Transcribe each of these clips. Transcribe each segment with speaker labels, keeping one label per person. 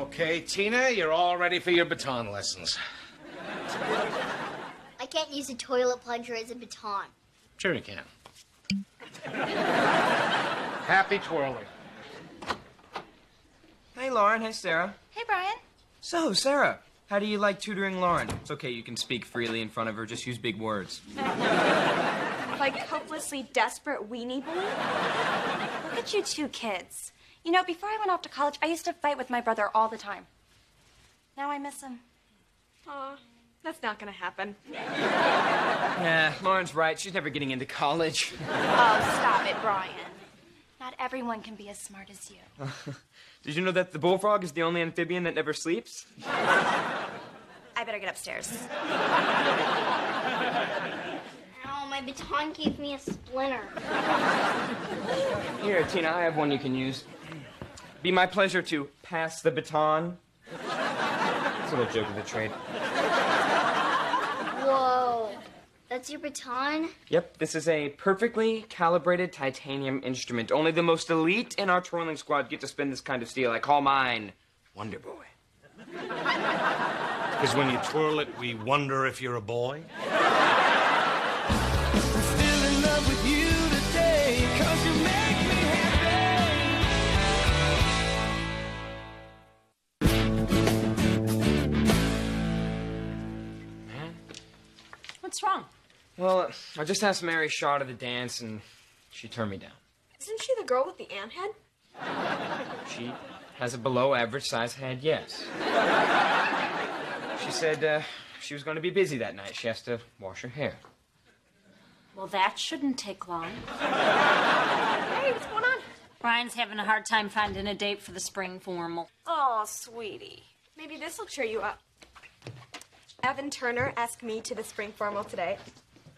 Speaker 1: Okay, Tina, you're all ready for your baton lessons.
Speaker 2: I can't use a toilet plunger as a baton.
Speaker 1: Sure you can. Happy twirling.
Speaker 3: Hey, Lauren. Hey, Sarah.
Speaker 4: Hey, Brian.
Speaker 3: So, Sarah, how do you like tutoring Lauren? It's okay, you can speak freely in front of her. Just use big words.
Speaker 4: Like hopelessly desperate weenie boy? Look at you two kids. You know, before I went off to college, I used to fight with my brother all the time. Now I miss him.
Speaker 5: Aw, that's not gonna happen.
Speaker 3: Yeah, Lauren's right. She's never getting into college.
Speaker 4: Oh, stop it, Brian. Not everyone can be as smart as you.
Speaker 3: Did you know that the bullfrog is the only amphibian that never sleeps?
Speaker 4: I better get upstairs.
Speaker 2: Ow, my baton gave me a splinter.
Speaker 3: Here, Tina, I have one you can use. Be my pleasure to pass the baton. It's a little joke of the trade.
Speaker 2: Whoa. That's your baton?
Speaker 3: Yep, this is a perfectly calibrated titanium instrument. Only the most elite in our twirling squad get to spin this kind of steel. I call mine Wonder Boy.
Speaker 1: Because when you twirl it, we wonder if you're a boy.
Speaker 6: Still in love with you today, 'cause you make me
Speaker 3: Man.
Speaker 4: What's wrong?
Speaker 3: Well, I just asked Mary Shaw to the dance, and she turned me down.
Speaker 5: Isn't she the girl with the ant head?
Speaker 3: She has a below-average size head, yes. She said she was going to be busy that night. She has to wash her hair.
Speaker 7: Well, that shouldn't take long.
Speaker 5: Hey, what's going on?
Speaker 7: Brian's having a hard time finding a date for the spring formal.
Speaker 5: Oh, sweetie. Maybe this'll cheer you up. Evan Turner asked me to the spring formal today.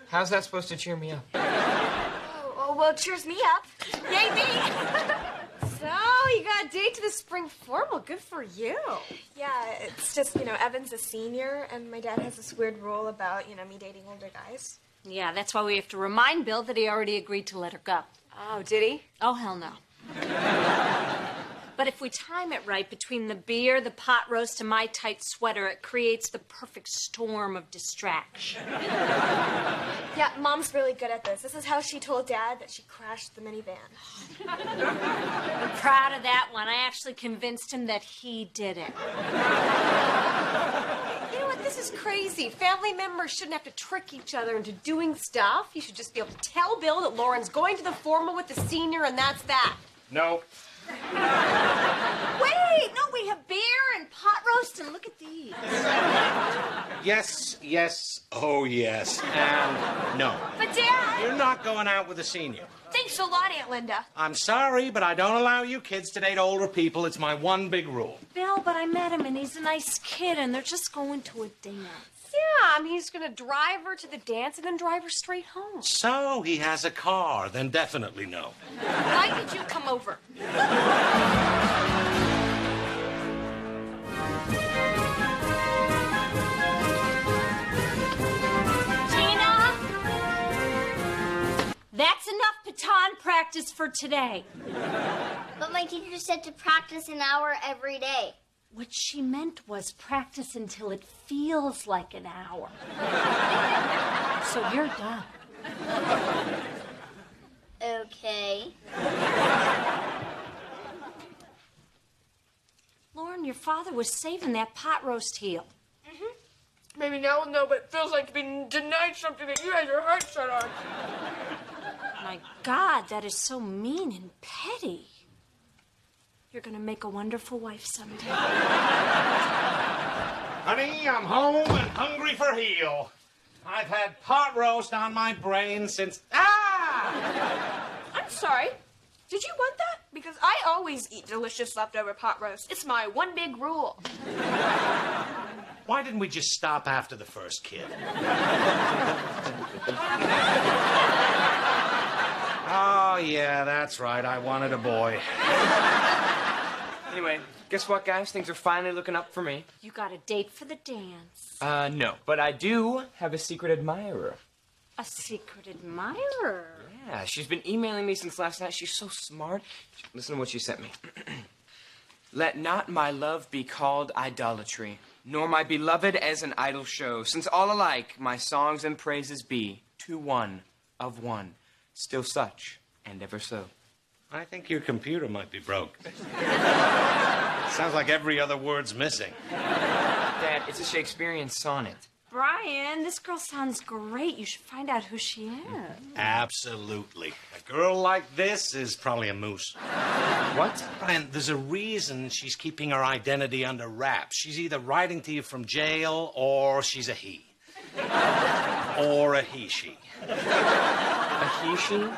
Speaker 3: How's that supposed to cheer me up?
Speaker 5: Oh, well, it cheers me up. Yay, me! So, you got a date to the spring formal. Good for you. Yeah, it's just, Evan's a senior, and my dad has this weird rule about, me dating older guys.
Speaker 7: Yeah, that's why we have to remind Bill that he already agreed to let her go.
Speaker 5: Oh, did he?
Speaker 7: Oh, hell no. But if we time it right between the beer, the pot roast, and my tight sweater, it creates the perfect storm of distraction.
Speaker 5: Yeah, Mom's really good at this. This is how she told Dad that she crashed the minivan.
Speaker 7: I'm proud of that one. I actually convinced him that he did it.
Speaker 5: You know what? This is crazy. Family members shouldn't have to trick each other into doing stuff. You should just be able to tell Bill that Lauren's going to the formal with the senior, and that's that.
Speaker 1: No.
Speaker 5: Wait, no, we have beer and pot roast, and look at these.
Speaker 1: Yes, yes, oh yes, and no.
Speaker 5: But Dad!
Speaker 1: You're not going out with a senior.
Speaker 5: Thanks a lot, Aunt Linda.
Speaker 1: I'm sorry, but I don't allow you kids to date older people. It's my one big rule.
Speaker 7: Bill, but I met him, and he's a nice kid, and they're just going to a dance.
Speaker 5: Yeah, I mean, he's gonna drive her to the dance and then drive her straight home.
Speaker 1: So he has a car, then definitely no.
Speaker 5: Why did you come over?
Speaker 7: Tina! That's enough baton practice for today.
Speaker 2: But my teacher said to practice an hour every day.
Speaker 7: What she meant was practice until it feels like an hour. So you're done.
Speaker 2: Okay.
Speaker 7: Lauren, your father was saving that pot roast heel.
Speaker 5: Maybe now we'll know what it feels like to be denied something that you had your heart set on.
Speaker 7: My God, that is so mean and petty. You're gonna make a wonderful wife someday.
Speaker 1: Honey, I'm home and hungry for heel. I've had pot roast on my brain since... Ah!
Speaker 5: I'm sorry. Did you want that? Because I always eat delicious leftover pot roast. It's my one big rule.
Speaker 1: Why didn't we just stop after the first kid? Oh, yeah, that's right. I wanted a boy.
Speaker 3: Anyway, guess what, guys? Things are finally looking up for me.
Speaker 7: You got a date for the dance.
Speaker 3: No, but I do have a secret admirer.
Speaker 7: A secret admirer?
Speaker 3: Yeah, she's been emailing me since last night. She's so smart. Listen to what she sent me. Let not my love be called idolatry, nor my beloved as an idol show, since all alike my songs and praises be to one of one, still such and ever so.
Speaker 1: I think your computer might be broke. Sounds like every other word's missing.
Speaker 3: Dad, it's a Shakespearean sonnet.
Speaker 4: Brian, this girl sounds great. You should find out who she is.
Speaker 1: Absolutely. A girl like this is probably a moose.
Speaker 3: What?
Speaker 1: Brian, there's a reason she's keeping her identity under wraps. She's either writing to you from jail, or she's a he. Or a he-she.
Speaker 3: A he-she?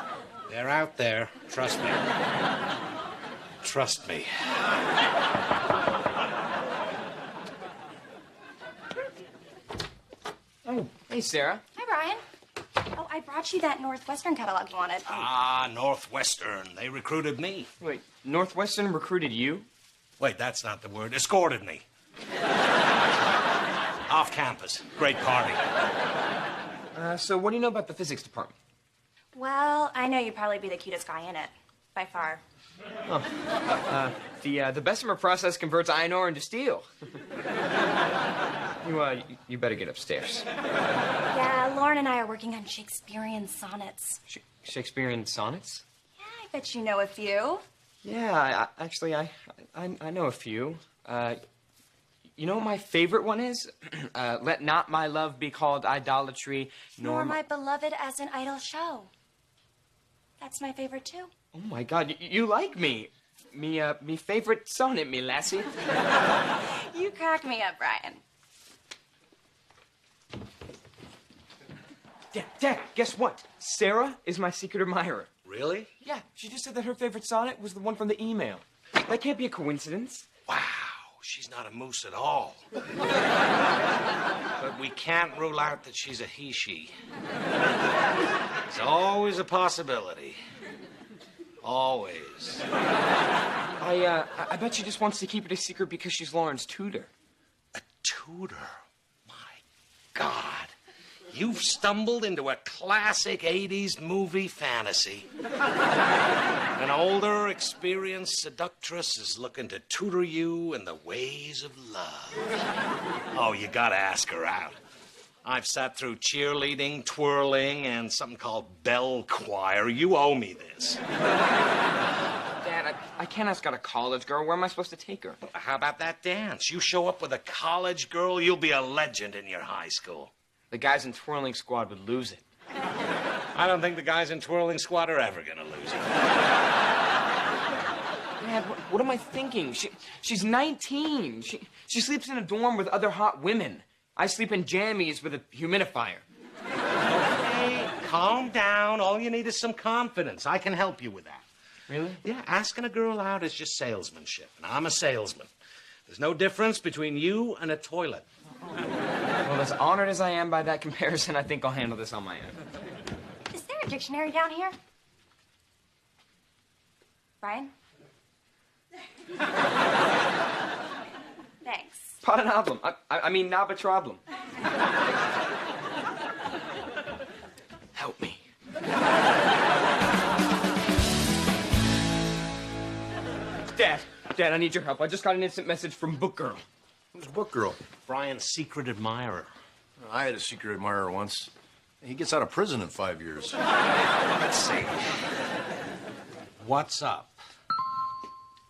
Speaker 1: They're out there. Trust me. Trust me.
Speaker 3: Oh, hey, Sarah.
Speaker 4: Hi, Brian. Oh, I brought you that Northwestern catalog you wanted.
Speaker 1: Ah, Northwestern. They recruited me.
Speaker 3: Wait, Northwestern recruited you?
Speaker 1: Wait, that's not the word. Escorted me. Off campus. Great party.
Speaker 3: So what do you know about the physics department?
Speaker 4: Well, I know you'd probably be the cutest guy in it. By far.
Speaker 3: The Bessemer process converts iron ore into steel. You better get upstairs.
Speaker 4: Yeah, Lauren and I are working on Shakespearean sonnets.
Speaker 3: Shakespearean sonnets?
Speaker 4: Yeah, I bet you know a few.
Speaker 3: Yeah, I know a few. You know what my favorite one is? Let not my love be called idolatry,
Speaker 4: Nor my beloved as an idol show. That's my favorite, too.
Speaker 3: Oh, my God, you like me. Me favorite sonnet, me lassie.
Speaker 4: You crack me up, Brian.
Speaker 3: Dad, guess what? Sarah is my secret admirer.
Speaker 1: Really?
Speaker 3: Yeah, she just said that her favorite sonnet was the one from the email. That can't be a coincidence.
Speaker 1: Wow, she's not a moose at all. But we can't rule out that she's a he-she. It's always a possibility. Always.
Speaker 3: I bet she just wants to keep it a secret because she's Lauren's tutor.
Speaker 1: A tutor? My God. You've stumbled into a classic 80s movie fantasy. An older, experienced seductress is looking to tutor you in the ways of love. Oh, you gotta ask her out. I've sat through cheerleading, twirling, and something called bell choir. You owe me this.
Speaker 3: Dad, I can't ask out a college girl. Where am I supposed to take her?
Speaker 1: How about that dance? You show up with a college girl, you'll be a legend in your high school.
Speaker 3: The guys in Twirling Squad would lose it.
Speaker 1: I don't think the guys in Twirling Squad are ever gonna lose it.
Speaker 3: Dad, what am I thinking? She's 19. She sleeps in a dorm with other hot women. I sleep in jammies with a humidifier.
Speaker 1: Okay, calm down. All you need is some confidence. I can help you with that.
Speaker 3: Really?
Speaker 1: Yeah, asking a girl out is just salesmanship, and I'm a salesman. There's no difference between you and a toilet.
Speaker 3: Well, as honored as I am by that comparison, I think I'll handle this on my own.
Speaker 4: Is there a dictionary down here? Brian? Thanks.
Speaker 3: Patanablum. I mean, nabatroblum. Help me. Dad, I need your help. I just got an instant message from Book Girl.
Speaker 8: Who's Book Girl?
Speaker 1: Brian's secret admirer.
Speaker 8: I had a secret admirer once. He gets out of prison in 5 years.
Speaker 1: Let's see. What's up?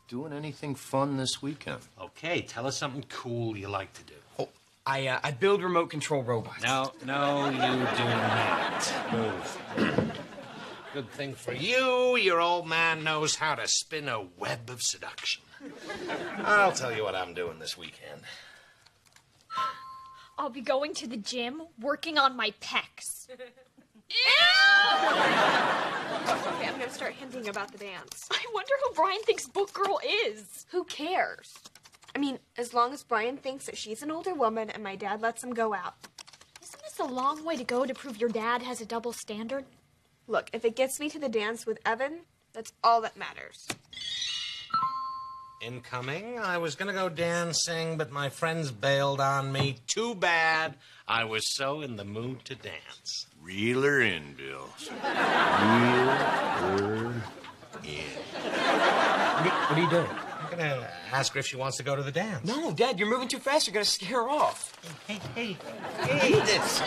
Speaker 8: Doing anything fun this weekend?
Speaker 1: Okay, tell us something cool you like to do.
Speaker 3: Oh, I build remote control robots.
Speaker 1: No, you do not. Move. Good thing for you, your old man knows how to spin a web of seduction. I'll tell you what I'm doing this weekend.
Speaker 9: I'll be going to the gym, working on my pecs.
Speaker 5: Okay, I'm gonna start hinting about the dance.
Speaker 9: I wonder who Brian thinks Book Girl is. Who cares?
Speaker 5: I mean, as long as Brian thinks that she's an older woman and my dad lets him go out.
Speaker 9: Isn't this a long way to go to prove your dad has a double standard?
Speaker 5: Look, if it gets me to the dance with Evan, that's all that matters.
Speaker 1: Incoming. I was gonna go dancing, but my friends bailed on me. Too bad. I was so in the mood to dance.
Speaker 8: Reel her in, Bill. Reel her in.
Speaker 3: What are you doing?
Speaker 1: I'm gonna ask her if she wants to go to the dance.
Speaker 3: No, Dad, you're moving too fast. You're gonna scare her off.
Speaker 1: Hey,
Speaker 3: this.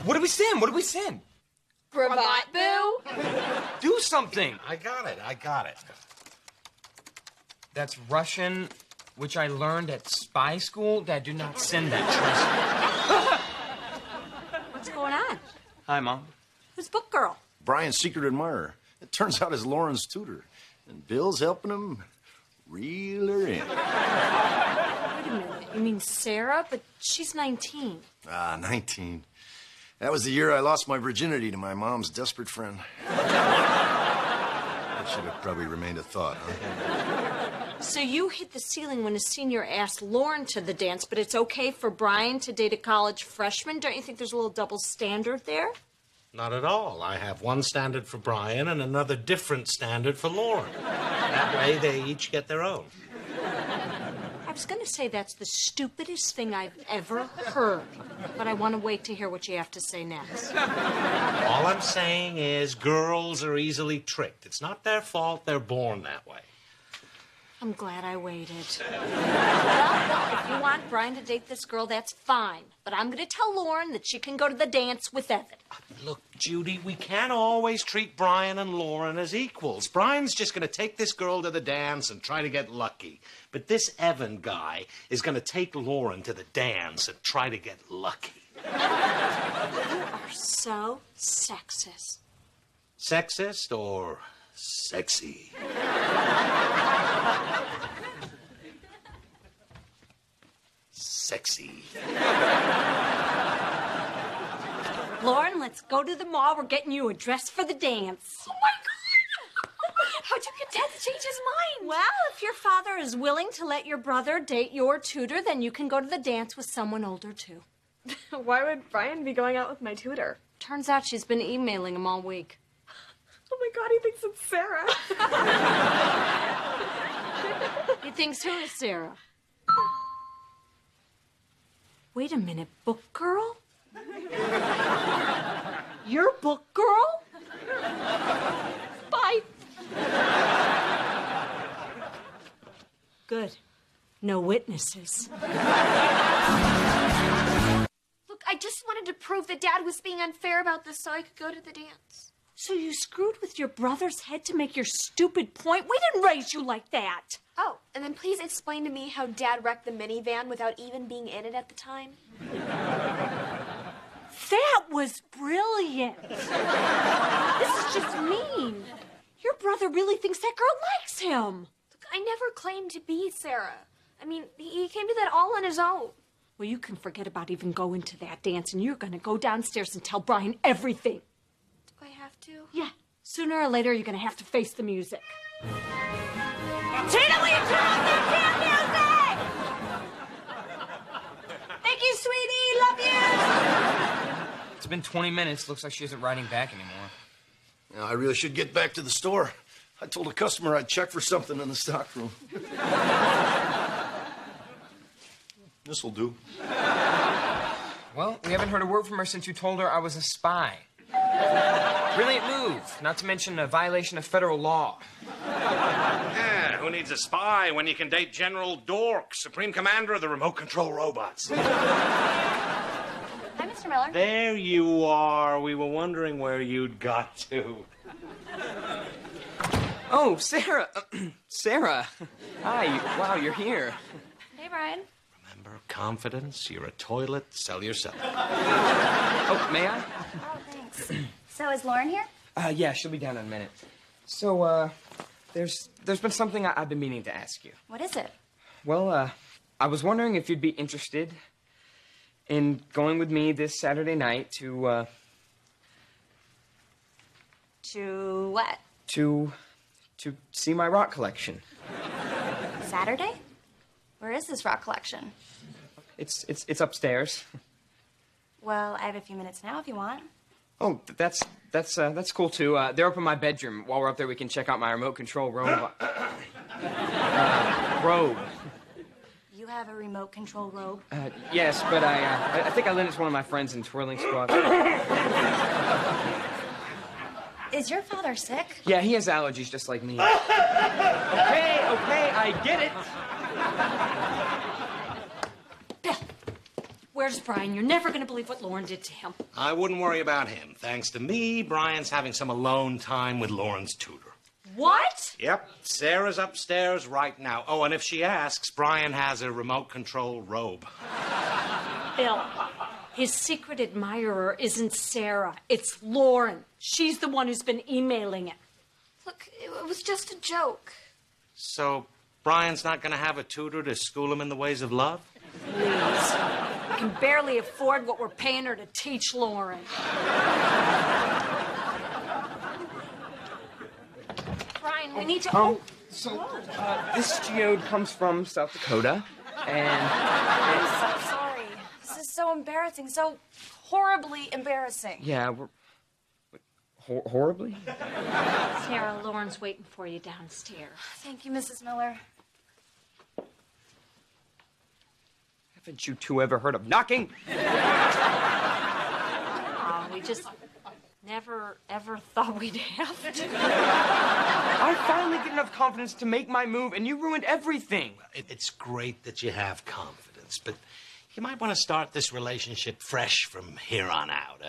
Speaker 3: What did we send? What did we send?
Speaker 5: Cravat boo?
Speaker 3: Do something.
Speaker 1: I got it.
Speaker 3: That's Russian, which I learned at spy school. Dad, do not send that.
Speaker 7: What's going on?
Speaker 3: Hi, Mom.
Speaker 7: Who's book girl?
Speaker 8: Brian's secret admirer. It turns out he's Lauren's tutor. And Bill's helping him reel her in.
Speaker 7: Wait a minute. You mean Sarah? But she's 19.
Speaker 8: 19. That was the year I lost my virginity to my mom's desperate friend. That should have probably remained a thought, huh?
Speaker 7: So you hit the ceiling when a senior asked Lauren to the dance, but it's okay for Brian to date a college freshman? Don't you think there's a little double standard there?
Speaker 1: Not at all. I have one standard for Brian and another different standard for Lauren. That way they each get their own.
Speaker 7: I was going to say that's the stupidest thing I've ever heard, but I want to wait to hear what you have to say next.
Speaker 1: All I'm saying is girls are easily tricked. It's not their fault they're born that way.
Speaker 7: I'm glad I waited. Well, if you want Brian to date this girl, that's fine. But I'm going to tell Lauren that she can go to the dance with Evan.
Speaker 1: Look, Judy, we can't always treat Brian and Lauren as equals. Brian's just going to take this girl to the dance and try to get lucky. But this Evan guy is going to take Lauren to the dance and try to get lucky.
Speaker 7: You are so sexist.
Speaker 1: Sexist or sexy? Sexy.
Speaker 7: Lauren, let's go to the mall. We're getting you a dress for the dance.
Speaker 5: Oh my God! How'd you get Dad to change his mind?
Speaker 7: Well, if your father is willing to let your brother date your tutor, then you can go to the dance with someone older, too.
Speaker 5: Why would Brian be going out with my tutor?
Speaker 7: Turns out she's been emailing him all week.
Speaker 5: Oh my God, he thinks it's Sarah.
Speaker 7: He thinks who is Sarah? Wait a minute, book girl? You're book girl?
Speaker 5: Bye.
Speaker 7: Good. No witnesses.
Speaker 5: Look, I just wanted to prove that Dad was being unfair about this so I could go to the dance.
Speaker 7: So you screwed with your brother's head to make your stupid point? We didn't raise you like that.
Speaker 5: Oh, and then please explain to me how Dad wrecked the minivan without even being in it at the time.
Speaker 7: That was brilliant. This is just mean. Your brother really thinks that girl likes him.
Speaker 5: Look, I never claimed to be Sarah. I mean, he came to that all on his own.
Speaker 7: Well, you can forget about even going to that dance, and you're going to go downstairs and tell Brian everything.
Speaker 5: Do I have to?
Speaker 7: Yeah. Sooner or later, you're going to have to face the music. Tina, will you turn off that damn music? Thank you, sweetie. Love you.
Speaker 3: It's been 20 minutes. Looks like she isn't writing back anymore.
Speaker 8: Now, I really should get back to the store. I told a customer I'd check for something in the stockroom. This'll do.
Speaker 3: Well, we haven't heard a word from her since you told her I was a spy. Brilliant move, not to mention a violation of federal law.
Speaker 1: Yeah, who needs a spy when you can date General Dork, Supreme Commander of the Remote Control Robots?
Speaker 2: Hi, Mr. Miller.
Speaker 1: There you are. We were wondering where you'd got to.
Speaker 3: Oh, Sarah. Sarah. Hi. Wow, you're here.
Speaker 2: Hey, Brian.
Speaker 1: Remember, confidence, you're a toilet, sell yourself.
Speaker 3: Oh, may I?
Speaker 2: Oh, thanks. So is Lauren here?
Speaker 3: Yeah, she'll be down in a minute. So, there's been something I've been meaning to ask you.
Speaker 2: What is it?
Speaker 3: Well, I was wondering if you'd be interested in going with me this Saturday night to
Speaker 2: To what?
Speaker 3: to see my rock collection.
Speaker 2: Saturday? Where is this rock collection?
Speaker 3: It's upstairs.
Speaker 2: Well, I have a few minutes now if you want.
Speaker 3: Oh, that's cool too. They're up in my bedroom. While we're up there, we can check out my remote control robe. Robe.
Speaker 2: You have a remote control robe?
Speaker 3: Yes, but I think I lent it to one of my friends in twirling squad.
Speaker 4: Is your father sick?
Speaker 3: Yeah, he has allergies just like me. Okay, I get it.
Speaker 7: Bill, where's Brian? You're never going to believe what Lauren did to him.
Speaker 1: I wouldn't worry about him. Thanks to me, Brian's having some alone time with Lauren's tutor.
Speaker 7: What?
Speaker 1: Yep, Sarah's upstairs right now. Oh, and if she asks, Brian has a remote control robe.
Speaker 7: Bill, his secret admirer isn't Sarah. It's Lauren. She's the one who's been emailing him.
Speaker 5: Look, it was just a joke.
Speaker 1: So, Brian's not going to have a tutor to school him in the ways of love?
Speaker 7: Please. I can barely afford what we're paying her to teach Lauren.
Speaker 4: Brian, we need to...
Speaker 3: This geode comes from South Dakota, and
Speaker 5: I'm so sorry. This is so embarrassing, so horribly embarrassing.
Speaker 3: yeah, we're horribly.
Speaker 7: Sarah, Lauren's waiting for you downstairs.
Speaker 5: Thank you, Mrs. Miller.
Speaker 3: Haven't you two ever heard of knocking?
Speaker 7: Oh, we just never, ever thought we'd have to.
Speaker 3: I finally get enough confidence to make my move, and you ruined everything.
Speaker 1: It's great that you have confidence, but you might want to start this relationship fresh from here on out.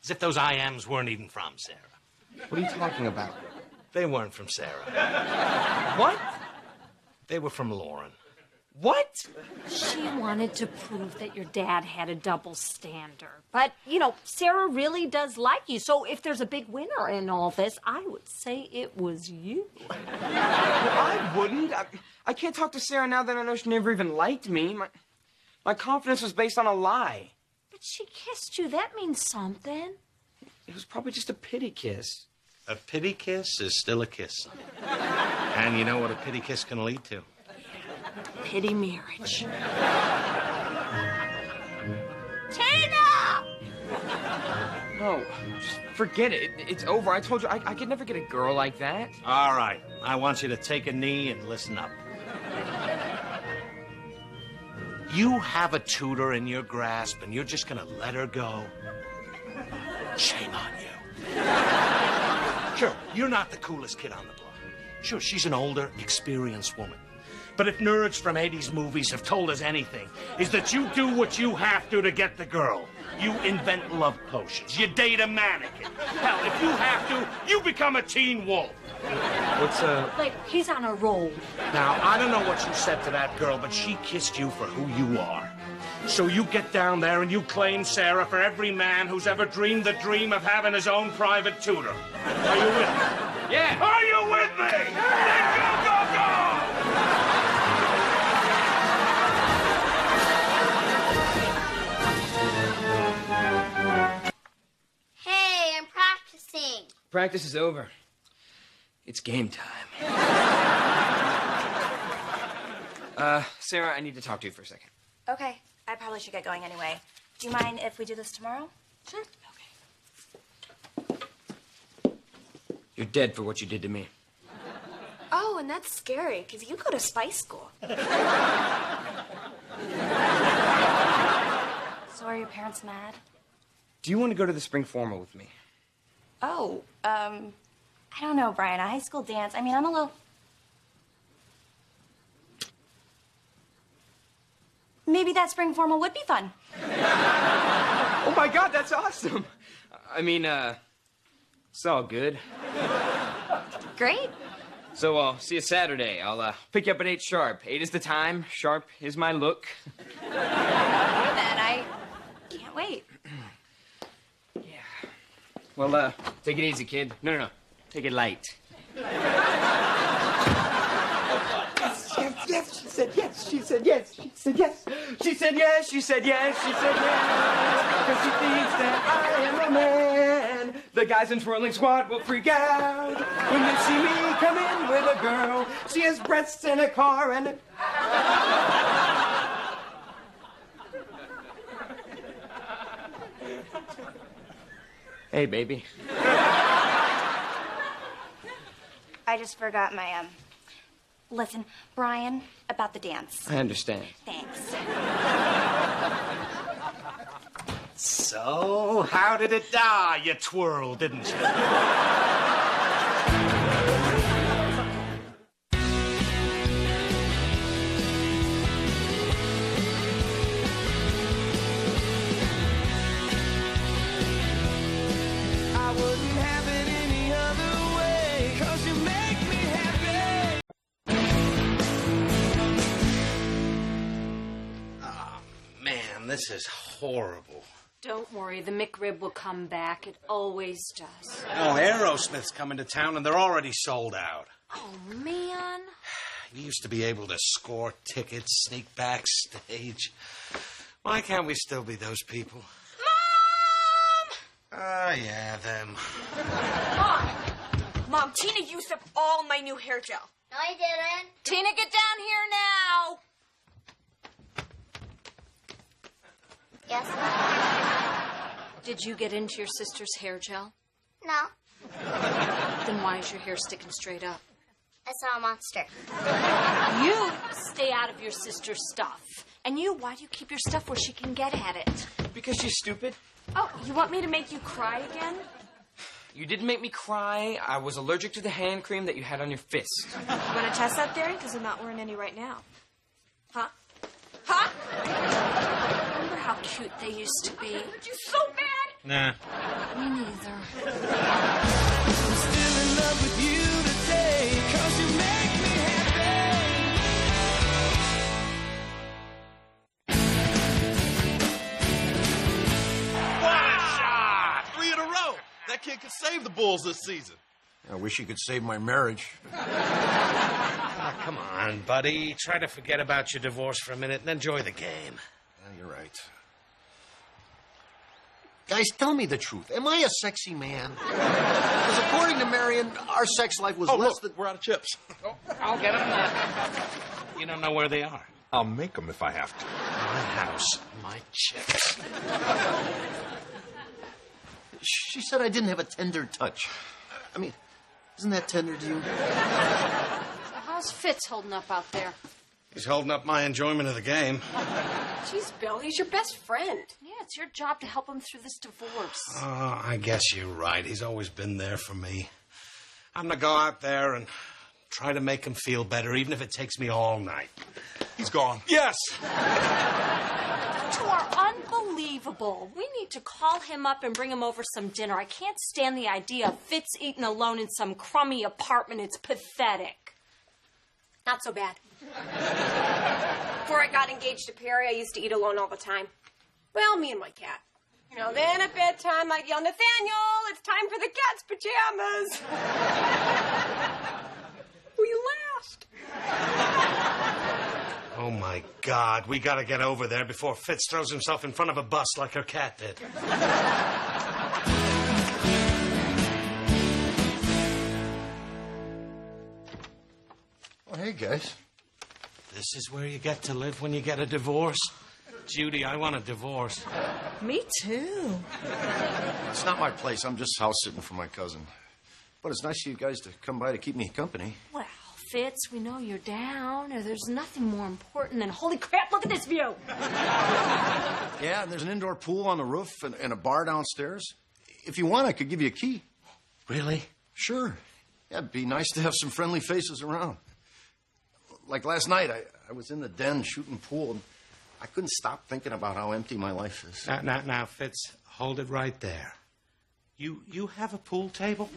Speaker 1: As if those IMs weren't even from Sarah.
Speaker 3: What are you talking about?
Speaker 1: They weren't from Sarah.
Speaker 3: What?
Speaker 1: They were from Lauren.
Speaker 3: What?
Speaker 7: She wanted to prove that your dad had a double standard. But, you know, Sarah really does like you. So if there's a big winner in all this, I would say it was you.
Speaker 3: Well, I wouldn't. I can't talk to Sarah now that I know she never even liked me. My confidence was based on a lie.
Speaker 7: But she kissed you. That means something.
Speaker 3: It was probably just a pity kiss.
Speaker 1: A pity kiss is still a kiss, son. And you know what a pity kiss can lead to?
Speaker 7: Pity marriage.
Speaker 2: Tina!
Speaker 3: No, just forget it. It's over. I told you I could never get a girl like that.
Speaker 1: All right. I want you to take a knee and listen up. You have a tutor in your grasp, and you're just going to let her go? Shame on you. Sure, you're not the coolest kid on the block. Sure, she's an older, experienced woman. But if nerds from 80s movies have told us anything, is that you do what you have to get the girl. You invent love potions. You date a mannequin. Hell, if you have to, you become a teen wolf.
Speaker 3: What's
Speaker 7: Like, he's on a roll.
Speaker 1: Now, I don't know what you said to that girl, but she kissed you for who you are. So you get down there and you claim Sarah for every man who's ever dreamed the dream of having his own private tutor. Are you with me?
Speaker 3: Yeah.
Speaker 1: Are you with me? Then go, go, go!
Speaker 2: Hey, I'm practicing.
Speaker 3: Practice is over. It's game time. Sarah, I need to talk to you for a second.
Speaker 5: Okay, I probably should get going anyway. Do you mind if we do this tomorrow?
Speaker 7: Sure.
Speaker 3: You're dead for what you did to me.
Speaker 5: Oh, and that's scary, because you go to spy school. So are your parents mad?
Speaker 3: Do you want to go to the spring formal with me?
Speaker 5: Oh, I don't know, Brian. A high school dance. I mean, I'm a little... Maybe that spring formal would be fun.
Speaker 3: Oh my God, that's awesome. I mean, it's all good.
Speaker 5: Great.
Speaker 3: So I'll see you Saturday. I'll pick you up at 8 sharp. 8 is the time. Sharp is my look.
Speaker 5: Then I can't wait.
Speaker 3: Yeah. Well, take it easy, kid. No. Take it light. Yes, she said yes. She said yes. She said yes. She said yes. She said yes. She said yes. Because she thinks that I am a man. The guys in twirling squad will freak out when they see me come in with a girl. She has breasts and a car and a... Hey, baby.
Speaker 5: I just forgot my, Listen, Brian, about the dance.
Speaker 3: I understand.
Speaker 5: Thanks.
Speaker 1: So, how did it die? You twirled, didn't you?
Speaker 6: I wouldn't have it any other way, 'cause you make me happy.
Speaker 1: Oh, man, this is horrible.
Speaker 7: Don't worry, the McRib will come back. It always does.
Speaker 1: No, Aerosmith's coming to town, and they're already sold out.
Speaker 7: Oh, man.
Speaker 1: You used to be able to score tickets, sneak backstage. Why can't we still be those people? Oh, yeah, them.
Speaker 5: Mom, Tina used up all my new hair gel.
Speaker 2: No, I didn't.
Speaker 7: Tina, get down here now.
Speaker 2: Yes.
Speaker 7: Did you get into your sister's hair gel?
Speaker 2: No.
Speaker 7: Then why is your hair sticking straight up?
Speaker 2: I saw a monster.
Speaker 7: You stay out of your sister's stuff. And you, why do you keep your stuff where she can get at it?
Speaker 3: Because she's stupid.
Speaker 4: Oh, you want me to make you cry again?
Speaker 3: You didn't make me cry. I was allergic to the hand cream that you had on your fist.
Speaker 5: You want to test that theory? Because I'm not wearing any right now. Huh? Huh?
Speaker 7: Remember how cute they used to be?
Speaker 5: You're so bad!
Speaker 1: Nah.
Speaker 7: Me neither.
Speaker 6: I'm still in love with you today, 'cause you make me
Speaker 1: Shot!
Speaker 10: 3 in a row. That kid could save the Bulls this season.
Speaker 8: I wish he could save my marriage.
Speaker 1: Ah, come on, buddy. Try to forget about your divorce for a minute and enjoy the game.
Speaker 8: Yeah, you're right. Guys, tell me the truth. Am I a sexy man? Because according to Marion, our sex life was less than...
Speaker 10: We're out of chips.
Speaker 1: I'll get them. You don't know where they are.
Speaker 10: I'll make them if I have to.
Speaker 1: My house, my chips.
Speaker 8: She said I didn't have a tender touch. I mean, isn't that tender to you?
Speaker 7: So how's Fitz holding up out there?
Speaker 1: He's holding up my enjoyment of the game.
Speaker 5: Jeez, Bill, he's your best friend.
Speaker 7: Yeah, it's your job to help him through this divorce.
Speaker 1: Oh, I guess you're right. He's always been there for me. I'm gonna go out there and try to make him feel better, even if it takes me all night.
Speaker 10: He's gone.
Speaker 1: Yes!
Speaker 7: You two are unbelievable. We need to call him up and bring him over some dinner. I can't stand the idea of Fitz eating alone in some crummy apartment. It's pathetic.
Speaker 5: Not so bad. Before I got engaged to Perry, I used to eat alone all the time. Well, me and my cat. You know, then at bedtime, I'd yell, Nathaniel, it's time for the cat's pajamas. Will you last?
Speaker 1: Oh, my God. We gotta get over there before Fitz throws himself in front of a bus like her cat did.
Speaker 8: Oh, hey, guys.
Speaker 1: This is where you get to live when you get a divorce. Judy, I want a divorce.
Speaker 5: Me too.
Speaker 8: It's not my place. I'm just house sitting for my cousin. But it's nice of you guys to come by to keep me company.
Speaker 7: Well, Fitz, we know you're down. There's nothing more important than, holy crap, look at this view.
Speaker 8: Yeah, and there's an indoor pool on the roof and a bar downstairs. If you want, I could give you a key.
Speaker 1: Really?
Speaker 8: Sure. Yeah, it'd be nice to have some friendly faces around. Like last night, I was in the den shooting pool, and I couldn't stop thinking about how empty my life is.
Speaker 1: Now, Fitz, hold it right there. You have a pool table?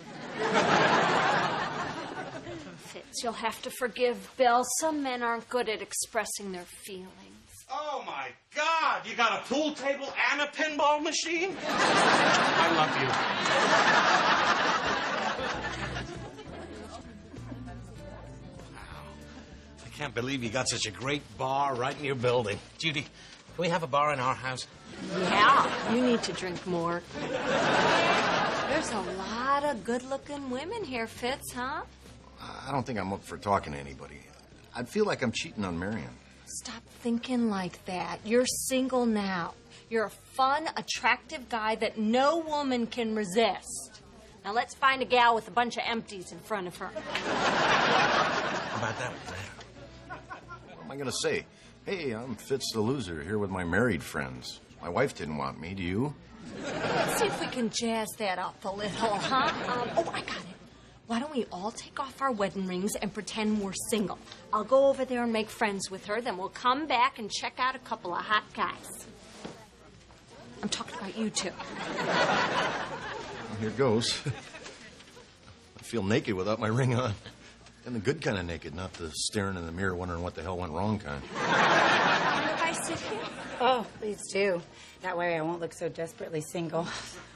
Speaker 7: Fitz, you'll have to forgive Bill. Some men aren't good at expressing their feelings.
Speaker 1: Oh, my God! You got a pool table and a pinball machine? I love you. I can't believe you got such a great bar right in your building. Judy, can we have a bar in our house?
Speaker 7: Yeah, you need to drink more. There's a lot of good-looking women here, Fitz, huh?
Speaker 8: I don't think I'm up for talking to anybody. I'd feel like I'm cheating on Marion.
Speaker 7: Stop thinking like that. You're single now. You're a fun, attractive guy that no woman can resist. Now let's find a gal with a bunch of empties in front of her.
Speaker 1: How about that?
Speaker 8: What am I going to say? Hey, I'm Fitz the loser, here with my married friends. My wife didn't want me, do you?
Speaker 7: Let's see if we can jazz that up a little, huh? Oh, I got it. Why don't we all take off our wedding rings and pretend we're single? I'll go over there and make friends with her, then we'll come back and check out a couple of hot guys. I'm talking about you two.
Speaker 8: Well, here goes. I feel naked without my ring on. And the good kind of naked, not the staring in the mirror wondering what the hell went wrong kind.
Speaker 7: Mind if I sit here?
Speaker 11: Oh, please do. That way I won't look so desperately single.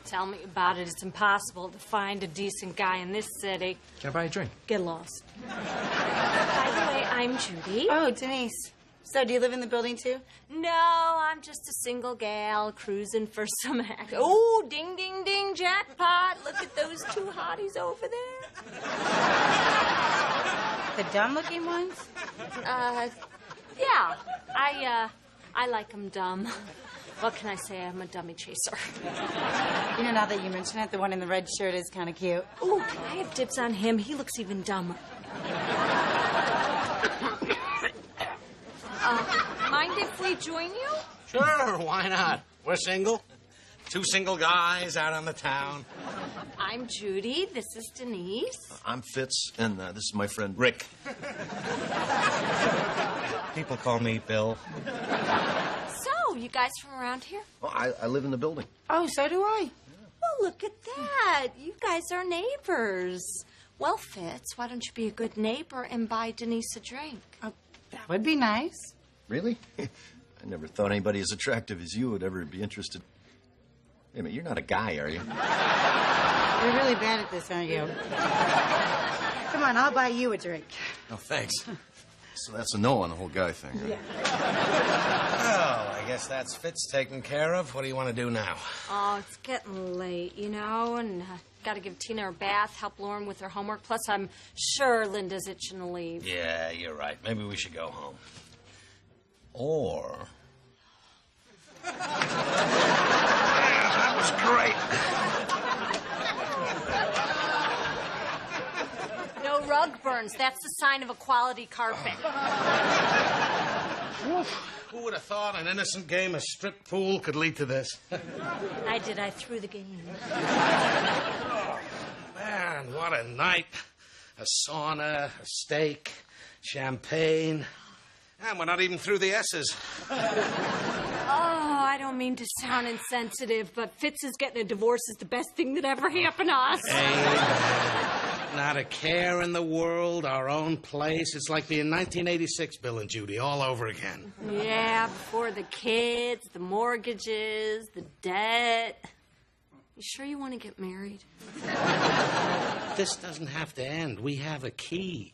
Speaker 7: Tell me about it. It's impossible to find a decent guy in this city.
Speaker 3: Can I buy a drink?
Speaker 7: Get lost. By the way, I'm Judy.
Speaker 11: Oh, Denise. So, do you live in the building, too?
Speaker 7: No, I'm just a single gal cruising for some act. Oh, ding, ding, ding, jackpot. Look at those two hotties over there.
Speaker 11: The dumb-looking ones?
Speaker 7: Yeah. I like them dumb. What can I say? I'm a dummy chaser.
Speaker 11: You know, now that you mention it, the one in the red shirt is kind of cute.
Speaker 7: Ooh, can I have dibs on him? He looks even dumber. Mind if we join you?
Speaker 1: Sure, why not? We're single. Two single guys out on the town.
Speaker 7: I'm Judy. This is Denise.
Speaker 8: I'm Fitz, and this is my friend
Speaker 1: Rick. People call me Bill.
Speaker 7: So, you guys from around here?
Speaker 8: Well, I live in the building.
Speaker 11: Oh, so do I.
Speaker 7: Well, look at that. You guys are neighbors. Well, Fitz, why don't you be a good neighbor and buy Denise a drink?
Speaker 11: Oh, that would be nice.
Speaker 8: Really? I never thought anybody as attractive as you would ever be interested. Wait a minute, you're not a guy, are you?
Speaker 11: You're really bad at this, aren't you? Come on, I'll buy you a drink.
Speaker 8: Oh, thanks. So that's a no on the whole guy thing, huh?
Speaker 11: Yeah.
Speaker 1: Well, I guess that's Fitz taken care of. What do you want to do now?
Speaker 7: Oh, it's getting late, you know, and got to give Tina her bath, help Lauren with her homework. Plus, I'm sure Linda's itching to leave.
Speaker 1: Yeah, you're right. Maybe we should go home. Or... That was great.
Speaker 7: No rug burns. That's the sign of a quality carpet.
Speaker 1: Who would have thought an innocent game of strip pool could lead to this?
Speaker 7: I did. I threw the game.
Speaker 1: Man, what a night. A sauna, a steak, champagne. And we're not even through the S's.
Speaker 7: Oh, I don't mean to sound insensitive, but Fitz is getting a divorce is the best thing that ever happened to us.
Speaker 1: Amen. Not a care in the world, our own place. It's like being 1986, Bill and Judy, all over again.
Speaker 7: Yeah, before the kids, the mortgages, the debt. You sure you want to get married?
Speaker 1: This doesn't have to end. We have a key,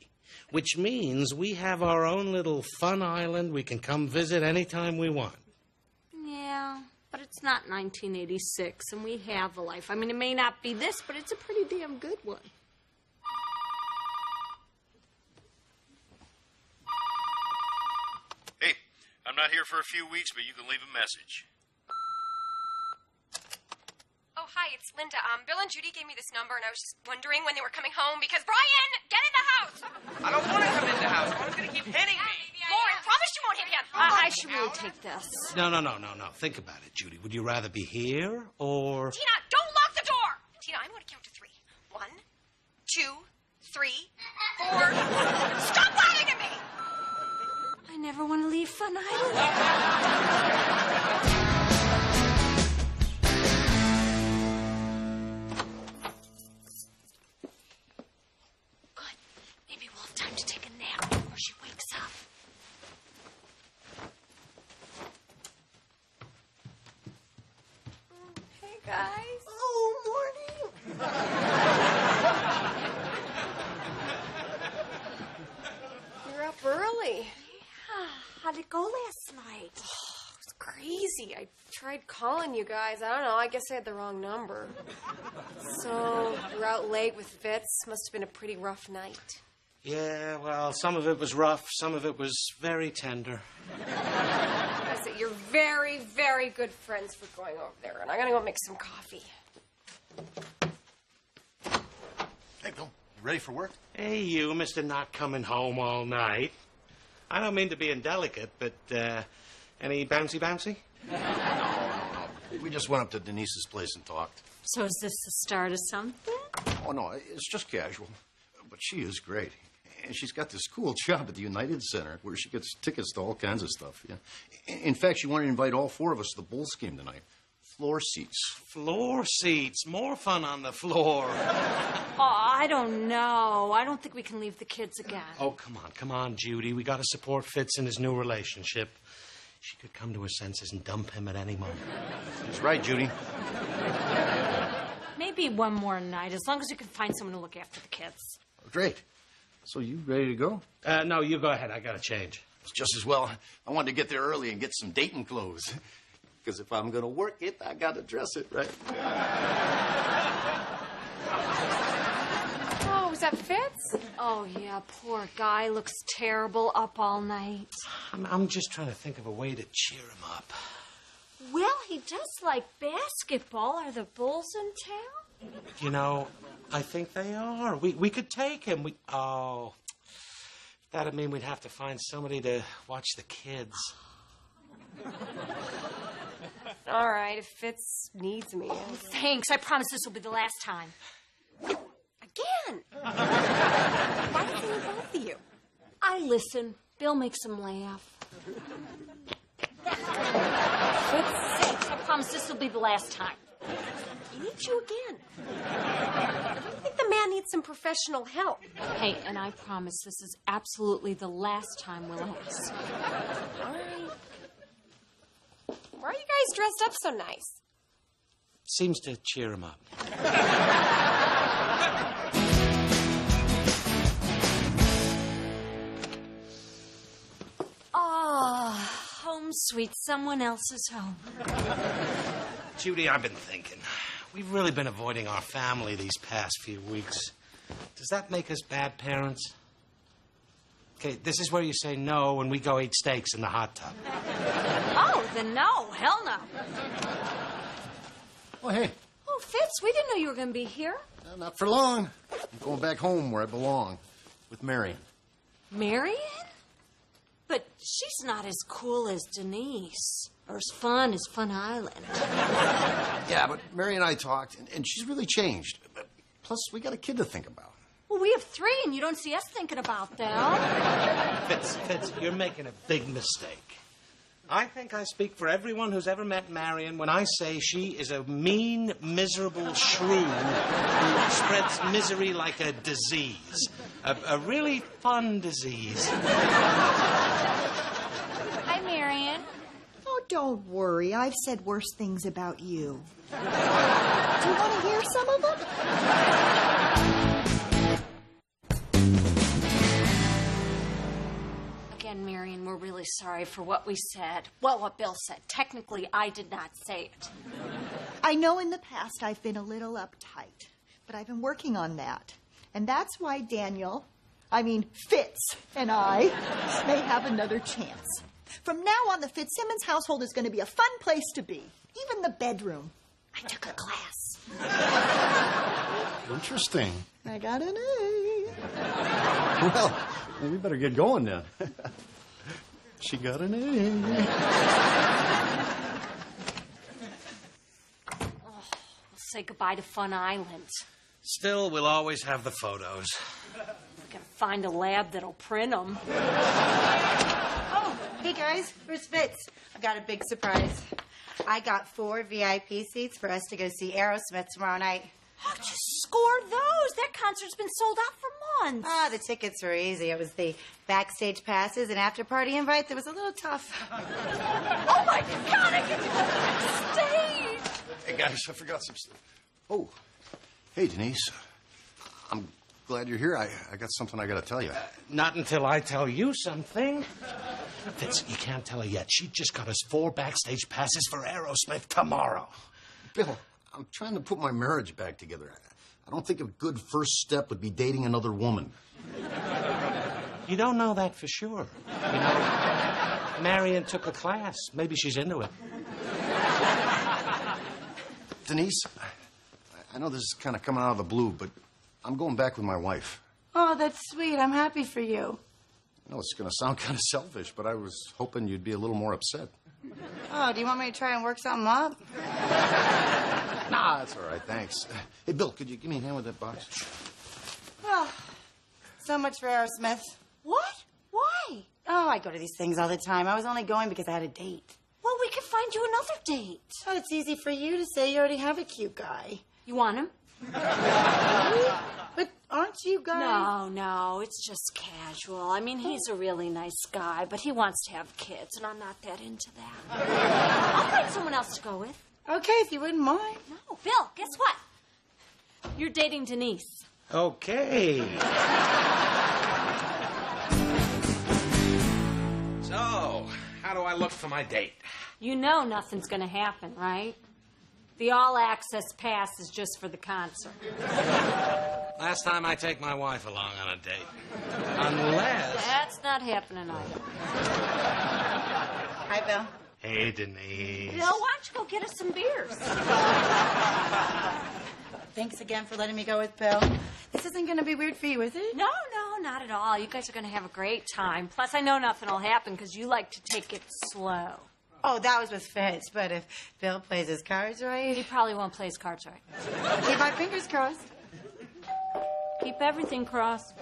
Speaker 1: which means we have our own little fun island we can come visit anytime we want.
Speaker 7: Yeah, but it's not 1986, and we have a life. I mean, it may not be this, but it's a pretty damn good one.
Speaker 12: Hey, I'm not here for a few weeks, but you can leave a message.
Speaker 5: Oh, hi, it's Linda. Bill and Judy gave me this number, and I was just wondering when they were coming home because Brian, get in the house!
Speaker 3: I don't want to come in the house. Lauren's going to keep hitting me.
Speaker 5: Lauren, promise you won't hit him.
Speaker 7: I should really take this.
Speaker 1: No. Think about it, Judy. Would you rather be here or...
Speaker 5: Tina, don't lock the door! Tina, I'm going to count to 3. 1, 2, 3, 4. Stop laughing at me!
Speaker 7: I never want to leave Fun Island. Time to take a nap before she wakes up.
Speaker 5: Hey, guys.
Speaker 1: Oh, morning.
Speaker 5: You're up early.
Speaker 7: Yeah. How'd it go last night?
Speaker 5: It was crazy. I tried calling you guys. I don't know. I guess I had the wrong number. So, you were out late with Fitz. Must have been a pretty rough night.
Speaker 1: Yeah, well, some of it was rough, some of it was very tender.
Speaker 5: I said, you're very, very good friends for going over there, and I'm gonna go make some coffee.
Speaker 8: Hey, Bill, you ready for work?
Speaker 1: Hey, you, Mr. Not Coming Home All Night. I don't mean to be indelicate, but, any bouncy?
Speaker 8: No. We just went up to Denise's place and talked.
Speaker 7: So is this the start of something?
Speaker 8: Oh, no, it's just casual. But she is great. And she's got this cool job at the United Center where she gets tickets to all kinds of stuff. Yeah. In fact, she wanted to invite all four of us to the Bulls game tonight. Floor seats.
Speaker 1: Floor seats. More fun on the floor.
Speaker 7: Oh, I don't know. I don't think we can leave the kids again.
Speaker 1: Oh, come on, Judy. We got to support Fitz in his new relationship. She could come to her senses and dump him at any moment.
Speaker 8: That's right, Judy.
Speaker 7: Maybe one more night, as long as we can find someone to look after the kids.
Speaker 8: Great. So you ready to go?
Speaker 1: No, you go ahead. I got to change.
Speaker 8: It's just as well. I wanted to get there early and get some dating clothes. Because if I'm going to work it, I got to dress it right.
Speaker 5: Oh, was that Fitz?
Speaker 7: Oh, yeah, poor guy. Looks terrible, up all night.
Speaker 1: I'm just trying to think of a way to cheer him up.
Speaker 7: Well, he does like basketball. Are the Bulls in town?
Speaker 1: You know, I think they are. We could take him. That'd mean we'd have to find somebody to watch the kids.
Speaker 5: All right, if Fitz needs me.
Speaker 7: Thanks. I promise this will be the last time.
Speaker 5: Again? Why do you both of you?
Speaker 7: I listen. Bill makes him laugh.
Speaker 5: Fitz,
Speaker 7: Thanks. I promise this will be the last time.
Speaker 5: he needs you again. I think the man needs some professional help.
Speaker 7: Hey, and I promise this is absolutely the last time we'll ask.
Speaker 5: All right. Why are you guys dressed up so nice?
Speaker 1: Seems to cheer him up.
Speaker 7: Oh, home sweet someone else's home.
Speaker 1: Judy, I've been thinking. We've really been avoiding our family these past few weeks. Does that make us bad parents? Okay, this is where you say no and we go eat steaks in the hot tub.
Speaker 7: Oh, then no. Hell no.
Speaker 8: Oh, hey.
Speaker 7: Oh, Fitz, we didn't know you were going to be here.
Speaker 8: Not for long. I'm going back home where I belong with Marion.
Speaker 7: Marion? But she's not as cool as Denise. Or as fun as Fun Island.
Speaker 8: Yeah, but Mary and I talked, and she's really changed. Plus, we got a kid to think about.
Speaker 7: Well, we have 3, and you don't see us thinking about them.
Speaker 1: Fitz, you're making a big mistake. I think I speak for everyone who's ever met Marion when I say she is a mean, miserable shrew who spreads misery like a disease. A really fun disease.
Speaker 7: Hi, Marion.
Speaker 13: Oh, don't worry. I've said worse things about you. Do you want to hear some of them?
Speaker 7: Again, Marion, we're really sorry for what we said. Well, what Bill said. Technically, I did not say it.
Speaker 13: I know in the past I've been a little uptight, but I've been working on that. And that's why Fitz and I may have another chance. From now on, the Fitzsimmons household is going to be a fun place to be. Even the bedroom. I took a class.
Speaker 8: Interesting.
Speaker 13: I got an A.
Speaker 8: Well, we better get going then. She got an A.
Speaker 7: We'll say goodbye to Fun Island.
Speaker 1: Still, we'll always have the photos.
Speaker 7: We can find a lab that'll print them.
Speaker 11: Oh, hey guys, where's Fitz? I've got a big surprise. I got 4 VIP seats for us to go see Aerosmith tomorrow night.
Speaker 7: How'd you score those? That concert's been sold out for months.
Speaker 11: The tickets were easy. It was the backstage passes and after party invite that was a little tough.
Speaker 7: Oh my God, I get to go backstage.
Speaker 8: Hey, guys, I forgot some stuff. Oh, hey, Denise. I'm glad you're here. I got something I got to tell you.
Speaker 1: Not until I tell you something. Fitz, you can't tell her yet. She just got us 4 backstage passes for Aerosmith tomorrow.
Speaker 8: Bill, I'm trying to put my marriage back together. I don't think a good first step would be dating another woman.
Speaker 1: You don't know that for sure. You know, Marion took a class. Maybe she's into it.
Speaker 8: Denise, I know this is kind of coming out of the blue, but I'm going back with my wife.
Speaker 11: Oh, that's sweet. I'm happy for you.
Speaker 8: I know it's going to sound kind of selfish, but I was hoping you'd be a little more upset.
Speaker 11: Oh, do you want me to try and work something up?
Speaker 8: Nah, that's all right, thanks. Hey, Bill, could you give me a hand with that box?
Speaker 11: Oh, so much for Aerosmith.
Speaker 7: What? Why?
Speaker 11: Oh, I go to these things all the time. I was only going because I had a date.
Speaker 7: Well, we could find you another date.
Speaker 11: But it's easy for you to say you already have a cute guy.
Speaker 7: You want him?
Speaker 11: But aren't you guys?
Speaker 7: No, it's just casual. I mean, he's a really nice guy, but he wants to have kids, and I'm not that into that. I'll find someone else to go with.
Speaker 11: Okay, if you wouldn't mind.
Speaker 7: No, Bill, guess what? You're dating Denise.
Speaker 1: Okay. So, how do I look for my date?
Speaker 7: You know nothing's going to happen, right? The all-access pass is just for the concert.
Speaker 1: Last time I take my wife along on a date. Unless...
Speaker 7: That's not happening either.
Speaker 11: Hi, Bill.
Speaker 1: Hey, Denise.
Speaker 7: Bill, why don't you go get us some beers?
Speaker 11: Thanks again for letting me go with Bill. This isn't going to be weird for you, is it?
Speaker 7: No, not at all. You guys are going to have a great time. Plus, I know nothing will happen because you like to take it slow.
Speaker 11: Oh, that was with Fitz, but if Bill plays his cards right...
Speaker 7: He probably won't play his cards right.
Speaker 11: Keep my fingers crossed.
Speaker 7: Keep everything crossed.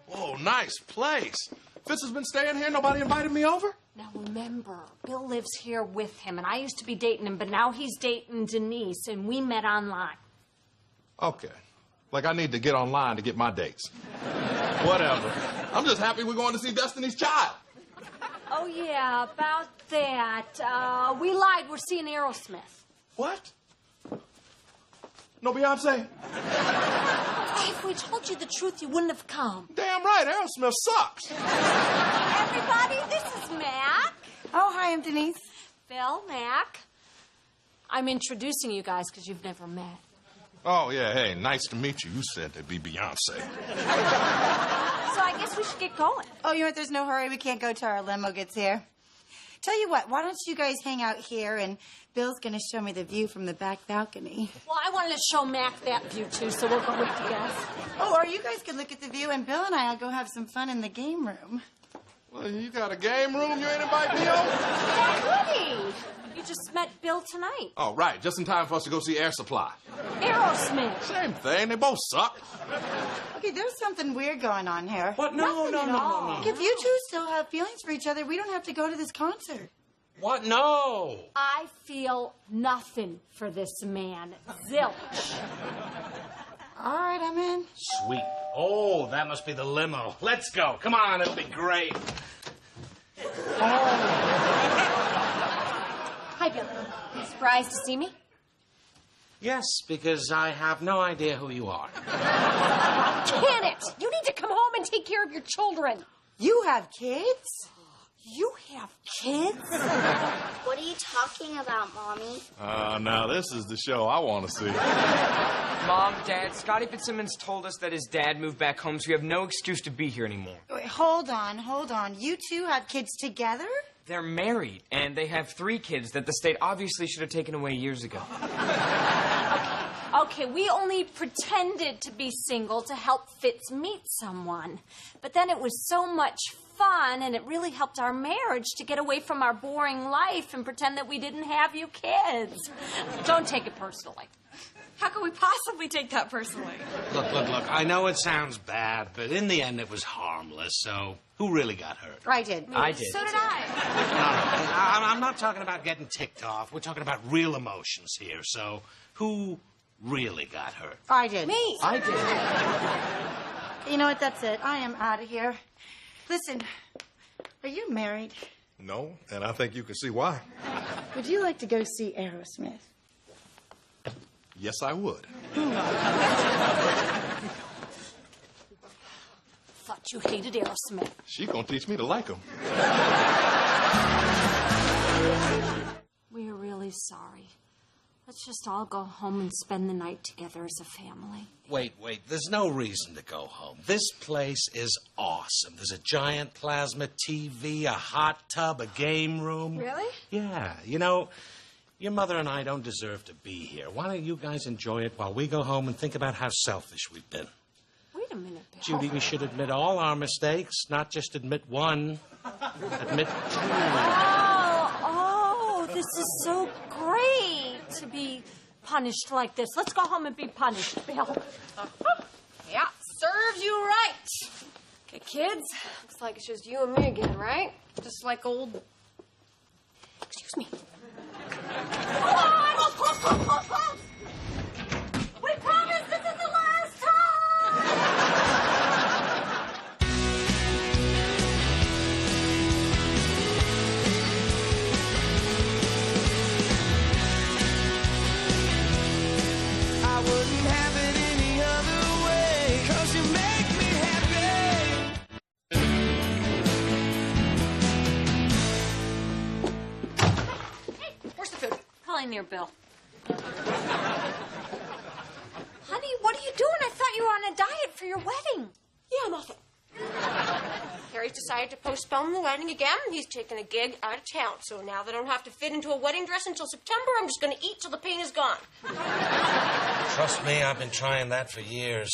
Speaker 10: Whoa, nice place. Fitz has been staying here. Nobody invited me over?
Speaker 7: Now, remember, Bill lives here with him, and I used to be dating him, but now he's dating Denise, and we met online.
Speaker 10: Okay. Like I need to get online to get my dates. Whatever. I'm just happy we're going to see Destiny's Child.
Speaker 7: Oh, yeah, about that. We lied. We're seeing Aerosmith.
Speaker 10: What? No Beyonce?
Speaker 7: If we told you the truth, you wouldn't have come.
Speaker 10: Damn right, Aerosmith sucks.
Speaker 7: Everybody, this is Mac.
Speaker 11: Oh, hi, I'm Denise.
Speaker 7: Phil, Mac. I'm introducing you guys because you've never met.
Speaker 10: Oh, yeah, hey, nice to meet you. You said to be Beyonce.
Speaker 7: So I guess we should get going.
Speaker 11: Oh, you know what? There's no hurry. We can't go till our limo gets here. Tell you what, why don't you guys hang out here, and Bill's going to show me the view from the back balcony.
Speaker 7: Well, I wanted to show Mac that view, too, so we'll go with you guys.
Speaker 11: Oh, or you guys could look at the view, and Bill and I will go have some fun in the game room.
Speaker 10: Well, you got a game room you ain't invite me over?
Speaker 7: Goody! You just met Bill tonight.
Speaker 10: Oh, right. Just in time for us to go see Air Supply.
Speaker 7: Aerosmith.
Speaker 10: Same thing. They both suck.
Speaker 11: Okay, there's something weird going on here.
Speaker 1: What? No.
Speaker 11: If you two still have feelings for each other, we don't have to go to this concert.
Speaker 1: What? No.
Speaker 7: I feel nothing for this man. Zilch.
Speaker 11: All right, I'm in.
Speaker 1: Sweet. Oh, that must be the limo. Let's go. Come on, it'll be great.
Speaker 7: Hi, Bill. Surprised to see me?
Speaker 1: Yes, because I have no idea who you are.
Speaker 7: Can it? You need to come home and take care of your children.
Speaker 11: You have kids?
Speaker 7: You have kids?
Speaker 2: What are you talking about, Mommy?
Speaker 10: Now this is the show I want to see.
Speaker 3: Mom, Dad, Scotty Fitzsimmons told us that his dad moved back home, so we have no excuse to be here anymore.
Speaker 11: Wait, hold on. You two have kids together?
Speaker 3: They're married, and they have 3 kids that the state obviously should have taken away years ago.
Speaker 7: Okay, we only pretended to be single to help Fitz meet someone. But then it was so much fun, and it really helped our marriage to get away from our boring life and pretend that we didn't have you kids. Don't take it personally.
Speaker 5: How could we possibly take that personally?
Speaker 1: Look. I know it sounds bad, but in the end it was harmless, so who really got hurt?
Speaker 11: I did.
Speaker 3: I did.
Speaker 5: So did I.
Speaker 1: No, I'm not talking about getting ticked off. We're talking about real emotions here, so who really got hurt?
Speaker 11: I did.
Speaker 7: Me.
Speaker 3: I did.
Speaker 11: You know what? That's it. I am out of here. Listen, are you married?
Speaker 10: No, and I think you can see why.
Speaker 11: Would you like to go see Aerosmith?
Speaker 10: Yes, I would.
Speaker 7: Thought you hated Aerosmith.
Speaker 10: She gonna teach me to like him.
Speaker 7: We're really sorry. Let's just all go home and spend the night together as a family.
Speaker 1: Wait. There's no reason to go home. This place is awesome. There's a giant plasma TV, a hot tub, a game room.
Speaker 5: Really?
Speaker 1: Yeah. You know, your mother and I don't deserve to be here. Why don't you guys enjoy it while we go home and think about how selfish we've been?
Speaker 7: We a minute, Bill.
Speaker 1: Judy, we should admit all our mistakes, not just admit one. Admit two.
Speaker 7: Oh, this is so great to be punished like this. Let's go home and be punished, Bill.
Speaker 5: Yeah, serves you right. Okay, kids, looks like it's just you and me again, right? Just like old... Excuse me.
Speaker 7: We promise this is the last time!
Speaker 6: I wouldn't have it any other way, 'cause you make me happy.
Speaker 5: Where's the food?
Speaker 7: Probably near Bill. Honey, what are you doing? I thought you were on a diet for your wedding.
Speaker 5: Yeah, I'm off it. Harry's decided to postpone the wedding again. He's taking a gig out of town. So now that I don't have to fit into a wedding dress until September, I'm just going to eat till the pain is gone.
Speaker 1: Trust me, I've been trying that for years.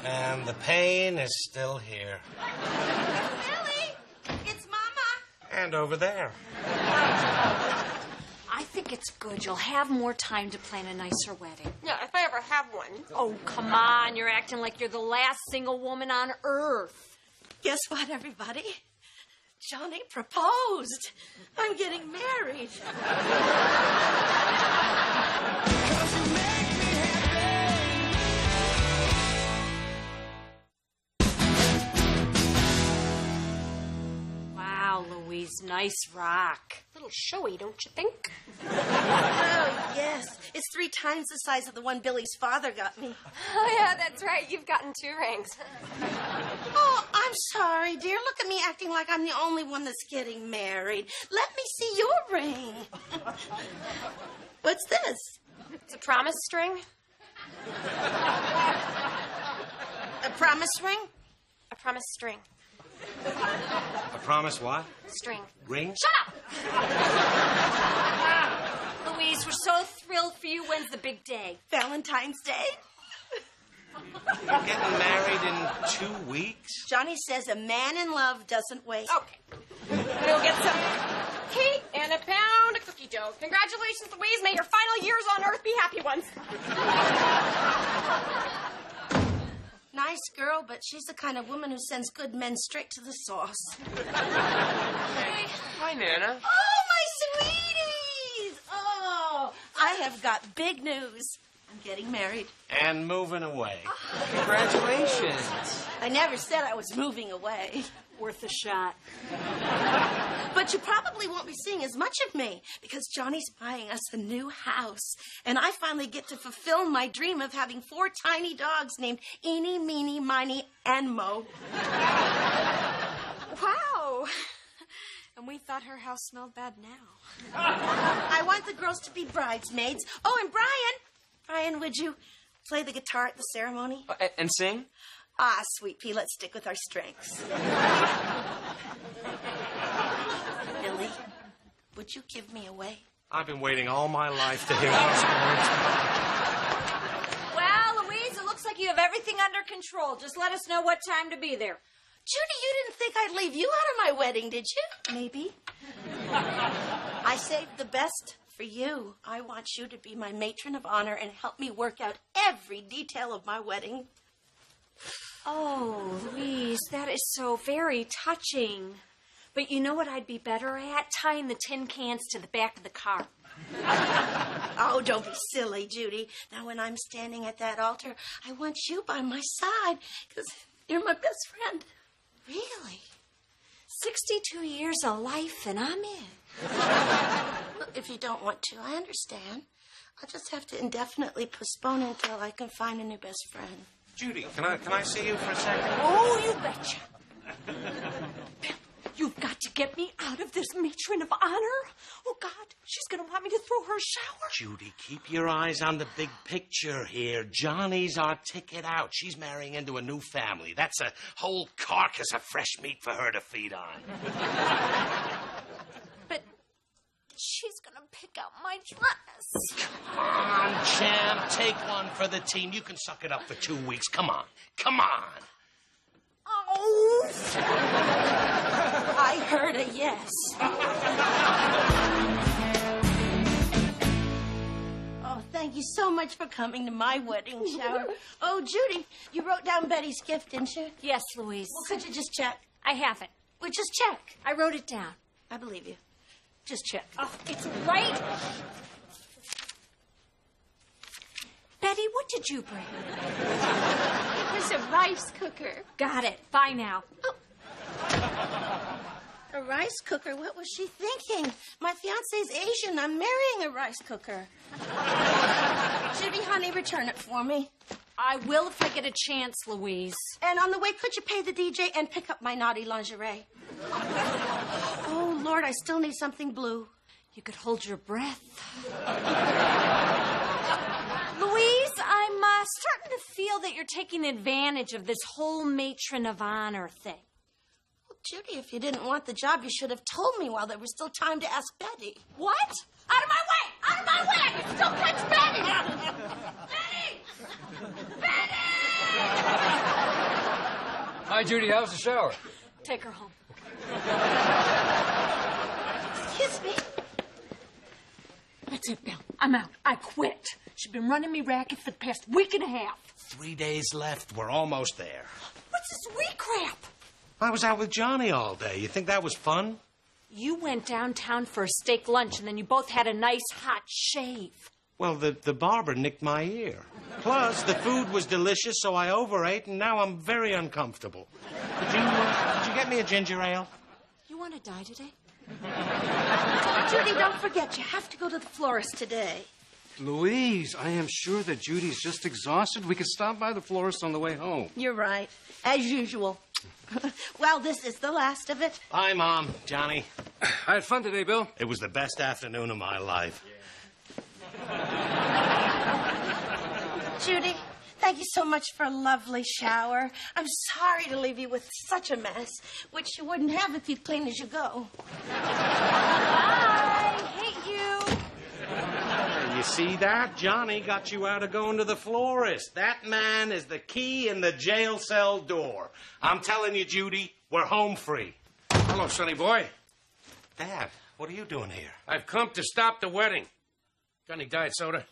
Speaker 1: And the pain is still here.
Speaker 11: Billy, it's Mama.
Speaker 1: And over there.
Speaker 7: I think it's good. You'll have more time to plan a nicer wedding.
Speaker 5: Yeah, if I ever have one.
Speaker 7: Oh, come on. You're acting like you're the last single woman on Earth.
Speaker 11: Guess what, everybody? Johnny proposed. I'm getting married.
Speaker 7: Wow, Louise, nice rock.
Speaker 5: A little showy, don't you think?
Speaker 11: Oh, yes. It's 3 times the size of the one Billy's father got me.
Speaker 5: Oh, yeah, that's right. You've gotten 2 rings.
Speaker 11: Oh, I'm sorry, dear. Look at me acting like I'm the only one that's getting married. Let me see your ring. What's this?
Speaker 5: It's a promise string.
Speaker 11: A promise ring?
Speaker 5: A promise string.
Speaker 1: I promise what?
Speaker 5: String.
Speaker 1: Ring?
Speaker 5: Shut up!
Speaker 7: Louise, we're so thrilled for you. When's the big day?
Speaker 11: Valentine's Day?
Speaker 1: You're getting married in 2 weeks?
Speaker 11: Johnny says a man in love doesn't wait.
Speaker 5: Okay. We'll get some cake and a pound of cookie dough. Congratulations, Louise. May your final years on Earth be happy ones.
Speaker 11: Nice girl, but she's the kind of woman who sends good men straight to the sauce.
Speaker 3: Hi, Nana.
Speaker 11: Oh, my sweeties! Oh, I have got big news. I'm getting married.
Speaker 1: And moving away.
Speaker 3: Congratulations.
Speaker 11: I never said I was moving away.
Speaker 7: Worth a shot.
Speaker 11: But you probably won't be seeing as much of me because Johnny's buying us a new house. And I finally get to fulfill my dream of having 4 tiny dogs named Eeny, Meeny, Miny, and Mo.
Speaker 5: Wow. And we thought her house smelled bad now.
Speaker 11: I want the girls to be bridesmaids. Oh, and Brian, would you play the guitar at the ceremony?
Speaker 3: And sing?
Speaker 11: Ah, sweet pea, let's stick with our strengths. Billy, would you give me away?
Speaker 1: I've been waiting all my life to hear those words.
Speaker 7: Well, Louise, it looks like you have everything under control. Just let us know what time to be there.
Speaker 11: Judy, you didn't think I'd leave you out of my wedding, did you? Maybe. I saved the best for you. I want you to be my matron of honor and help me work out every detail of my wedding.
Speaker 7: Oh, Louise, that is so very touching. But you know what I'd be better at? Tying the tin cans to the back of the car.
Speaker 11: Oh, don't be silly, Judy. Now, when I'm standing at that altar, I want you by my side because you're my best friend.
Speaker 7: Really? 62 years of life and I'm in.
Speaker 11: Well, if you don't want to, I understand. I'll just have to indefinitely postpone until I can find a new best friend.
Speaker 1: Judy, can I see you for a second?
Speaker 7: Oh, you betcha. You've got to get me out of this matron of honor. Oh, God, she's going to want me to throw her a shower.
Speaker 1: Judy, keep your eyes on the big picture here. Johnny's our ticket out. She's marrying into a new family. That's a whole carcass of fresh meat for her to feed on.
Speaker 7: But she's going to pick out my dress.
Speaker 1: Come on, champ. Take one for the team. You can suck it up for 2 weeks. Come on. Come on.
Speaker 11: Oh! I heard a yes. Oh, thank you so much for coming to my wedding shower. Oh, Judy, you wrote down Betty's gift, didn't you?
Speaker 7: Yes, Louise.
Speaker 11: Well, could you just check?
Speaker 7: I haven't.
Speaker 11: Well, just check.
Speaker 7: I wrote it down.
Speaker 11: I believe you. Just check.
Speaker 7: Oh, it's right. Betty, what did you bring?
Speaker 9: It was a rice cooker.
Speaker 7: Got it. Bye now.
Speaker 11: Oh. A rice cooker? What was she thinking? My fiancé's Asian. I'm marrying a rice cooker. Judy, honey, return it for me.
Speaker 7: I will if I get a chance, Louise.
Speaker 11: And on the way, could you pay the DJ and pick up my naughty lingerie? Oh, Lord, I still need something blue.
Speaker 7: You could hold your breath. Louise, I'm starting to feel that you're taking advantage of this whole matron of honor thing.
Speaker 11: Well, Judy, if you didn't want the job, you should have told me while there was still time to ask Betty.
Speaker 7: What? Out of my way! Out of my way! I can still catch Betty! Betty!
Speaker 14: Hi, Judy. How's the shower?
Speaker 7: Take her home.
Speaker 11: Excuse me.
Speaker 7: That's it, Bill. I'm out. I quit. She's been running me racket for the past week and a half.
Speaker 1: 3 days left. We're almost there.
Speaker 7: What's this week crap?
Speaker 1: I was out with Johnny all day. You think that was fun?
Speaker 7: You went downtown for a steak lunch, and then you both had a nice hot shave.
Speaker 1: Well, the barber nicked my ear. Plus, the food was delicious, so I overate, and now I'm very uncomfortable. Did you get me a ginger ale?
Speaker 7: You want to die today?
Speaker 11: Judy, don't forget, you have to go to the florist today.
Speaker 15: Louise, I am sure that Judy's just exhausted. We could stop by the florist on the way home.
Speaker 11: You're right, as usual. Well, this is the last of it.
Speaker 1: Bye, Mom. Johnny.
Speaker 15: I had fun today, Bill.
Speaker 1: It was the best afternoon of my life.
Speaker 11: Judy, thank you so much for a lovely shower. I'm sorry to leave you with such a mess, which you wouldn't have if you'd clean as you go.
Speaker 7: I hate you.
Speaker 1: You see that? Johnny got you out of going to the florist. That man is the key in the jail cell door. I'm telling you, Judy, we're home free.
Speaker 16: Hello, sonny boy.
Speaker 1: Dad, what are you doing here?
Speaker 16: I've come to stop the wedding. Got any diet soda?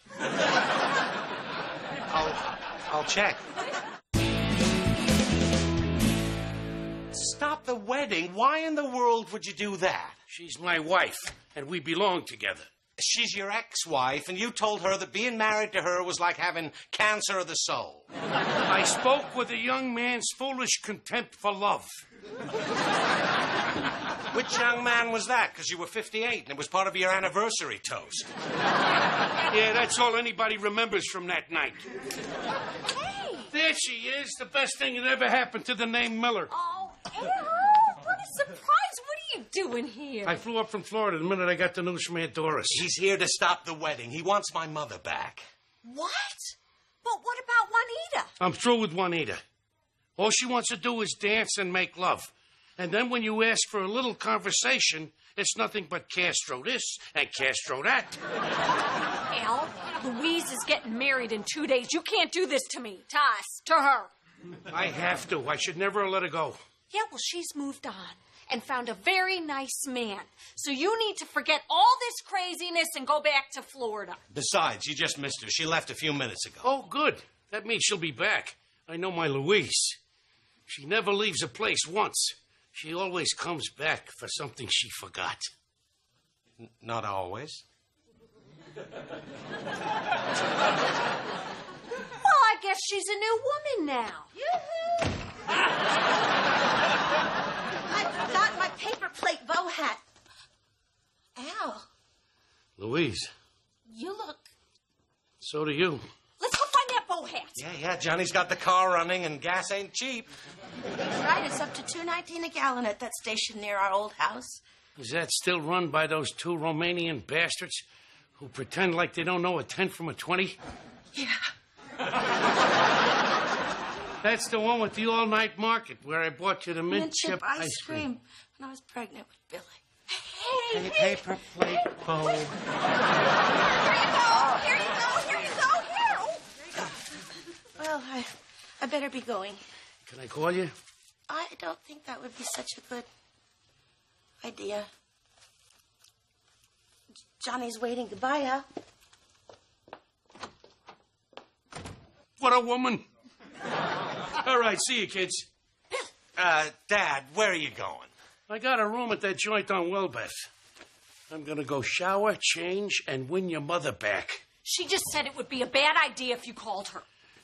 Speaker 1: I'll check. Stop the wedding? Why in the world would you do that?
Speaker 16: She's my wife, and we belong together.
Speaker 1: She's your ex-wife, and you told her that being married to her was like having cancer of the soul.
Speaker 16: I spoke with a young man's foolish contempt for love.
Speaker 1: Which young man was that? Because you were 58, and it was part of your anniversary toast.
Speaker 16: Yeah, that's all anybody remembers from that night.
Speaker 7: Hey!
Speaker 16: There she is, the best thing that ever happened to the name Miller.
Speaker 7: Oh, Al, what a surprise. What are you doing here?
Speaker 16: I flew up from Florida the minute I got the news from Aunt Doris.
Speaker 1: He's here to stop the wedding. He wants my mother back.
Speaker 7: What? But what about Juanita?
Speaker 16: I'm through with Juanita. All she wants to do is dance and make love. And then when you ask for a little conversation, it's nothing but Castro this and Castro that.
Speaker 7: Al, Louise is getting married in 2 days. You can't do this to me, to us, to her.
Speaker 16: I have to. I should never have let her go.
Speaker 7: Yeah, well, she's moved on and found a very nice man. So you need to forget all this craziness and go back to Florida.
Speaker 1: Besides, you just missed her. She left a few minutes ago.
Speaker 16: Oh, good. That means she'll be back. I know my Louise. She never leaves a place once. She always comes back for something she forgot.
Speaker 1: Not always.
Speaker 7: Well, I guess she's a new woman now.
Speaker 11: Yoo-hoo! I forgot my paper plate bow hat. Al,
Speaker 16: Louise,
Speaker 11: you look...
Speaker 16: so do you.
Speaker 7: Let's go find that bow hat.
Speaker 1: Yeah, Johnny's got the car running and gas ain't cheap.
Speaker 11: That's right, it's up to $2.19 a gallon at that station near our old house.
Speaker 16: Is that still run by those two Romanian bastards who pretend like they don't know a 10 from a 20?
Speaker 11: Yeah.
Speaker 16: That's the one with the all-night market where I bought you the mint chip
Speaker 11: ice cream when I was pregnant with Billy.
Speaker 1: Hey, paper plate bow.
Speaker 11: Here you go. Well, I better be going.
Speaker 16: Can I call you?
Speaker 11: I don't think that would be such a good idea. Johnny's waiting. Goodbye, huh?
Speaker 16: What a woman. All right, see you, kids.
Speaker 1: Dad, where are you going?
Speaker 16: I got a room at that joint on Welbeth. I'm gonna go shower, change, and win your mother back.
Speaker 7: She just said it would be a bad idea if you called her.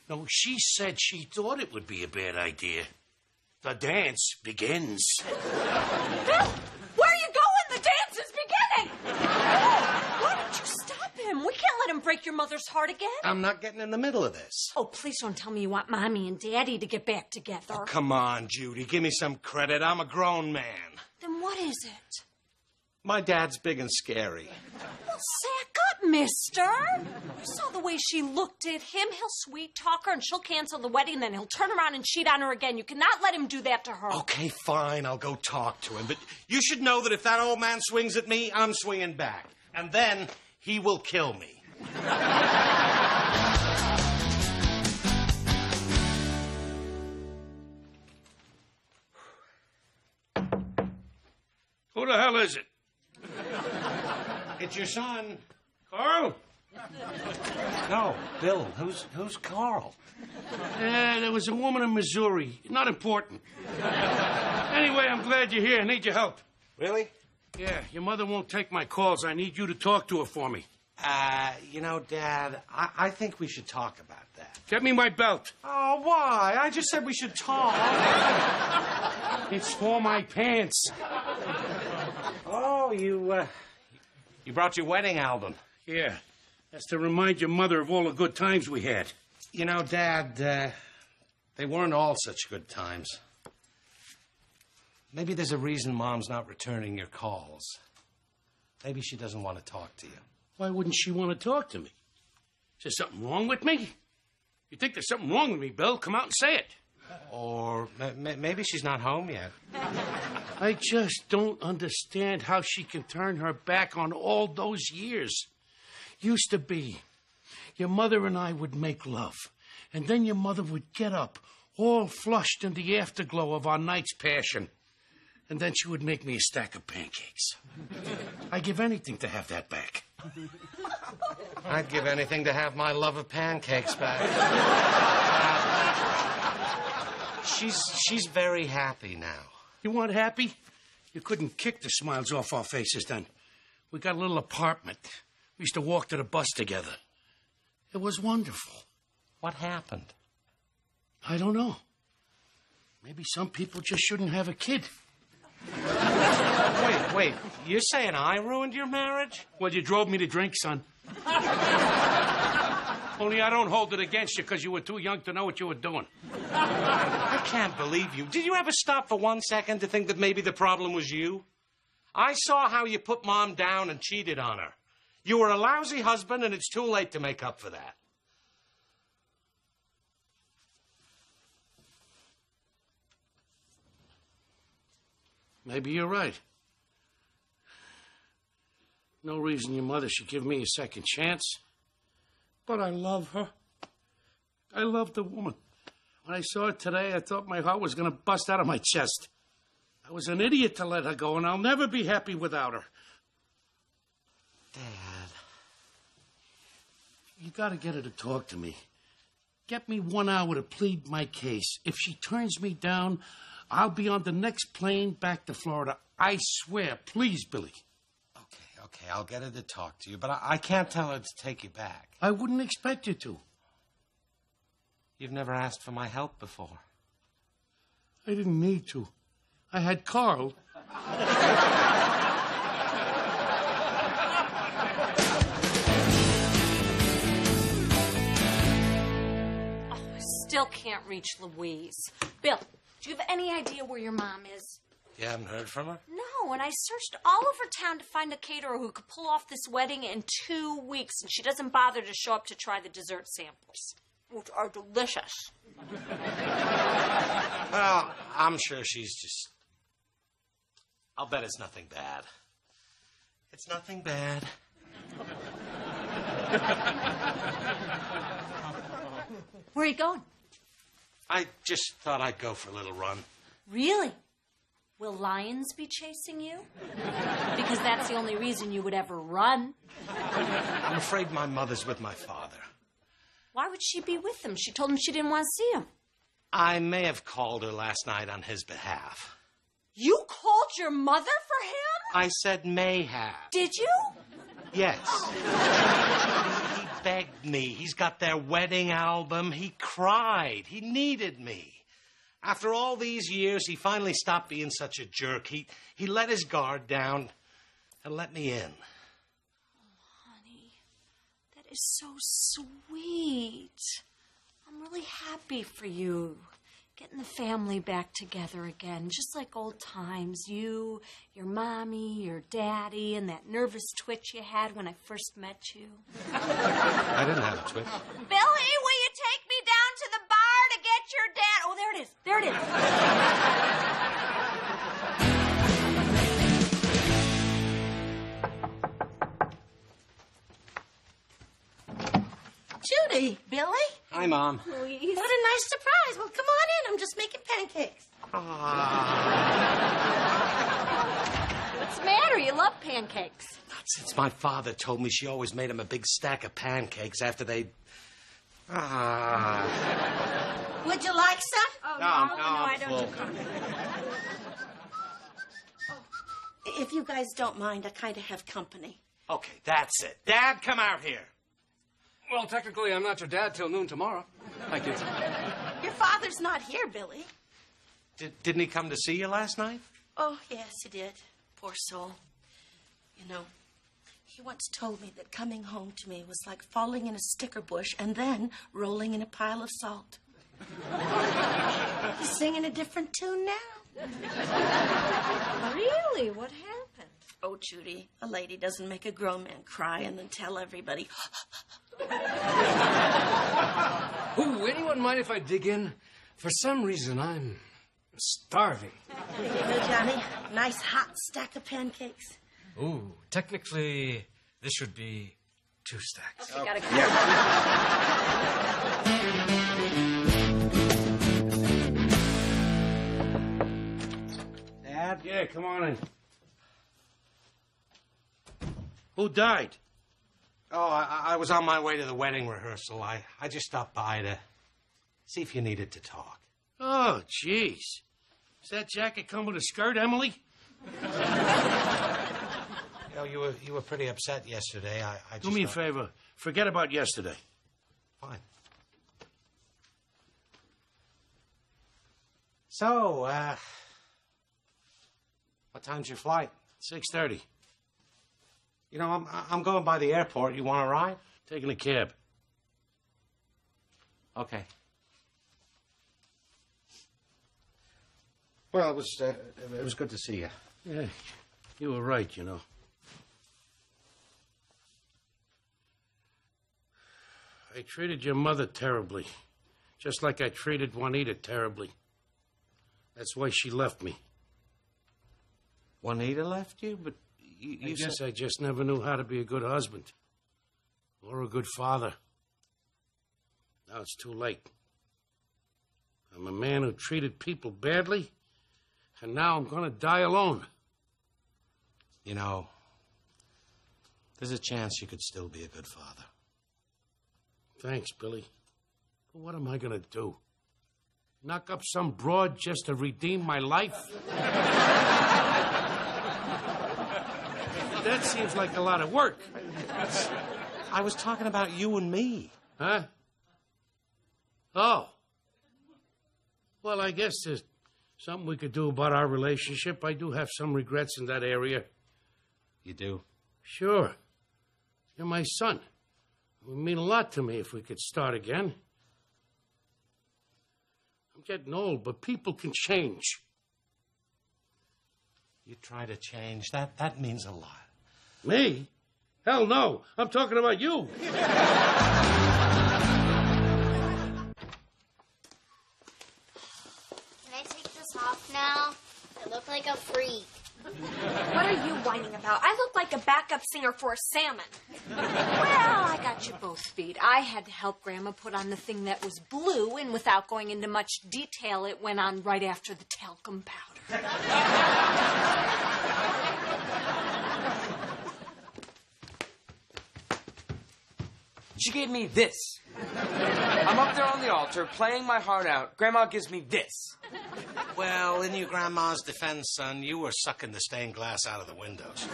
Speaker 16: No, she said she thought it would be a bad idea. The dance begins.
Speaker 7: Bill, where are you going? The dance is beginning. Why don't you stop him? We can't let him break your mother's heart again.
Speaker 1: I'm not getting in the middle of this.
Speaker 7: Oh, please don't tell me you want Mommy and Daddy to get back together.
Speaker 1: Oh, come on, Judy. Give me some credit. I'm a grown man.
Speaker 7: Then what is it?
Speaker 1: My dad's big and scary.
Speaker 7: Well, sack up, mister. You saw the way she looked at him. He'll sweet talk her and she'll cancel the wedding, then he'll turn around and cheat on her again. You cannot let him do that to her.
Speaker 1: Okay, fine. I'll go talk to him. But you should know that if that old man swings at me, I'm swinging back. And then he will kill me.
Speaker 16: Who the hell is it?
Speaker 1: It's your son.
Speaker 16: Carl?
Speaker 1: No, Bill. Who's Carl?
Speaker 16: There was a woman in Missouri. Not important. Anyway, I'm glad you're here. I need your help.
Speaker 1: Really?
Speaker 16: Yeah, your mother won't take my calls. I need you to talk to her for me.
Speaker 1: Dad, I think we should talk about that.
Speaker 16: Get me my belt.
Speaker 1: Oh, why? I just said we should talk.
Speaker 16: It's for my pants.
Speaker 1: Oh, you brought your wedding album.
Speaker 16: Yeah, that's to remind your mother of all the good times we had.
Speaker 1: You know, Dad, they weren't all such good times. Maybe there's a reason Mom's not returning your calls. Maybe she doesn't want to talk to you.
Speaker 16: Why wouldn't she want to talk to me? Is there something wrong with me? You think there's something wrong with me, Bill? Come out and say it.
Speaker 1: Or maybe she's not home yet.
Speaker 16: I just don't understand how she can turn her back on all those years. Used to be, your mother and I would make love, and then your mother would get up, all flushed in the afterglow of our night's passion, and then she would make me a stack of pancakes. I'd give anything to have that back.
Speaker 1: I'd give anything to have my love of pancakes back. She's very happy now.
Speaker 16: You want happy? You couldn't kick the smiles off our faces then. We got a little apartment. We used to walk to the bus together. It was wonderful.
Speaker 1: What happened?
Speaker 16: I don't know. Maybe some people just shouldn't have a kid.
Speaker 1: Wait. You're saying I ruined your marriage?
Speaker 16: Well, you drove me to drink, son. Only I don't hold it against you because you were too young to know what you were doing.
Speaker 1: I can't believe you. Did you ever stop for 1 second to think that maybe the problem was you? I saw how you put Mom down and cheated on her. You were a lousy husband, and it's too late to make up for that.
Speaker 16: Maybe you're right. No reason your mother should give me a second chance. But I love her. I love the woman. When I saw her today, I thought my heart was going to bust out of my chest. I was an idiot to let her go, and I'll never be happy without her.
Speaker 1: Dad.
Speaker 16: You got to get her to talk to me. Get me 1 hour to plead my case. If she turns me down, I'll be on the next plane back to Florida. I swear. Please, Billy.
Speaker 1: Okay, I'll get her to talk to you, but I can't tell her to take you back.
Speaker 16: I wouldn't expect you to.
Speaker 1: You've never asked for my help before.
Speaker 16: I didn't need to. I had Carl.
Speaker 7: I still can't reach Louise. Bill, do you have any idea where your mom is?
Speaker 1: You haven't heard from her?
Speaker 7: No, and I searched all over town to find a caterer who could pull off this wedding in 2 weeks, and she doesn't bother to show up to try the dessert samples, which are delicious.
Speaker 1: Well, I'm sure she's just... I'll bet it's nothing bad. It's nothing bad.
Speaker 7: Where are you going?
Speaker 1: I just thought I'd go for a little run.
Speaker 7: Really? Will lions be chasing you? Because that's the only reason you would ever run.
Speaker 1: I'm afraid my mother's with my father.
Speaker 7: Why would she be with him? She told him she didn't want to see him.
Speaker 1: I may have called her last night on his behalf.
Speaker 7: You called your mother for him?
Speaker 1: I said may have.
Speaker 7: Did you?
Speaker 1: Yes. He begged me. He's got their wedding album. He cried. He needed me. After all these years, he finally stopped being such a jerk. He let his guard down and let me in.
Speaker 7: Oh, honey, that is so sweet. I'm really happy for you. Getting the family back together again, just like old times. You, your mommy, your daddy, and that nervous twitch you had when I first met you.
Speaker 1: I didn't have a twitch.
Speaker 7: Billy, will you take me down to the bar to get your dad? Oh, there it is. There it
Speaker 11: is. Judy, Billy?
Speaker 1: Hi, Mom.
Speaker 11: What a nice surprise. Well, come on in. I'm just making pancakes.
Speaker 7: What's the matter? You love pancakes.
Speaker 1: Since my father told me she always made him a big stack of pancakes after they...
Speaker 11: Would you like some?
Speaker 7: Oh,
Speaker 1: No,
Speaker 7: I
Speaker 1: I'm
Speaker 7: don't.
Speaker 1: full.
Speaker 11: If you guys don't mind, I kind of have company.
Speaker 1: Okay, that's it. Dad, come out here.
Speaker 15: Well, technically, I'm not your dad till noon tomorrow. Hi, kids.
Speaker 11: Your father's not here, Billy.
Speaker 1: Didn't he come to see you last night?
Speaker 11: Oh, yes, he did. Poor soul. You know, he once told me that coming home to me was like falling in a sticker bush and then rolling in a pile of salt. He's singing a different tune now.
Speaker 7: Really? What happened?
Speaker 11: Oh, Judy, a lady doesn't make a grown man cry and then tell everybody.
Speaker 15: Ooh, anyone mind if I dig in? For some reason, I'm starving.
Speaker 11: Here you go, Johnny. Nice hot stack of pancakes.
Speaker 15: Ooh, technically, this should be 2 stacks.
Speaker 7: Okay, gotta go.
Speaker 16: Dad? Yeah, come on in. Who died?
Speaker 1: Oh, I was on my way to the wedding rehearsal. I just stopped by to see if you needed to talk.
Speaker 16: Oh, jeez. Does that jacket come with a skirt, Emily?
Speaker 1: You know, you were pretty upset yesterday. I just
Speaker 16: Do me a favor. Forget about yesterday.
Speaker 1: Fine. So, what time's your flight?
Speaker 16: 6:30.
Speaker 1: You know, I'm going by the airport. You want to ride?
Speaker 16: Taking a cab.
Speaker 1: Okay. Well, it was good to see you.
Speaker 16: Yeah, you were right, you know. I treated your mother terribly, just like I treated Juanita terribly. That's why she left me.
Speaker 1: Juanita left you? But
Speaker 16: I guess I just never knew how to be a good husband or a good father. Now it's too late. I'm a man who treated people badly, and now I'm going to die alone.
Speaker 1: You know, there's a chance you could still be a good father.
Speaker 16: Thanks, Billy. But what am I going to do? Knock up some broad just to redeem my life? That seems like a lot of work.
Speaker 1: I was talking about you and me.
Speaker 16: Huh? Oh. Well, I guess there's something we could do about our relationship. I do have some regrets in that area.
Speaker 1: You do?
Speaker 16: Sure. You're my son. It would mean a lot to me if we could start again. I'm getting old, but people can change.
Speaker 1: You try to change. That means a lot.
Speaker 16: Me? Hell no. I'm talking about you.
Speaker 2: Can I take this off now? I look like a freak.
Speaker 4: What are you whining about? I look like a backup singer for a salmon. Well, I
Speaker 7: got you both beat. I had to help Grandma put on the thing that was blue, and without going into much detail, it went on right after the talcum powder.
Speaker 3: She gave me this. I'm up there on the altar playing my heart out. Grandma gives me this.
Speaker 1: Well, in your grandma's defense, son, you were sucking the stained glass out of the windows.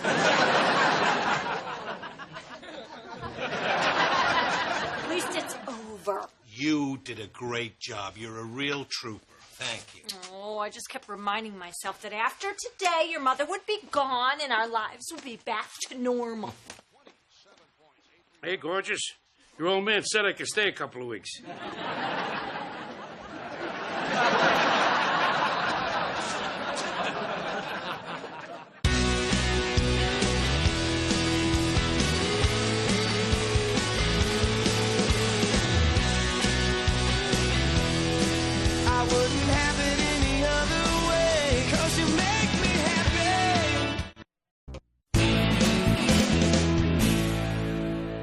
Speaker 7: At least it's over.
Speaker 1: You did a great job. You're a real trooper. Thank you.
Speaker 7: Oh, I just kept reminding myself that after today, your mother would be gone and our lives would be back to normal.
Speaker 16: Hey, gorgeous. Your old man said I could stay a couple of weeks.
Speaker 6: I wouldn't have it any other way, 'cause you make me happy.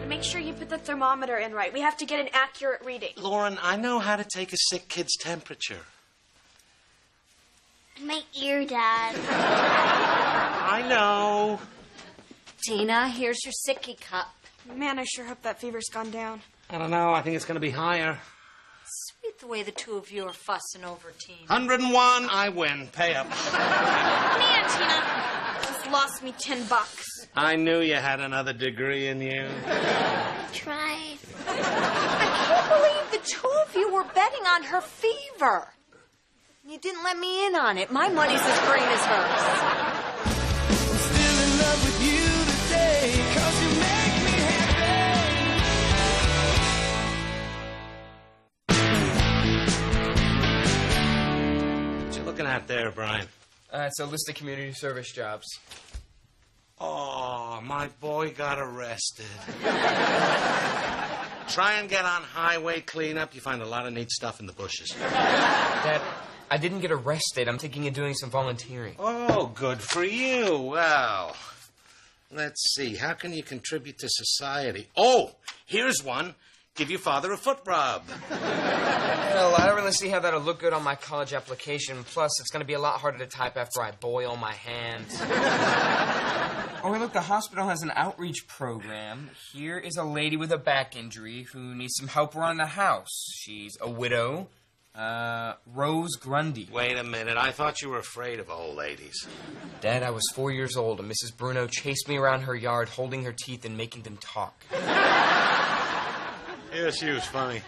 Speaker 5: Make sure you put the thermometer in right. We have to get an accurate reading.
Speaker 1: Lauren, I know how to take a sick kid's temperature.
Speaker 2: My ear, Dad.
Speaker 1: I know.
Speaker 7: Tina, here's your sicky cup.
Speaker 5: Man, I sure hope that fever's gone down.
Speaker 1: I don't know. I think it's going to be higher.
Speaker 7: Sweet the way the two of you are fussing over Tina.
Speaker 1: 101, I win. Pay up.
Speaker 5: Man, Tina. Just lost me $10.
Speaker 1: I knew you had another degree in you.
Speaker 2: Try.
Speaker 7: I can't believe the two of you were betting on her fever. You didn't let me in on it. My money's as green as hers.
Speaker 6: Still in love with you today, 'cause you make me happy.
Speaker 1: What you looking at there, Brian?
Speaker 3: It's a list of community service jobs.
Speaker 1: Oh, my boy got arrested. Try and get on highway cleanup. You find a lot of neat stuff in the bushes.
Speaker 3: Dad, I didn't get arrested. I'm thinking of doing some volunteering.
Speaker 1: Oh, good for you. Well, let's see. How can you contribute to society? Oh, here's one. Give your father a foot rub.
Speaker 3: Well, I don't really see how that'll look good on my college application. Plus, it's going to be a lot harder to type after I boil my hands. Oh, hey, look, the hospital has an outreach program. Here is a lady with a back injury who needs some help around the house. She's a widow. Rose Grundy.
Speaker 1: Wait a minute. I thought you were afraid of old ladies.
Speaker 3: Dad, I was 4 years old, and Mrs. Bruno chased me around her yard, holding her teeth and making them talk.
Speaker 1: Yes, she was funny.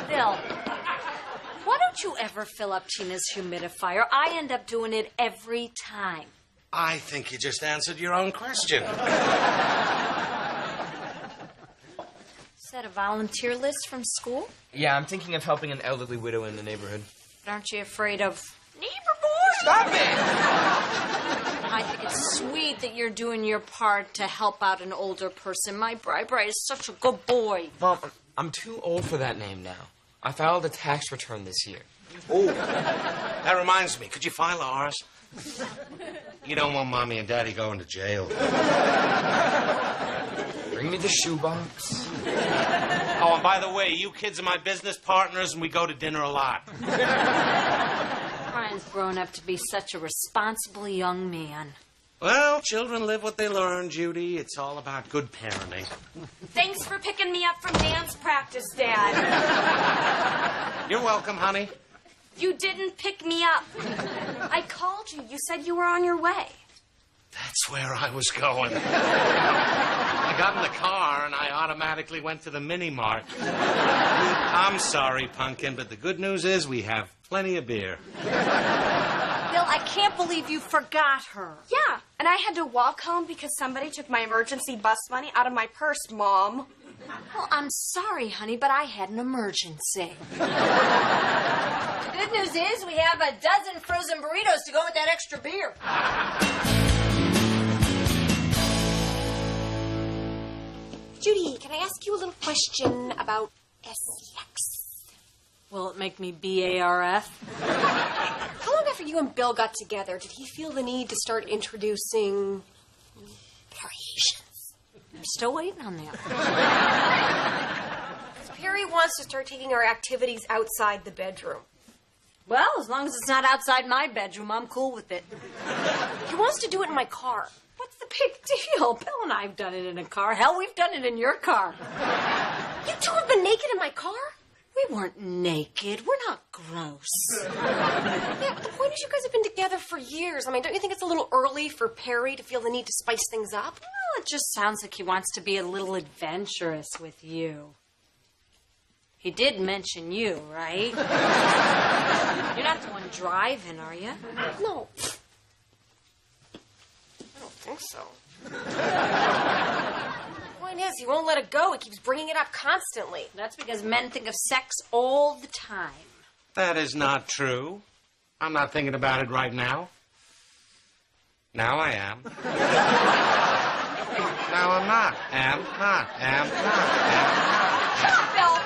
Speaker 7: Bill, why don't you ever fill up Tina's humidifier? I end up doing it every time.
Speaker 1: I think you just answered your own question.
Speaker 7: Is that a volunteer list from school?
Speaker 3: Yeah, I'm thinking of helping an elderly widow in the neighborhood.
Speaker 7: But aren't you afraid of neighbor boys?
Speaker 3: Stop it!
Speaker 7: I think it's sweet that you're doing your part to help out an older person. My Bright is such a good boy.
Speaker 3: Mom, I'm too old for that name now. I filed a tax return this year.
Speaker 1: Oh, that reminds me. Could you file ours? You don't want Mommy and Daddy going to jail.
Speaker 3: Bring me the shoebox.
Speaker 1: Oh, and by the way, you kids are my business partners, and we go to dinner a lot.
Speaker 7: Brian's grown up to be such a responsible young man.
Speaker 1: Well, children live what they learn, Judy. It's all about good parenting.
Speaker 5: Thanks for picking me up from dance practice, Dad.
Speaker 1: You're welcome, honey.
Speaker 5: You didn't pick me up. I called you. You said you were on your way.
Speaker 1: That's where I was going. I got in the car, and I automatically went to the mini-mart. I'm sorry, Pumpkin, but the good news is we have plenty of beer.
Speaker 7: Bill, I can't believe you forgot her.
Speaker 5: Yeah, and I had to walk home because somebody took my emergency bus money out of my purse, Mom.
Speaker 7: Well, I'm sorry, honey, but I had an emergency. The good news is we have a dozen frozen burritos to go with that extra beer.
Speaker 5: Judy, can I ask you a little question about sex?
Speaker 7: Will it make me BARF?
Speaker 5: How long after you and Bill got together did he feel the need to start introducing variations?
Speaker 7: I'm still waiting on that.
Speaker 5: Perry wants to start taking our activities outside the bedroom.
Speaker 7: Well, as long as it's not outside my bedroom, I'm cool with it.
Speaker 5: He wants to do it in my car.
Speaker 7: What's the big deal? Bill and I have done it in a car. Hell, we've done it in your car.
Speaker 5: You two have been naked in my car?
Speaker 7: We weren't naked. We're not gross.
Speaker 5: Yeah, the point is you guys have been together for years. I mean, don't you think it's a little early for Perry to feel the need to spice things up?
Speaker 7: Well, it just sounds like he wants to be a little adventurous with you. He did mention you, right? You're not the one driving, are you?
Speaker 5: No. I don't think so. The point is, he won't let it go. He keeps bringing it up constantly.
Speaker 7: That's because men think of sex all the time.
Speaker 1: That is not true. I'm not thinking about it right now. Now I am. Now I'm not. Am not.
Speaker 7: Bill!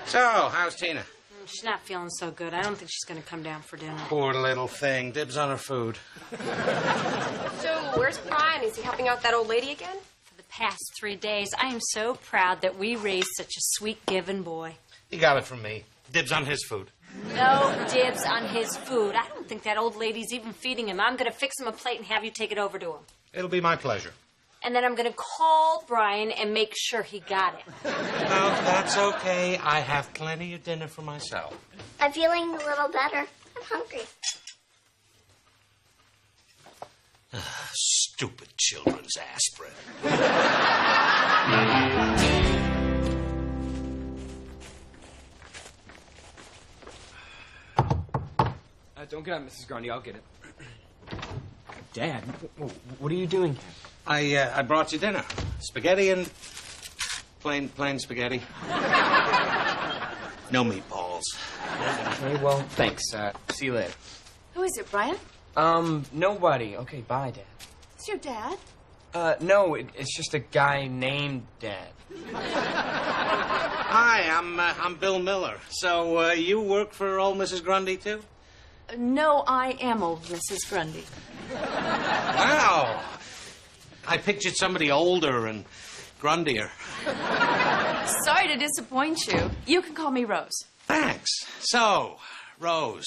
Speaker 1: So, how's Tina?
Speaker 7: She's not feeling so good. I don't think she's going to come down for dinner.
Speaker 1: Poor little thing. Dibs on her food.
Speaker 5: So, where's Brian? Is he helping out that old lady again?
Speaker 7: For the past 3 days, I am so proud that we raised such a sweet-giving boy.
Speaker 1: He got it from me. Dibs on his food.
Speaker 7: No dibs on his food. I don't think that old lady's even feeding him. I'm going to fix him a plate and have you take it over to him.
Speaker 1: It'll be my pleasure.
Speaker 7: And then I'm going to call Brian and make sure he got it.
Speaker 1: No, that's okay. I have plenty of dinner for myself.
Speaker 2: I'm feeling a little better. I'm hungry.
Speaker 1: Stupid children's aspirin.
Speaker 3: Don't get up, Mrs. Grundy. I'll get it. Dad, what are you doing here?
Speaker 1: I brought you dinner. Spaghetti and plain spaghetti. No meatballs.
Speaker 3: Okay, well, thanks. See you later.
Speaker 4: Who is it, Brian?
Speaker 3: Nobody. Okay, bye, Dad.
Speaker 4: It's your dad.
Speaker 3: No, it's just a guy named Dad.
Speaker 1: Hi, I'm Bill Miller. So, you work for old Mrs. Grundy, too?
Speaker 4: No, I am old Mrs. Grundy.
Speaker 1: Wow. I pictured somebody older and grundier.
Speaker 4: Sorry to disappoint you. You can call me Rose.
Speaker 1: Thanks. So, Rose,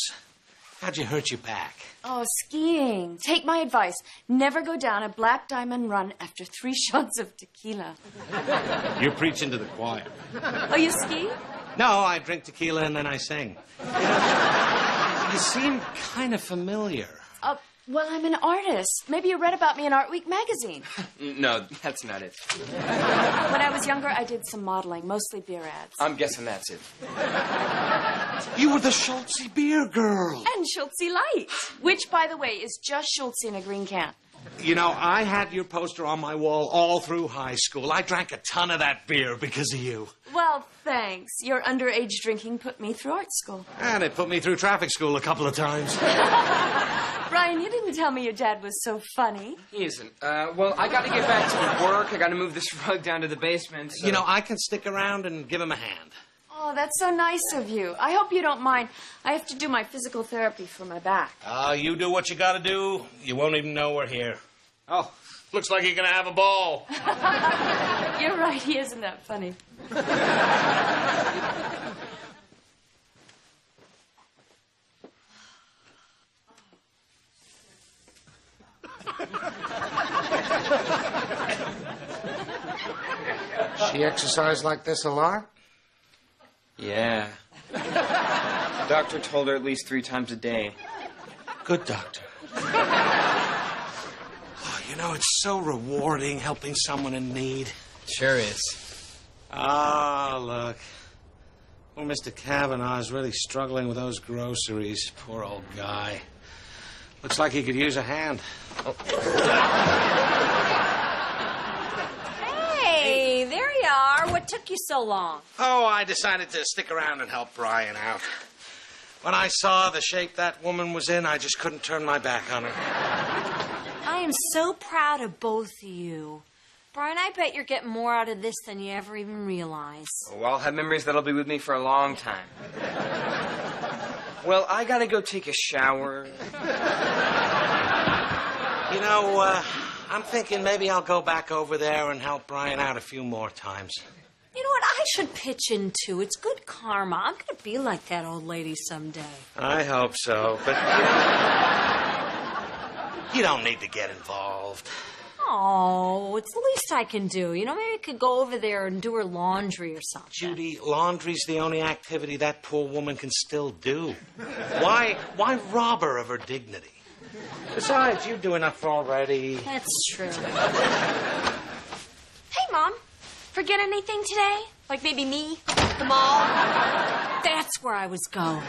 Speaker 1: how'd you hurt your back?
Speaker 4: Oh, skiing. Take my advice. Never go down a Black Diamond run after 3 shots of tequila.
Speaker 1: You're preaching to the choir.
Speaker 4: Oh, you ski?
Speaker 1: No, I drink tequila and then I sing. You seem kind of familiar.
Speaker 4: Well, I'm an artist. Maybe you read about me in Art Week magazine.
Speaker 3: No, that's not it.
Speaker 4: When I was younger, I did some modeling, mostly beer ads.
Speaker 3: I'm guessing that's it.
Speaker 1: You were the Schultzy beer girl.
Speaker 4: And Schultzy Light, which, by the way, is just Schultzy in a green can.
Speaker 1: You know, I had your poster on my wall all through high school. I drank a ton of that beer because of you.
Speaker 4: Well, thanks. Your underage drinking put me through art school.
Speaker 1: And it put me through traffic school a couple of times.
Speaker 4: Brian, you didn't tell me your dad was so funny.
Speaker 3: He isn't. Well, I gotta get back to work. I gotta move this rug down to the basement. So...
Speaker 1: You know, I can stick around and give him a hand.
Speaker 4: Oh, that's so nice of you. I hope you don't mind. I have to do my physical therapy for my back.
Speaker 1: You do what you gotta do. You won't even know we're here. Oh, looks like you're gonna have a ball.
Speaker 4: You're right, he isn't that funny.
Speaker 17: She exercised like this a lot?
Speaker 3: Yeah. The doctor told her at least 3 times a day.
Speaker 1: Good doctor. You know, it's so rewarding helping someone in need.
Speaker 3: Sure is.
Speaker 1: Ah, look. Poor Mr. Kavanaugh is really struggling with those groceries. Poor old guy. Looks like he could use a hand. Oh.
Speaker 7: Hey, there you are. What took you so long?
Speaker 1: Oh, I decided to stick around and help Brian out. When I saw the shape that woman was in, I just couldn't turn my back on her.
Speaker 7: I am so proud of both of you. Brian, I bet you're getting more out of this than you ever even realize.
Speaker 3: Oh, I'll have memories that'll be with me for a long time. Well, I gotta go take a shower.
Speaker 1: You know, I'm thinking maybe I'll go back over there and help Brian out a few more times.
Speaker 7: You know what I should pitch into? It's good karma. I'm going to be like that old lady someday.
Speaker 1: I hope so, but you don't need to get involved.
Speaker 7: Oh, it's the least I can do. You know, maybe I could go over there and do her laundry or something.
Speaker 1: Judy, laundry's the only activity that poor woman can still do. Why rob her of her dignity? Besides, you do enough already.
Speaker 7: That's true. Hey, Mom. Forget anything today? Like maybe me? The mall? That's where I was going.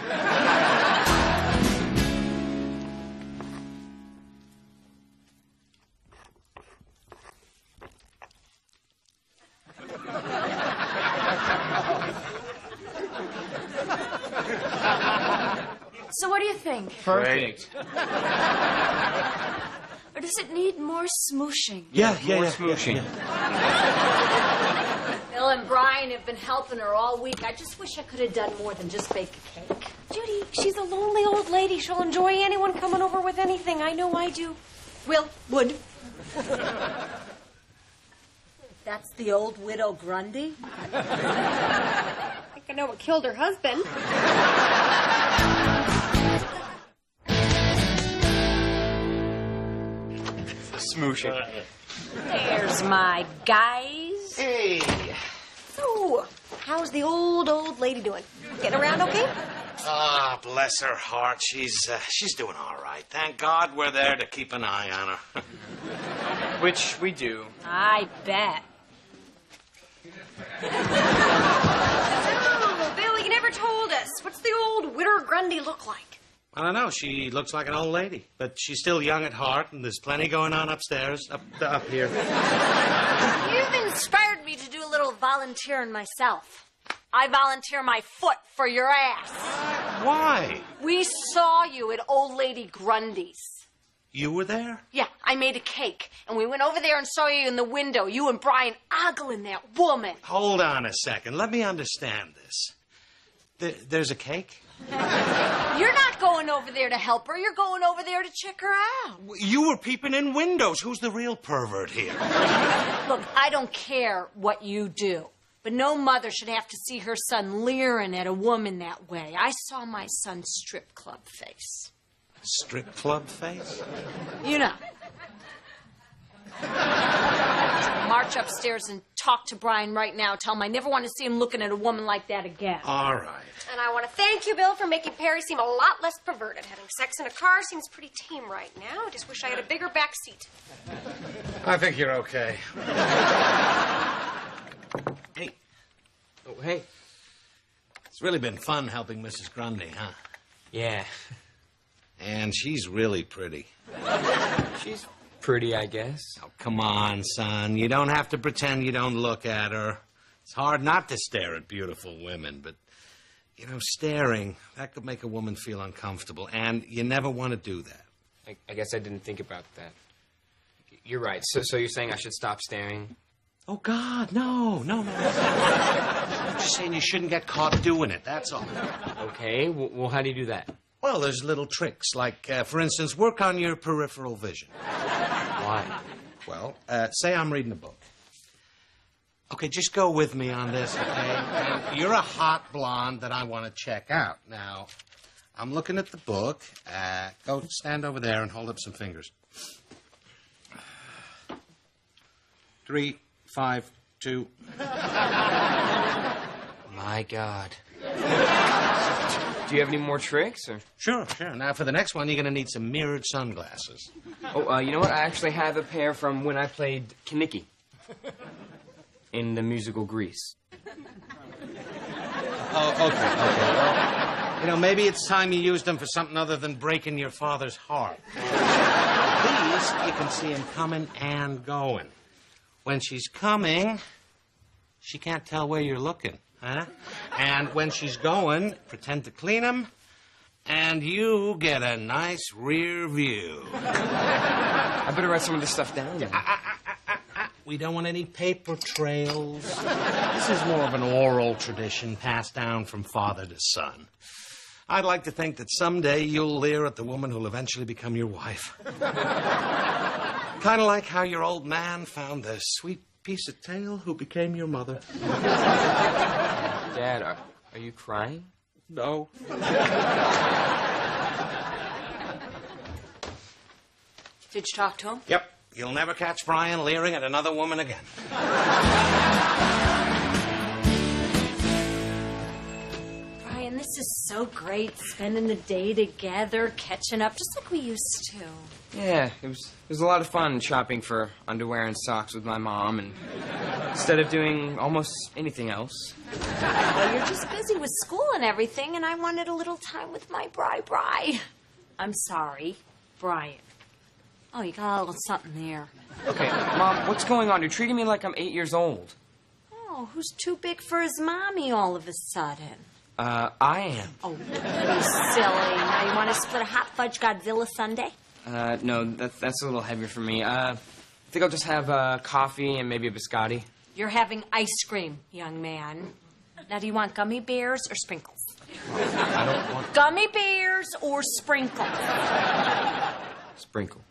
Speaker 9: So what do you think?
Speaker 3: Perfect.
Speaker 9: Or does it need more smooshing?
Speaker 1: Yeah.
Speaker 3: Smooshing.
Speaker 7: Bill and Brian have been helping her all week. I just wish I could have done more than just bake a cake.
Speaker 4: Judy, she's a lonely old lady. She'll enjoy anyone coming over with anything. I know I do.
Speaker 7: Would. That's the old widow Grundy?
Speaker 5: I think I know what killed her husband.
Speaker 3: Smooshing.
Speaker 7: There's my guys.
Speaker 1: Hey.
Speaker 4: So, how's the old lady doing? Getting around okay?
Speaker 1: Ah, bless her heart. She's doing all right. Thank God we're there to keep an eye on her.
Speaker 3: Which we do.
Speaker 7: I bet.
Speaker 4: Oh, Bill, you never told us. What's the old widow Grundy look like?
Speaker 1: I don't know. She looks like an old lady, but she's still young at heart, and there's plenty going on upstairs, up here.
Speaker 7: You've inspired me to do a little volunteering myself. I volunteer my foot for your ass.
Speaker 1: Why?
Speaker 7: We saw you at Old Lady Grundy's.
Speaker 1: You were there?
Speaker 7: Yeah, I made a cake, and we went over there and saw you in the window, you and Brian ogling that woman.
Speaker 1: Hold on a second. Let me understand this. There's a cake?
Speaker 7: You're not going over there to help her. You're going over there to check her out.
Speaker 1: You were peeping in windows. Who's the real pervert here?
Speaker 7: Look, I don't care what you do, but no mother should have to see her son leering at a woman that way. I saw my son's strip club face.
Speaker 1: Strip club face?
Speaker 7: You know. March upstairs and talk to Brian right now. Tell him I never want to see him looking at a woman like that again.
Speaker 1: All right.
Speaker 5: And I want to thank you, Bill, for making Perry seem a lot less perverted. Having sex in a car seems pretty tame right now. I just wish I had a bigger back seat.
Speaker 1: I think you're okay. Hey.
Speaker 3: Oh, hey.
Speaker 1: It's really been fun helping Mrs. Grundy, huh?
Speaker 3: Yeah.
Speaker 1: And she's really pretty.
Speaker 3: She's pretty, I guess.
Speaker 1: Oh, come on, son. You don't have to pretend you don't look at her. It's hard not to stare at beautiful women, but, you know, staring, that could make a woman feel uncomfortable, and you never want to do that.
Speaker 3: I guess I didn't think about that. You're right. So you're saying I should stop staring?
Speaker 1: Oh, God, no. I'm just saying you shouldn't get caught doing it, that's all.
Speaker 3: Okay, well, how do you do that?
Speaker 1: Well, there's little tricks, like, for instance, work on your peripheral vision.
Speaker 3: Why?
Speaker 1: Well, say I'm reading a book. Okay, just go with me on this, okay? And you're a hot blonde that I want to check out. Now, I'm looking at the book. Go stand over there and hold up some fingers. 3, 5, 2.
Speaker 3: My God. Do you have any more tricks? Or?
Speaker 1: Sure. Now, for the next one, you're going to need some mirrored sunglasses.
Speaker 3: Oh, you know what? I actually have a pair from when I played Kinnicky in the musical Grease.
Speaker 1: Oh, okay. Well, you know, maybe it's time you used them for something other than breaking your father's heart. These, you can see him coming and going. When she's coming, she can't tell where you're looking. Huh? And when she's going, pretend to clean them, and you get a nice rear view.
Speaker 3: I better write some of this stuff down.
Speaker 1: We don't want any paper trails. This is more of an oral tradition passed down from father to son. I'd like to think that someday you'll leer at the woman who'll eventually become your wife. Kind of like how your old man found the sweet piece of tail who became your mother.
Speaker 3: Dad, are you crying?
Speaker 1: No.
Speaker 7: Did you talk to him?
Speaker 1: Yep. You'll never catch Brian leering at another woman again.
Speaker 7: Brian, this is so great, spending the day together, catching up, just like we used to.
Speaker 3: Yeah, it was a lot of fun shopping for underwear and socks with my mom, and instead of doing almost anything else.
Speaker 7: Well, you're just busy with school and everything, and I wanted a little time with my Bri. I'm sorry, Brian. Oh, you got a little something there.
Speaker 3: Okay, Mom, what's going on? You're treating me like I'm 8 years old.
Speaker 7: Oh, who's too big for his mommy all of a sudden?
Speaker 3: I am.
Speaker 7: Oh, be silly. Now you want to split a hot fudge Godzilla sundae?
Speaker 3: No, that's a little heavier for me. I think I'll just have coffee and maybe a biscotti.
Speaker 7: You're having ice cream, young man. Now, do you want gummy bears or sprinkles?
Speaker 3: I don't want
Speaker 7: Gummy bears or sprinkles?
Speaker 3: sprinkles.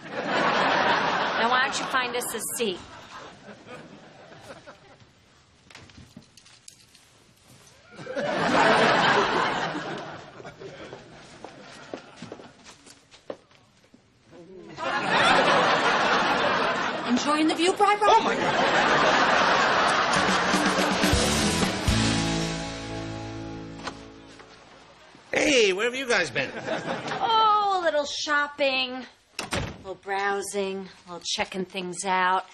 Speaker 7: Now, why don't you find us a seat? Enjoying the view, Bri?
Speaker 3: Oh, my God.
Speaker 1: Hey, where have you guys been?
Speaker 7: Oh, a little shopping, a little browsing, a little checking things out.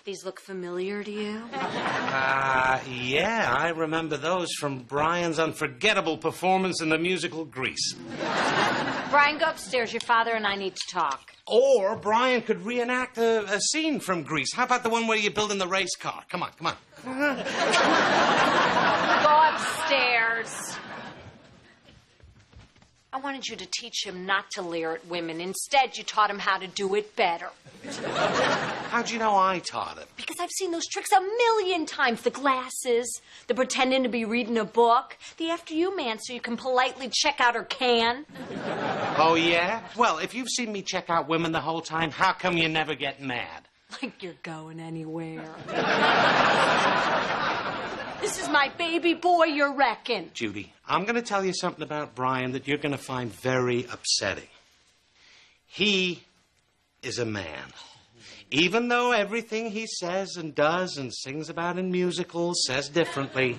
Speaker 7: These look familiar to you?
Speaker 1: Yeah, I remember those from Brian's unforgettable performance in the musical Grease.
Speaker 7: Brian, go upstairs. Your father and I need to talk.
Speaker 1: Or Brian could reenact a scene from Grease. How about the one where you're building the race car? Come on, come on.
Speaker 7: Go upstairs. I wanted you to teach him not to leer at women. Instead, you taught him how to do it better.
Speaker 1: How'd you know I taught him?
Speaker 7: Because I've seen those tricks a million times. The glasses, the pretending to be reading a book, the after you man so you can politely check out her can.
Speaker 1: Oh, yeah? Well, if you've seen me check out women the whole time, how come you never get mad?
Speaker 7: Like you're going anywhere. This is my baby boy, you reckon?
Speaker 1: Judy, I'm going to tell you something about Brian that you're going to find very upsetting. He is a man. Even though everything he says and does and sings about in musicals says differently,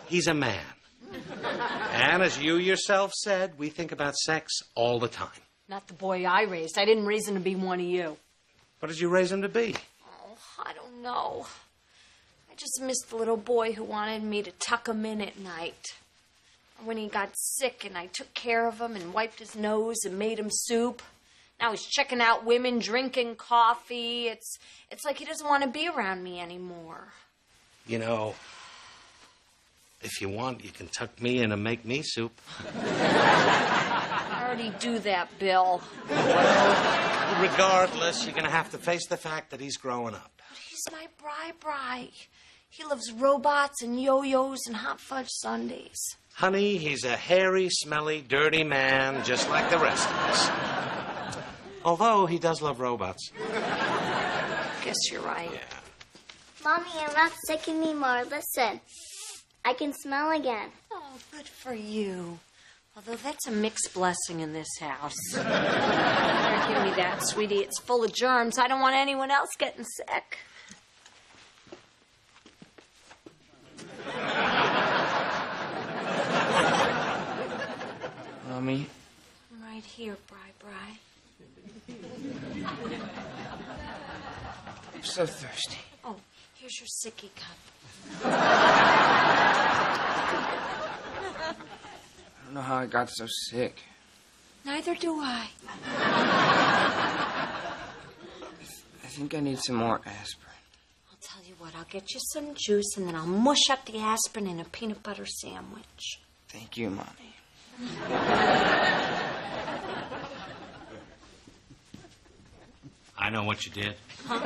Speaker 1: he's a man. And as you yourself said, we think about sex all the time.
Speaker 7: Not the boy I raised. I didn't raise him to be one of you.
Speaker 1: What did you raise him to be?
Speaker 7: Oh, I don't know. I just missed the little boy who wanted me to tuck him in at night. When he got sick and I took care of him and wiped his nose and made him soup. Now he's checking out women, drinking coffee. It's like he doesn't want to be around me anymore.
Speaker 1: You know, if you want, you can tuck me in and make me soup.
Speaker 7: I already do that, Bill.
Speaker 1: Well, regardless, you're going to have to face the fact that he's growing up.
Speaker 7: But he's my Bri. He loves robots and yo-yos and hot fudge sundaes.
Speaker 1: Honey, he's a hairy, smelly, dirty man, just like the rest of us. Although he does love robots.
Speaker 7: Guess you're right.
Speaker 1: Yeah.
Speaker 2: Mommy, I'm not sick anymore. Listen, I can smell again.
Speaker 7: Oh, good for you. Although that's a mixed blessing in this house. Here, give me that, sweetie. It's full of germs. I don't want anyone else getting sick.
Speaker 3: Mommy?
Speaker 7: I'm right here, Bri.
Speaker 3: I'm so thirsty.
Speaker 7: Oh, here's your sicky cup.
Speaker 3: I don't know how I got so sick.
Speaker 7: Neither do I.
Speaker 3: I think I need some more aspirin.
Speaker 7: I'll tell you what, I'll get you some juice and then I'll mush up the aspirin in a peanut butter sandwich.
Speaker 3: Thank you, Mommy.
Speaker 1: I know what you did.
Speaker 7: Huh?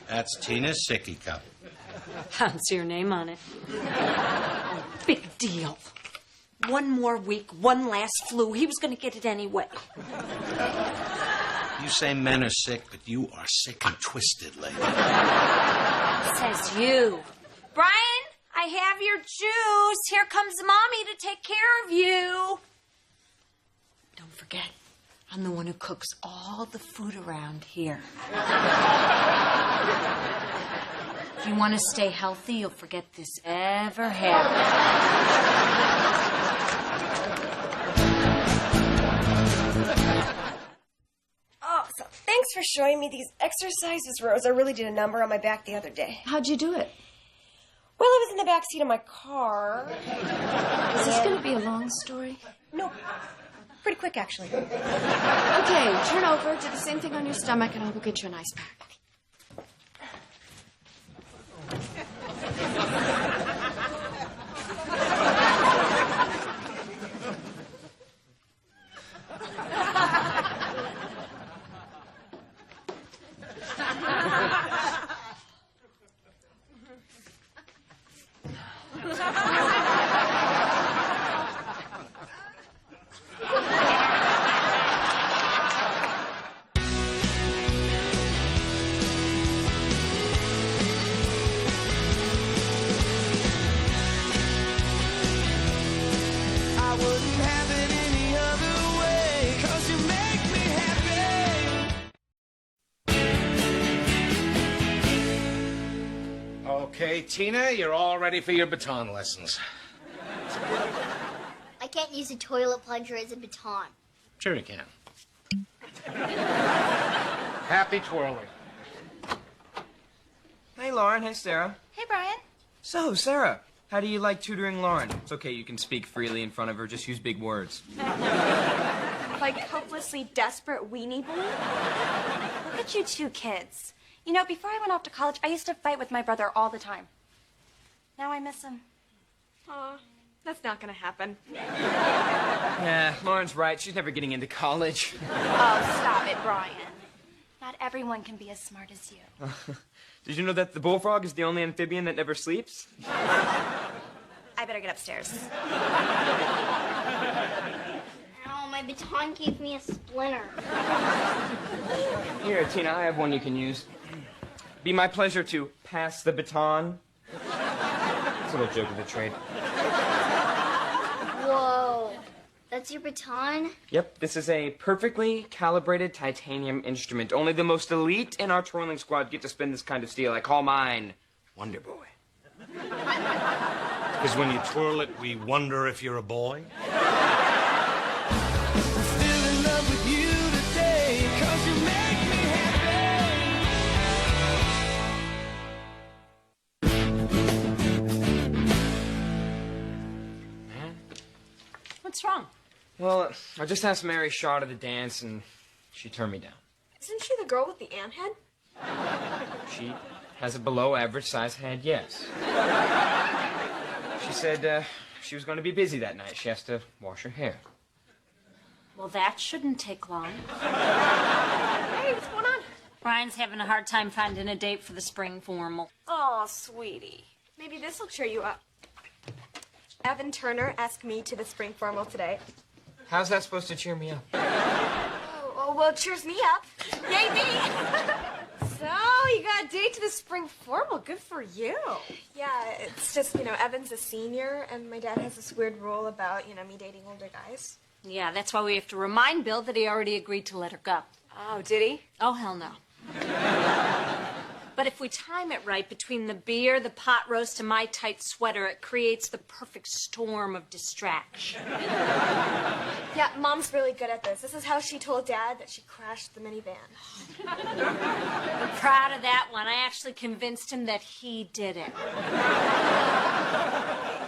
Speaker 1: That's Tina's sicky cup.
Speaker 7: I don't see your name on it. Oh, big deal. One more week, one last flu. He was going to get it anyway.
Speaker 1: You say men are sick, but you are sick and twisted, lady.
Speaker 7: Says you. Brian, I have your juice. Here comes Mommy to take care of you. Don't forget, I'm the one who cooks all the food around here. If you want to stay healthy, you'll forget this ever happened.
Speaker 5: Oh, so thanks for showing me these exercises, Rose. I really did a number on my back the other day.
Speaker 7: How'd you do it?
Speaker 5: Well, I was in the back seat of my car.
Speaker 7: Is this going to be a long story?
Speaker 5: No. Pretty quick, actually.
Speaker 18: Okay, turn over, do the same thing on your stomach, and I'll go get you an ice pack.
Speaker 6: I wouldn't have it any other way, 'cause you make me happy.
Speaker 1: Okay, Tina, you're all ready for your baton lessons.
Speaker 2: I can't use a toilet plunger as a baton.
Speaker 1: Sure you can. Happy twirling.
Speaker 3: Hey, Lauren. Hey, Sarah.
Speaker 4: Hey, Brian.
Speaker 3: So, Sarah, how do you like tutoring Lauren? It's okay, you can speak freely in front of her. Just use big words.
Speaker 4: Like hopelessly desperate weenie boy? Look at you two kids. You know, before I went off to college, I used to fight with my brother all the time. Now I miss him.
Speaker 5: Aw, that's not gonna happen.
Speaker 3: Yeah, Lauren's right. She's never getting into college.
Speaker 4: Oh, stop it, Brian. Not everyone can be as smart as you.
Speaker 3: Did you know that the bullfrog is the only amphibian that never sleeps?
Speaker 5: I better get upstairs.
Speaker 2: Ow, my baton gave me a splinter.
Speaker 3: Here, Tina, I have one you can use. Be my pleasure to pass the baton. It's a little joke of the trade.
Speaker 2: Whoa. That's your baton?
Speaker 3: Yep, this is a perfectly calibrated titanium instrument. Only the most elite in our twirling squad get to spin this kind of steel. I call mine Wonder Boy.
Speaker 1: Because when you twirl it, we wonder if you're a boy.
Speaker 6: Still in love with you today, 'cause you make me
Speaker 7: What's wrong?
Speaker 3: Well, I just asked Mary Shaw to the dance, and she turned me down.
Speaker 5: Isn't she the girl with the ant head?
Speaker 3: She has a below-average size head, yes. She said she was going to be busy that night. She has to wash her hair.
Speaker 7: Well, that shouldn't take long.
Speaker 5: Hey, what's going on?
Speaker 7: Brian's having a hard time finding a date for the spring formal.
Speaker 5: Oh, sweetie. Maybe this'll cheer you up. Evan Turner asked me to the spring formal today.
Speaker 3: How's that supposed to cheer me up?
Speaker 5: Oh, well, it cheers me up. Yay, me! So, you got a date to the spring formal. Good for you. Yeah, it's just, Evan's a senior, and my dad has this weird rule about, me dating older guys.
Speaker 7: Yeah, that's why we have to remind Bill that he already agreed to let her go.
Speaker 5: Oh, did he?
Speaker 7: Oh, hell no. But if we time it right between the beer, the pot roast, and my tight sweater, it creates the perfect storm of distraction.
Speaker 5: Yeah, Mom's really good at this. This is how she told Dad that she crashed the minivan.
Speaker 7: I'm proud of that one. I actually convinced him that he did it.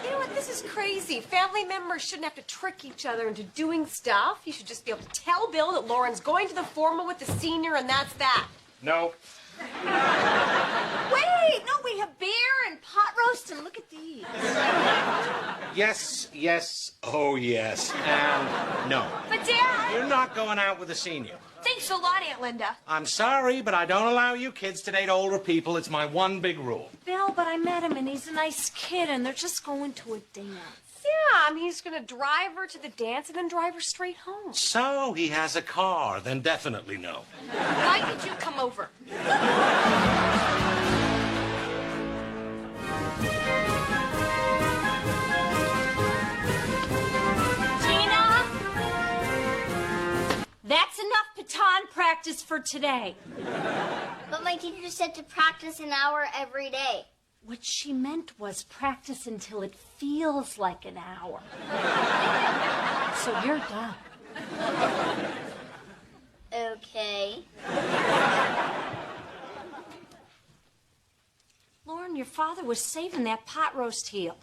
Speaker 5: You know what? This is crazy. Family members shouldn't have to trick each other into doing stuff. You should just be able to tell Bill that Lauren's going to the formal with the senior, and that's that.
Speaker 1: No.
Speaker 7: Wait, no, we have beer and pot roast, and look at these.
Speaker 1: Yes, yes, oh yes, and no.
Speaker 5: But Dad!
Speaker 1: You're not going out with a senior.
Speaker 5: Thanks a lot, Aunt Linda.
Speaker 1: I'm sorry, but I don't allow you kids to date older people. It's my one big rule.
Speaker 7: Bill, but I met him, and he's a nice kid, and they're just going to a dance. Yeah, he's gonna drive her to the dance and then drive her straight home.
Speaker 1: So he has a car, then definitely no.
Speaker 7: Why did you come over? That's enough baton practice for today.
Speaker 2: But my teacher said to practice an hour every day.
Speaker 7: What she meant was practice until it feels like an hour. So you're done.
Speaker 2: Okay.
Speaker 7: Lauren, your father was saving that pot roast heel.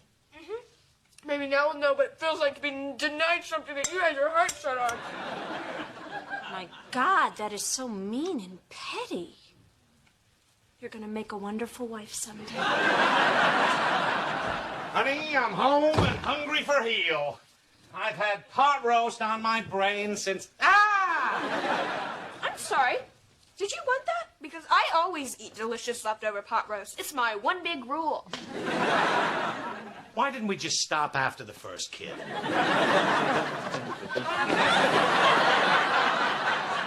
Speaker 5: Maybe now we'll know what it feels like to be denied something that you had your heart set on.
Speaker 7: My God, that is so mean and petty. You're gonna make a wonderful wife someday.
Speaker 1: Honey, I'm home and hungry for heel. I've had pot roast on my brain since... Ah!
Speaker 5: I'm sorry. Did you want that? Because I always eat delicious leftover pot roast. It's my one big rule.
Speaker 1: Why didn't we just stop after the first kid?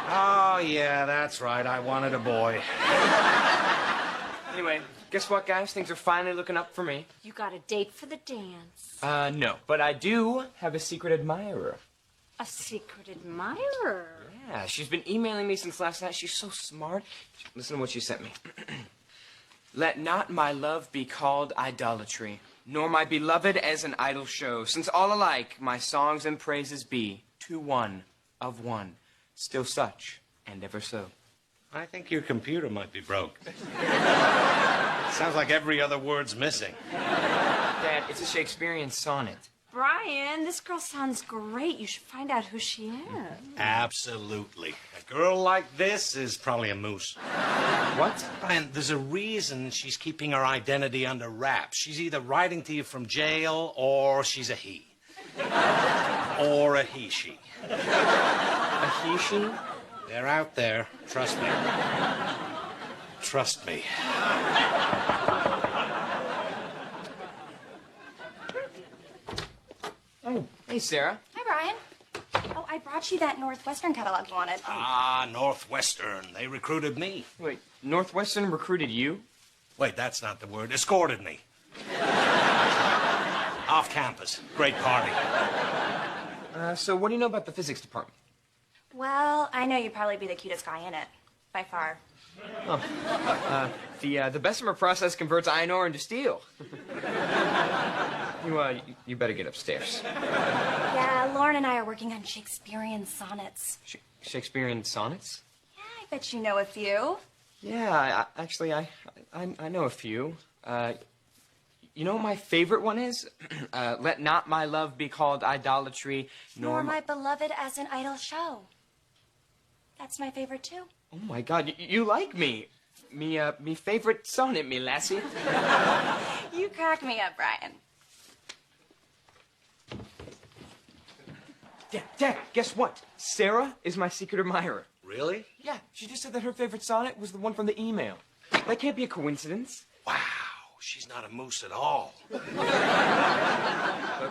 Speaker 1: Oh, yeah, that's right. I wanted a boy.
Speaker 3: Anyway, guess what, guys? Things are finally looking up for me.
Speaker 7: You got a date for the dance.
Speaker 3: No. But I do have a secret admirer.
Speaker 7: A secret admirer?
Speaker 3: Yeah, she's been emailing me since last night. She's so smart. Listen to what she sent me. Let not my love be called idolatry, nor my beloved as an idol show, since all alike my songs and praises be to one of one, still such and ever so.
Speaker 1: I think your computer might be broke. Sounds like every other word's missing.
Speaker 3: Dad, it's a Shakespearean sonnet.
Speaker 7: Brian, this girl sounds great. You should find out who she is.
Speaker 1: Absolutely. A girl like this is probably a moose.
Speaker 3: What?
Speaker 1: Brian, there's a reason she's keeping her identity under wraps. She's either writing to you from jail, or she's a he. Or a he-she.
Speaker 3: A he-she?
Speaker 1: They're out there. Trust me. Trust me.
Speaker 3: Oh, hey, Sarah.
Speaker 4: Hi, Brian. Oh, I brought you that Northwestern catalog you wanted.
Speaker 1: Ah, Northwestern. They recruited me.
Speaker 3: Wait, Northwestern recruited you?
Speaker 1: Wait, that's not the word. Escorted me. Off campus. Great party.
Speaker 3: So what do you know about the physics department?
Speaker 4: Well, I know you'd probably be the cutest guy in it. By far.
Speaker 3: Oh. The Bessemer process converts iron ore into steel. You better get upstairs.
Speaker 4: Yeah, Lauren and I are working on Shakespearean sonnets.
Speaker 3: Shakespearean sonnets?
Speaker 4: Yeah, I bet you know a few.
Speaker 3: Yeah, actually, I know a few. You know what my favorite one is? Let not my love be called idolatry,
Speaker 4: Nor my beloved as an idol show. That's my favorite, too.
Speaker 3: Oh, my God, you like me. Me favorite sonnet, me lassie.
Speaker 4: You crack me up, Brian.
Speaker 3: Dad, guess what? Sarah is my secret admirer.
Speaker 1: Really?
Speaker 3: Yeah, she just said that her favorite sonnet was the one from the email. That can't be a coincidence.
Speaker 1: Wow, she's not a moose at all. But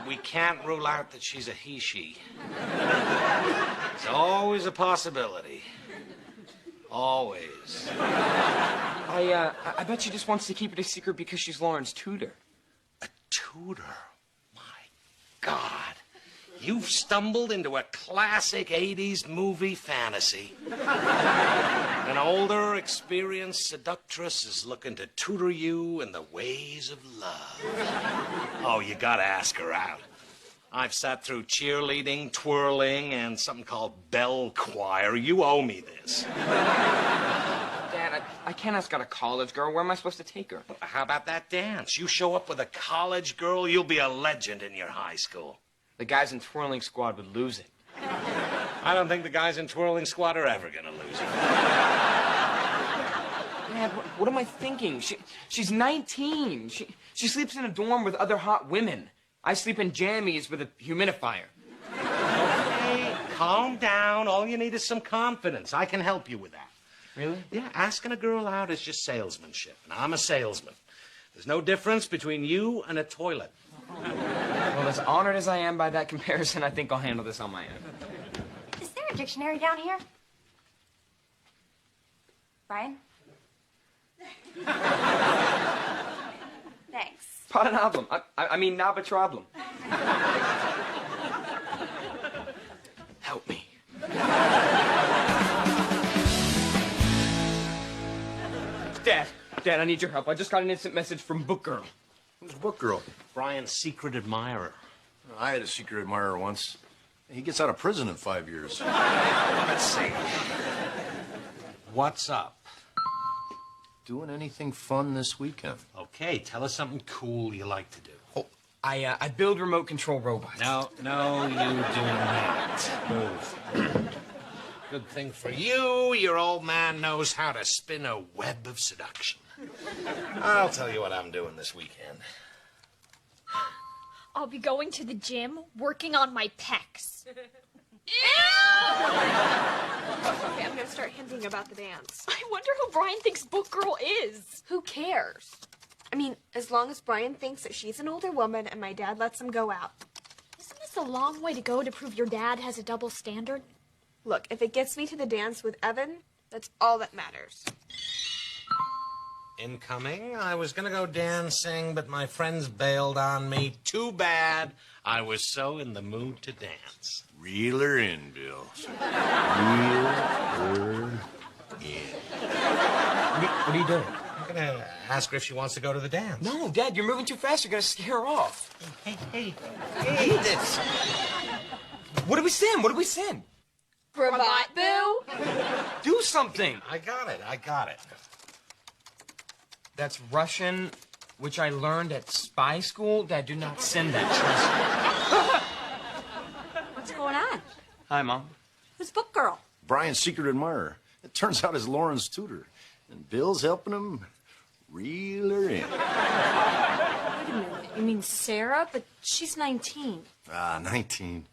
Speaker 1: we can't rule out that she's a he-she. It's always a possibility. Always.
Speaker 3: I bet she just wants to keep it a secret because she's Lauren's tutor.
Speaker 1: A tutor? My God. You've stumbled into a classic 80s movie fantasy. An older, experienced seductress is looking to tutor you in the ways of love. Oh, you gotta ask her out. I've sat through cheerleading, twirling, and something called bell choir. You owe me this.
Speaker 3: Dad, I can't ask out a college girl. Where am I supposed to take her?
Speaker 1: How about that dance? You show up with a college girl, you'll be a legend in your high school.
Speaker 3: The guys in Twirling Squad would lose it.
Speaker 1: I don't think the guys in Twirling Squad are ever gonna lose it.
Speaker 3: Dad, what am I thinking? She's 19. She sleeps in a dorm with other hot women. I sleep in jammies with a humidifier.
Speaker 1: Okay, calm down. All you need is some confidence. I can help you with that.
Speaker 3: Really?
Speaker 1: Yeah, asking a girl out is just salesmanship, and I'm a salesman. There's no difference between you and a toilet.
Speaker 3: Well, as honored as I am by that comparison, I think I'll handle this on my own.
Speaker 4: Is there a dictionary down here? Brian? Thanks.
Speaker 3: Not an problem. I mean, not a problem. Help me. Dad, I need your help. I just got an instant message from Book Girl.
Speaker 8: Who's Book Girl?
Speaker 1: Brian's secret admirer.
Speaker 8: I had a secret admirer once. He gets out of prison in 5 years.
Speaker 1: Let's see. What's up?
Speaker 8: Doing anything fun this weekend?
Speaker 1: Okay, tell us something cool you like to do.
Speaker 3: Oh, I build remote control robots.
Speaker 1: No, you do not. Move. Good thing for you, your old man knows how to spin a web of seduction. I'll tell you what I'm doing this weekend.
Speaker 9: I'll be going to the gym, working on my pecs.
Speaker 5: Okay, I'm gonna start hinting about the dance.
Speaker 9: I wonder who Brian thinks Book Girl is.
Speaker 5: Who cares? I mean, as long as Brian thinks that she's an older woman and my dad lets him go out.
Speaker 9: Isn't this a long way to go to prove your dad has a double standard?
Speaker 5: Look, if it gets me to the dance with Evan, that's all that matters.
Speaker 1: Incoming. I was gonna go dancing, but my friends bailed on me. Too bad. I was so in the mood to dance.
Speaker 8: Reel her in, Bill. Reel her in.
Speaker 3: What are you doing?
Speaker 1: I'm gonna ask her if she wants to go to the dance.
Speaker 3: No, Dad, you're moving too fast. You're gonna scare her off.
Speaker 1: Hey,
Speaker 3: this. What do we sing?
Speaker 5: Cravat Boo?
Speaker 3: Do something.
Speaker 1: I got it.
Speaker 3: That's Russian, which I learned at spy school. Dad, do not send that.
Speaker 7: What's going on?
Speaker 3: Hi, Mom.
Speaker 7: Who's Book Girl?
Speaker 8: Brian's secret admirer. It turns out he's Lauren's tutor. And Bill's helping him reel her in.
Speaker 7: Wait a minute. You mean Sarah? But she's 19.
Speaker 8: 19.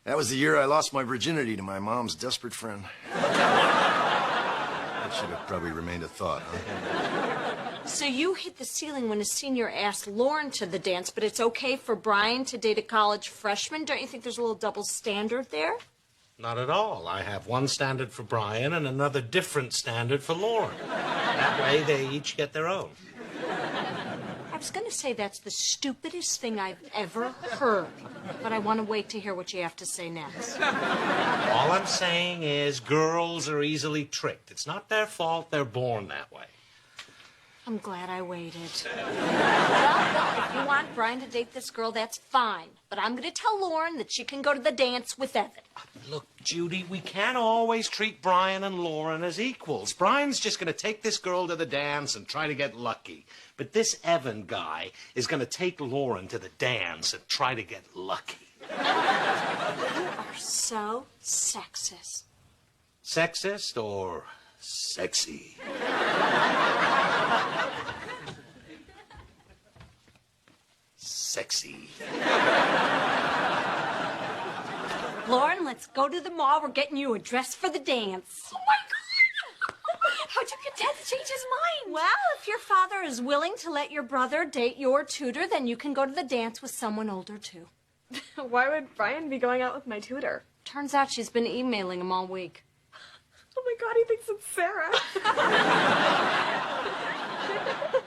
Speaker 8: That was the year I lost my virginity to my mom's desperate friend. That should have probably remained a thought, huh?
Speaker 7: So you hit the ceiling when a senior asked Lauren to the dance, but it's okay for Brian to date a college freshman? Don't you think there's a little double standard there?
Speaker 1: Not at all. I have one standard for Brian and another different standard for Lauren. That way they each get their own.
Speaker 7: I was going to say that's the stupidest thing I've ever heard, but I want to wait to hear what you have to say next.
Speaker 1: All I'm saying is girls are easily tricked. It's not their fault. They're born that way.
Speaker 7: I'm glad I waited. Well, if you want Brian to date this girl, that's fine. But I'm going to tell Lauren that she can go to the dance with Evan.
Speaker 1: Look, Judy, we can't always treat Brian and Lauren as equals. Brian's just going to take this girl to the dance and try to get lucky. But this Evan guy is going to take Lauren to the dance and try to get lucky.
Speaker 7: You are so sexist.
Speaker 1: Sexist or sexy? Sexy.
Speaker 7: Lauren, let's go to the mall. We're getting you a dress for the dance.
Speaker 9: Oh my God! How'd you get Dad to change his mind?
Speaker 7: Well, if your father is willing to let your brother date your tutor, then you can go to the dance with someone older, too.
Speaker 5: Why would Brian be going out with my tutor?
Speaker 7: Turns out she's been emailing him all week.
Speaker 5: Oh my God, he thinks it's Sarah.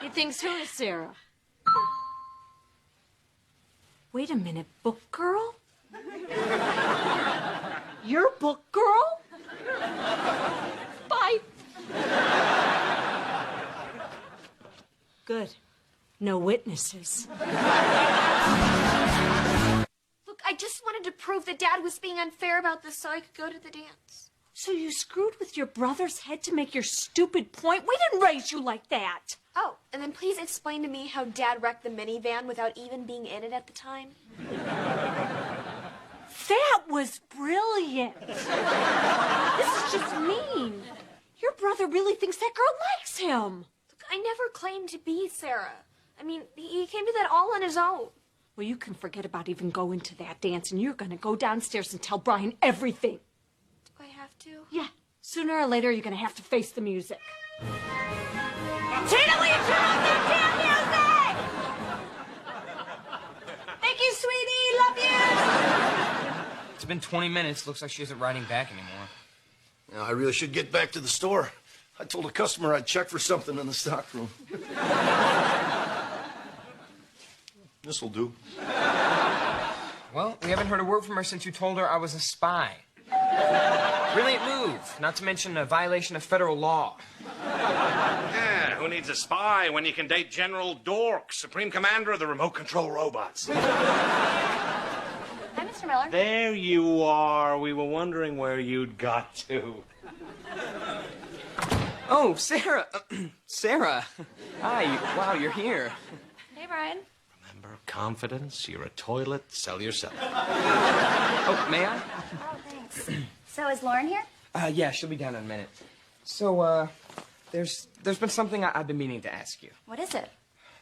Speaker 7: He thinks who is Sarah? Wait a minute, Book Girl? You're Book Girl?
Speaker 9: Bye.
Speaker 7: Good. No witnesses.
Speaker 9: Look, I just wanted to prove that Dad was being unfair about this so I could go to the dance.
Speaker 7: So you screwed with your brother's head to make your stupid point? We didn't raise you like that.
Speaker 5: Oh, and then please explain to me how Dad wrecked the minivan without even being in it at the time.
Speaker 7: That was brilliant. This is just mean. Your brother really thinks that girl likes him.
Speaker 5: Look, I never claimed to be Sarah. I mean, he came to that all on his own.
Speaker 7: Well, you can forget about even going to that dance, and you're going to go downstairs and tell Brian everything.
Speaker 5: Do I have to?
Speaker 7: Yeah. Sooner or later, you're going to have to face the music. Tina, will you turn off that damn music?
Speaker 4: you, sweetie. Love you.
Speaker 3: It's been 20 minutes. Looks like she isn't writing back anymore.
Speaker 8: Now, I really should get back to the store. I told a customer I'd check for something in the stockroom. This'll do.
Speaker 3: Well, we haven't heard a word from her since you told her I was a spy. Brilliant move, not to mention a violation of federal law.
Speaker 1: Yeah, who needs a spy when you can date General Dork, Supreme Commander of the Remote Control Robots?
Speaker 4: Hi, Mr. Miller.
Speaker 1: There you are. We were wondering where you'd got to.
Speaker 3: Oh, Sarah. Sarah. Hi. Wow, you're here.
Speaker 4: Hey, Brian.
Speaker 1: Remember, confidence, you're a toilet, sell yourself.
Speaker 3: Oh, may I?
Speaker 4: Oh, thanks. So, is Lauren here?
Speaker 3: Yeah, she'll be down in a minute. So, there's been something I've been meaning to ask you.
Speaker 4: What is it?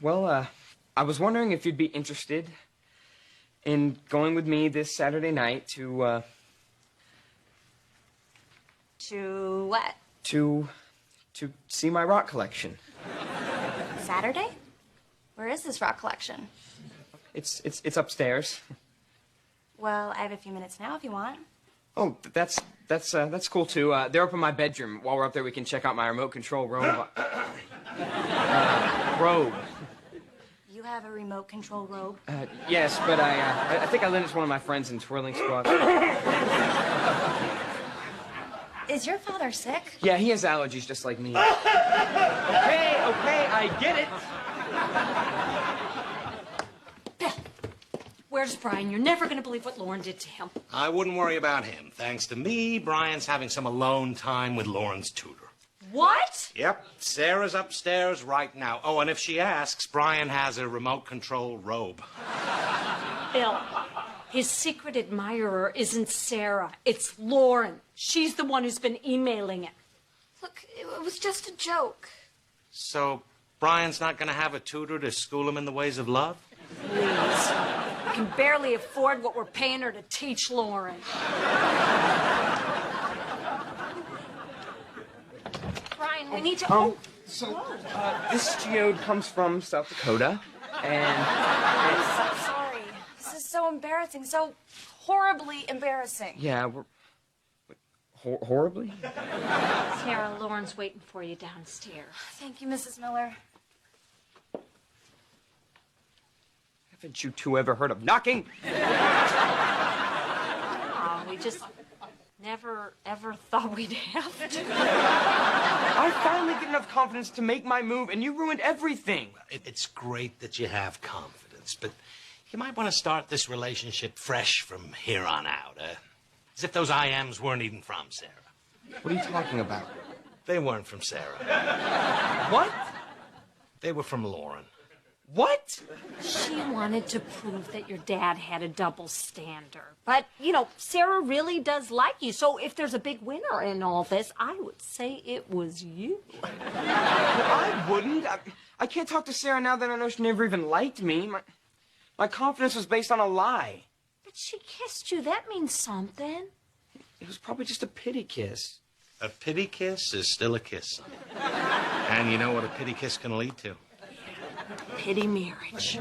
Speaker 3: Well, I was wondering if you'd be interested in going with me this Saturday night to
Speaker 4: what?
Speaker 3: To see my rock collection.
Speaker 4: Saturday? Where is this rock collection?
Speaker 3: It's upstairs.
Speaker 4: Well, I have a few minutes now if you want.
Speaker 3: Oh, that's cool too. They're up in my bedroom. While we're up there, we can check out my remote control robe. Robe.
Speaker 4: You have a remote control robe?
Speaker 3: Yes, but I think I lent it to one of my friends in Twirling Squad.
Speaker 4: Is your father sick?
Speaker 3: Yeah, he has allergies just like me. Okay, I get it.
Speaker 7: Where's Brian? You're never going to believe what Lauren did to him.
Speaker 1: I wouldn't worry about him. Thanks to me, Brian's having some alone time with Lauren's tutor.
Speaker 7: What?
Speaker 1: Yep, Sarah's upstairs right now. Oh, and if she asks, Brian has a remote control robe.
Speaker 7: Bill, his secret admirer isn't Sarah. It's Lauren. She's the one who's been emailing it.
Speaker 9: Look, it was just a joke.
Speaker 1: So, Brian's not going to have a tutor to school him in the ways of love?
Speaker 7: Please. I can barely afford what we're paying her to teach Lauren.
Speaker 4: Brian, we need to...
Speaker 3: This geode comes from South Dakota, and
Speaker 5: I'm so sorry. This is so embarrassing, so horribly embarrassing.
Speaker 3: yeah, we're horribly.
Speaker 7: Sarah, Lauren's waiting for you downstairs.
Speaker 5: Thank you, Mrs. Miller.
Speaker 3: Haven't you two ever heard of knocking?
Speaker 7: Oh, we just never, ever thought we'd have to.
Speaker 3: I finally get enough confidence to make my move, and you ruined everything.
Speaker 1: It's great that you have confidence, but you might want to start this relationship fresh from here on out. As if those IMs weren't even from Sarah.
Speaker 3: What are you talking about?
Speaker 1: They weren't from Sarah.
Speaker 3: What?
Speaker 1: They were from Lauren.
Speaker 3: What?
Speaker 7: She wanted to prove that your dad had a double standard. But, Sarah really does like you. So if there's a big winner in all this, I would say it was you.
Speaker 3: I wouldn't. I can't talk to Sarah now that I know she never even liked me. My confidence was based on a lie.
Speaker 7: But she kissed you. That means something.
Speaker 3: It was probably just a pity kiss.
Speaker 1: A pity kiss is still a kiss. And you know what a pity kiss can lead to?
Speaker 7: Pity marriage.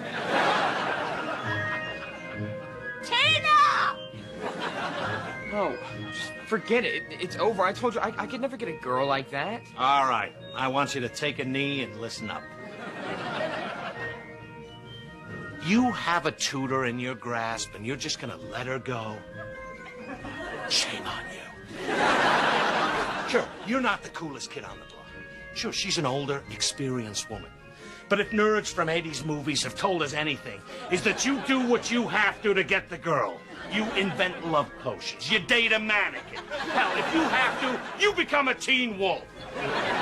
Speaker 4: Tina!
Speaker 3: No, just forget it. It's over. I told you I could never get a girl like that.
Speaker 1: All right. I want you to take a knee and listen up. You have a tutor in your grasp, and you're just going to let her go? Shame on you. Sure, you're not the coolest kid on the block. Sure, she's an older, experienced woman. But if nerds from 80s movies have told us anything, is that you do what you have to get the girl. You invent love potions. You date a mannequin. Hell, if you have to, you become a teen wolf.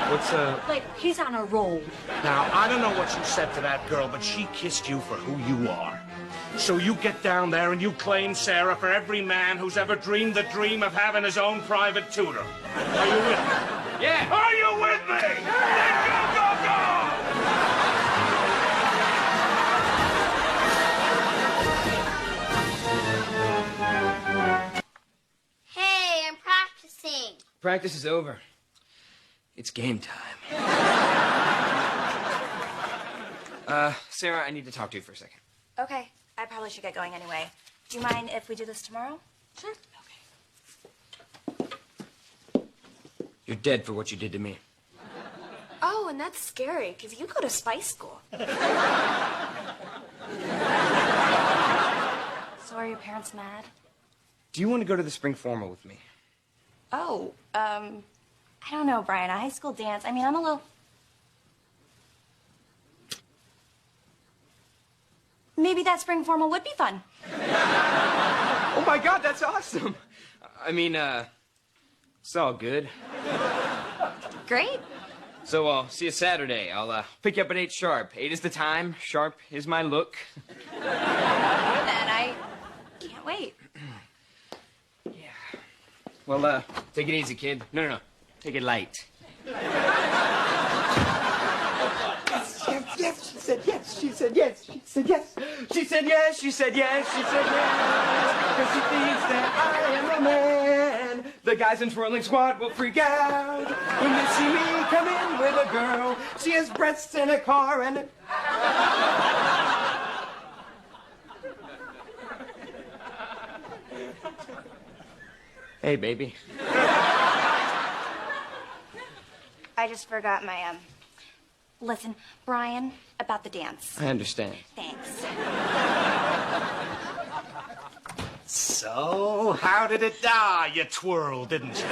Speaker 3: What's
Speaker 7: Wait, he's on a roll.
Speaker 1: Now, I don't know what you said to that girl, but she kissed you for who you are. So you get down there and you claim Sarah for every man who's ever dreamed the dream of having his own private tutor. Are you with me?
Speaker 3: Yeah.
Speaker 1: Are you with me? Then go, go, go!
Speaker 2: Hey, I'm practicing.
Speaker 3: Practice is over. It's game time. Sarah, I need to talk to you for a second.
Speaker 5: Okay.
Speaker 4: I probably should get going anyway. Do you mind if we do this tomorrow?
Speaker 5: Sure.
Speaker 3: You're dead for what you did to me.
Speaker 5: Oh, and that's scary, because you go to spy school.
Speaker 4: So are your parents mad?
Speaker 3: Do you want to go to the spring formal with me?
Speaker 4: Oh, I don't know, Brian. A high school dance. I mean, I'm a little... Maybe that spring formal would be fun.
Speaker 3: Oh my God, that's awesome. I mean, it's all good.
Speaker 4: Great.
Speaker 3: So I'll see you Saturday. I'll pick you up at 8 sharp. 8 is the time. Sharp is my look.
Speaker 4: Then I can't wait.
Speaker 3: Well, take it easy, kid. No. Take it light. Yes, she said yes. She said yes. She said yes. She said yes. She said yes. She said yes. Because she thinks that I am a man. The guys in twirling squad will freak out when they see me come in with a girl. She has breasts and a car and a... Hey, baby.
Speaker 4: I just forgot my, Listen, Brian, about the dance.
Speaker 3: I understand.
Speaker 4: Thanks.
Speaker 1: So, how did it die? You twirled, didn't you?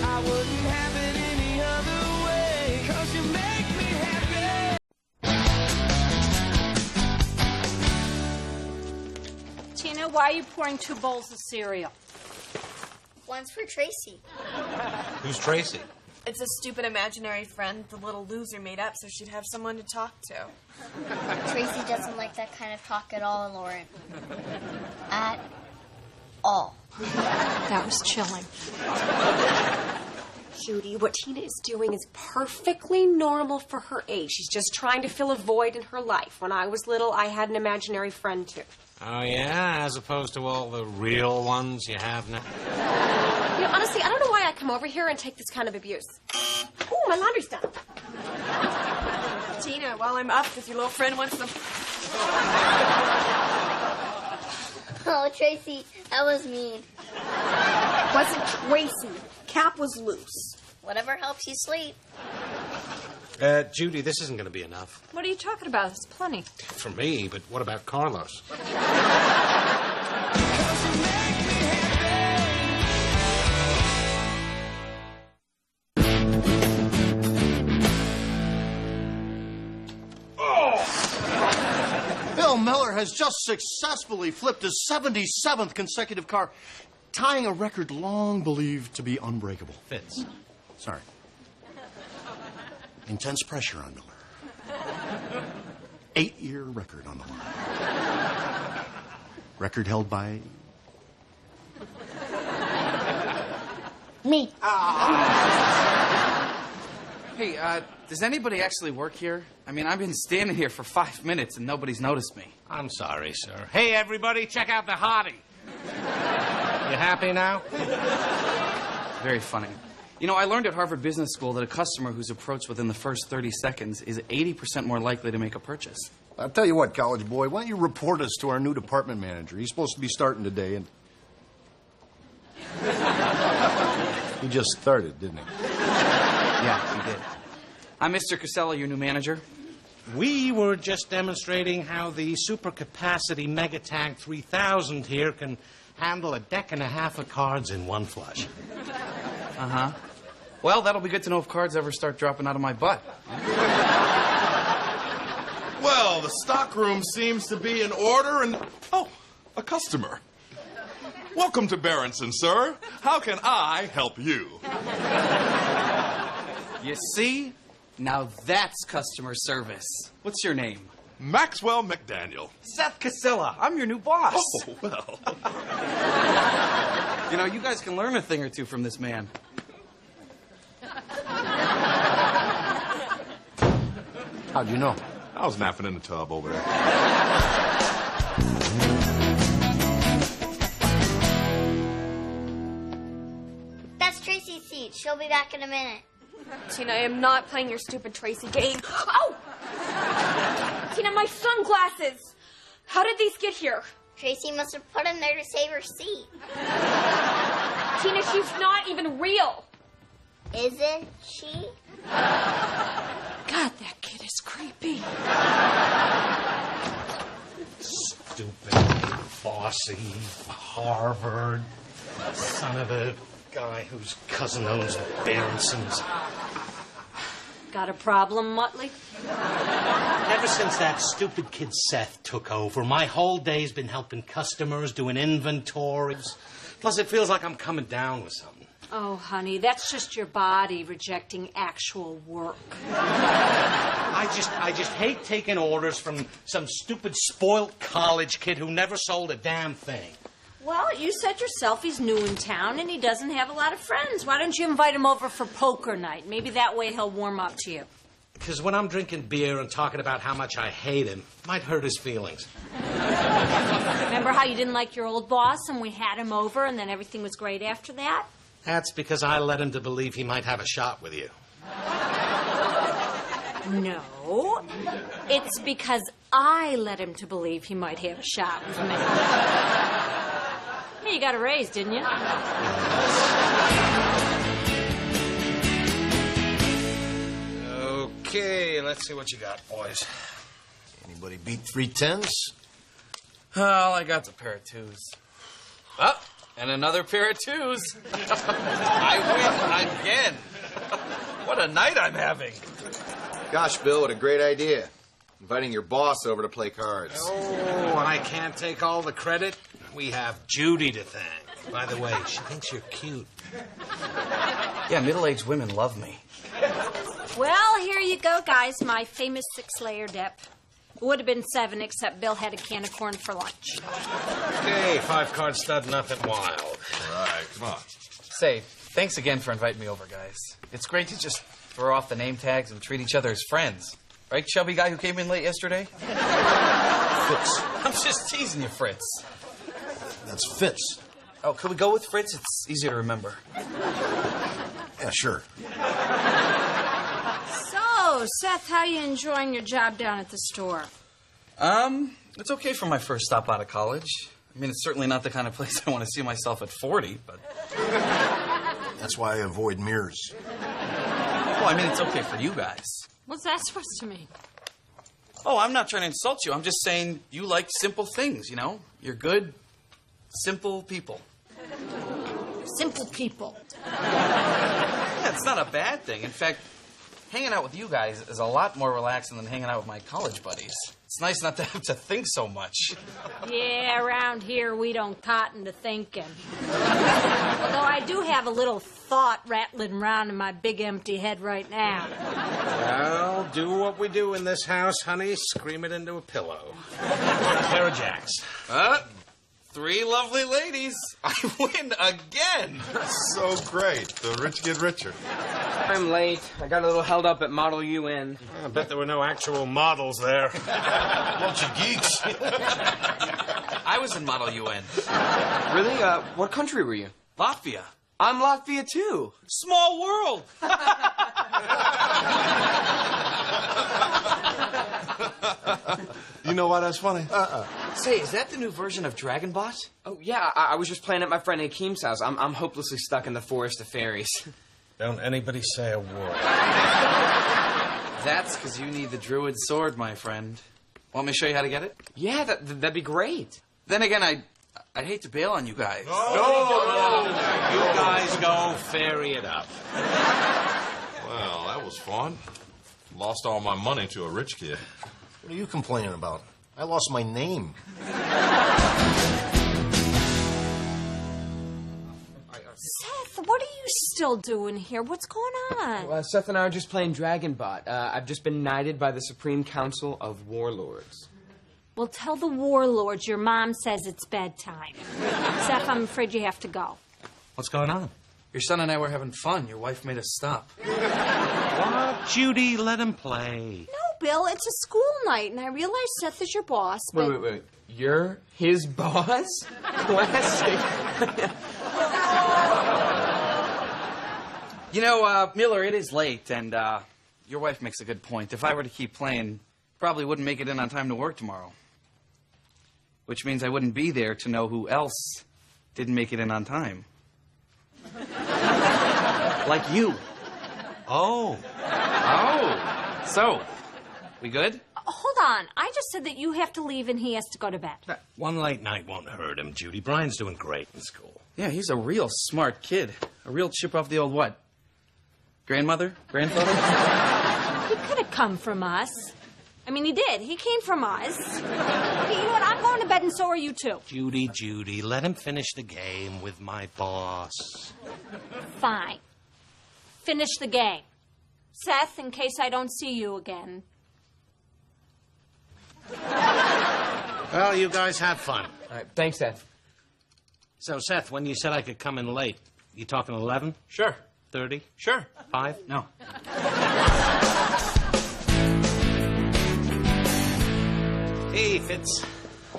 Speaker 6: I wouldn't have it any other way, 'cause you make me happy.
Speaker 7: Tina, why are you pouring 2 bowls of cereal?
Speaker 2: One's for Tracy.
Speaker 10: Who's Tracy?
Speaker 5: It's a stupid imaginary friend the little loser made up so she'd have someone to talk to.
Speaker 2: Tracy doesn't like that kind of talk at all, Lauren. At all.
Speaker 7: That was chilling.
Speaker 19: Judy, what Tina is doing is perfectly normal for her age. She's just trying to fill a void in her life. When I was little, I had an imaginary friend, too.
Speaker 15: Oh, yeah? As opposed to all the real ones you have now?
Speaker 19: You know, honestly, I don't know why I come over here and take this kind of abuse. Ooh, my laundry's done.
Speaker 5: Tina, while I'm up, if your little friend wants some...
Speaker 2: Oh, Tracy, that was mean.
Speaker 19: It wasn't Tracy. Cap was loose.
Speaker 2: Whatever helps you sleep.
Speaker 15: Judy, this isn't going to be enough.
Speaker 7: What are you talking about? It's plenty.
Speaker 15: For me, but what about Carlos?
Speaker 8: Bill Miller has just successfully flipped his 77th consecutive car, tying a record long believed to be unbreakable.
Speaker 15: Fitz.
Speaker 8: Sorry. Intense pressure on Miller. 8-year record on the line. Record held by...
Speaker 2: me.
Speaker 20: Hey, does anybody actually work here? I mean, I've been standing here for 5 minutes and nobody's noticed me.
Speaker 16: I'm sorry, sir. Hey, everybody, check out the hottie. You happy now?
Speaker 20: Very funny. You know, I learned at Harvard Business School that a customer who's approached within the first 30 seconds is 80% more likely to make a purchase.
Speaker 8: I'll tell you what, college boy, why don't you report us to our new department manager? He's supposed to be starting today, and... He just started, didn't he?
Speaker 20: Yeah, he did. I'm Mr. Casella, your new manager.
Speaker 16: We were just demonstrating how the supercapacity Megatank 3000 here can handle a deck and a half of cards in one flush.
Speaker 20: Uh-huh. Well, that'll be good to know if cards ever start dropping out of my butt.
Speaker 10: Well, the stockroom seems to be in order and... Oh, a customer. Welcome to Berenson, sir. How can I help you?
Speaker 20: You see? Now that's customer service. What's your name?
Speaker 10: Maxwell McDaniel.
Speaker 20: Seth Casella. I'm your new boss.
Speaker 10: Oh, well.
Speaker 20: You know, you guys can learn a thing or two from this man.
Speaker 8: How'd you know?
Speaker 10: I was napping in the tub over there.
Speaker 2: Tracy's seat. She'll be back in a minute.
Speaker 4: Tina, I am not playing your stupid Tracy game. Oh! Tina, my sunglasses! How did these get here?
Speaker 2: Tracy must have put them there to save her seat.
Speaker 4: Tina, she's not even real.
Speaker 2: Isn't she?
Speaker 7: God, that kid is creepy.
Speaker 16: Stupid, bossy, Harvard, son of a guy whose cousin owns Berenson's.
Speaker 7: Got a problem, Muttley?
Speaker 16: Ever since that stupid kid Seth took over, my whole day's been helping customers, doing inventories. Plus, it feels like I'm coming down with something.
Speaker 7: Oh, honey, that's just your body rejecting actual work.
Speaker 16: I just hate taking orders from some stupid spoilt college kid who never sold a damn thing.
Speaker 7: Well, you said yourself he's new in town and he doesn't have a lot of friends. Why don't you invite him over for poker night? Maybe that way he'll warm up to you.
Speaker 16: Because when I'm drinking beer and talking about how much I hate him, it might hurt his feelings.
Speaker 7: Remember how you didn't like your old boss and we had him over and then everything was great after that?
Speaker 16: That's because I led him to believe he might have a shot with you.
Speaker 7: No. It's because I led him to believe he might have a shot with me. Hey, you got a raise, didn't you?
Speaker 16: Okay, let's see what you got, boys.
Speaker 8: Anybody beat 3 10s?
Speaker 20: All I got's a pair of 2s. Oh, and another pair of 2s. I win again. What a night I'm having.
Speaker 21: Gosh, Bill, what a great idea. Inviting your boss over to play cards.
Speaker 16: Oh, I can't take all the credit. We have Judy to thank. By the way, she thinks you're cute.
Speaker 20: Yeah, middle-aged women love me.
Speaker 7: Well, here you go, guys. My famous 6-layer dip. It would have been 7, except Bill had a can of corn for lunch.
Speaker 16: Okay, 5-card stud, nothing wild.
Speaker 10: All right, come on.
Speaker 20: Say, thanks again for inviting me over, guys. It's great to just throw off the name tags and treat each other as friends. Right, chubby guy who came in late yesterday?
Speaker 8: Fitz.
Speaker 20: I'm just teasing you, Fritz.
Speaker 8: That's Fitz.
Speaker 20: Oh, could we go with Fritz? It's easier to remember.
Speaker 8: Yeah, sure.
Speaker 7: So, Seth, how you enjoying your job down at the store?
Speaker 20: It's okay for my first stop out of college. I mean, it's certainly not the kind of place I want to see myself at 40, but...
Speaker 8: That's why I avoid mirrors.
Speaker 20: Well, I mean, it's okay for you guys.
Speaker 7: What's that supposed to mean?
Speaker 20: Oh, I'm not trying to insult you. I'm just saying you like simple things, you know? You're good, simple people.
Speaker 7: Simple people.
Speaker 20: Yeah, it's not a bad thing. In fact, hanging out with you guys is a lot more relaxing than hanging out with my college buddies. It's nice not to have to think so much.
Speaker 7: Yeah, around here we don't cotton to thinking. Although I do have a little thought rattling around in my big empty head right now.
Speaker 16: Well, do what we do in this house, honey. Scream it into a pillow. Pair of jacks.
Speaker 20: 3 lovely ladies. I win again.
Speaker 10: So great. The rich get richer.
Speaker 3: I'm late. I got a little held up at Model UN.
Speaker 16: I bet there were no actual models there.
Speaker 8: Bunch of geeks.
Speaker 20: I was in Model UN.
Speaker 3: Really? What country were you?
Speaker 20: Latvia.
Speaker 3: I'm Latvia, too.
Speaker 20: Small world.
Speaker 10: You know why that's funny?
Speaker 20: Say, is that the new version of Dragon Bot?
Speaker 3: Oh, yeah. I was just playing at my friend Akim's house. I'm hopelessly stuck in the forest of fairies.
Speaker 16: Don't anybody say a word.
Speaker 20: That's because you need the druid sword, my friend. Want me to show you how to get it?
Speaker 3: Yeah, that'd be great.
Speaker 20: Then again, I'd hate to bail on you guys.
Speaker 16: No. You guys go ferry it up.
Speaker 10: Well, that was fun. Lost all my money to a rich kid.
Speaker 8: What are you complaining about? I lost my name.
Speaker 7: Seth, what are you still doing here? What's going on?
Speaker 3: Well, Seth and I are just playing Dragon Bot. I've just been knighted by the Supreme Council of Warlords.
Speaker 7: Well, tell the warlords your mom says it's bedtime. Seth, I'm afraid you have to go.
Speaker 16: What's going on?
Speaker 20: Your son and I were having fun. Your wife made us stop.
Speaker 16: What? Judy, let him play.
Speaker 7: No, Bill, it's a school night, and I realize Seth is your boss, but...
Speaker 3: Wait. You're his boss? Classic.
Speaker 20: You know, Miller, it is late, and your wife makes a good point. If I were to keep playing, probably wouldn't make it in on time to work tomorrow. Which means I wouldn't be there to know who else didn't make it in on time. Like you.
Speaker 1: Oh.
Speaker 20: Oh. So, we good?
Speaker 7: Hold on. I just said that you have to leave and he has to go to bed.
Speaker 1: One late night won't hurt him, Judy. Brian's doing great in school.
Speaker 20: Yeah, he's a real smart kid. A real chip off the old what? Grandmother? Grandfather?
Speaker 7: He could have come from us. I mean, he did. He came from us. Okay, you know what? I'm going to bed and so are you too.
Speaker 1: Judy, let him finish the game with my boss.
Speaker 7: Fine. Finish the game. Seth, in case I don't see you again.
Speaker 1: Well, you guys have fun.
Speaker 3: All right, thanks, Seth.
Speaker 1: So, Seth, when you said I could come in late, you talking 11?
Speaker 3: Sure.
Speaker 1: 30?
Speaker 3: Sure.
Speaker 1: 5?
Speaker 20: No.
Speaker 1: Hey, Fitz.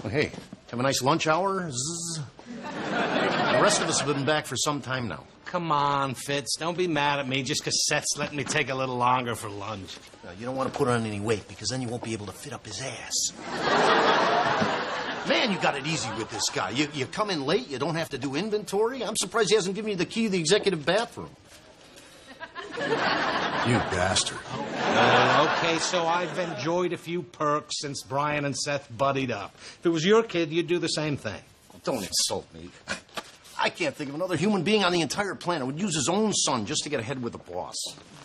Speaker 8: Well, hey, have a nice lunch hour? Zzz. The rest of us have been back for some time now.
Speaker 1: Come on, Fitz. Don't be mad at me just because Seth's letting me take a little longer for lunch.
Speaker 8: You don't want to put on any weight because then you won't be able to fit up his ass. Man, you got it easy with this guy. You come in late, you don't have to do inventory. I'm surprised he hasn't given you the key to the executive bathroom. You bastard.
Speaker 1: Okay, so I've enjoyed a few perks since Brian and Seth buddied up. If it was your kid, you'd do the same thing.
Speaker 8: Don't insult me. I can't think of another human being on the entire planet who would use his own son just to get ahead with the boss.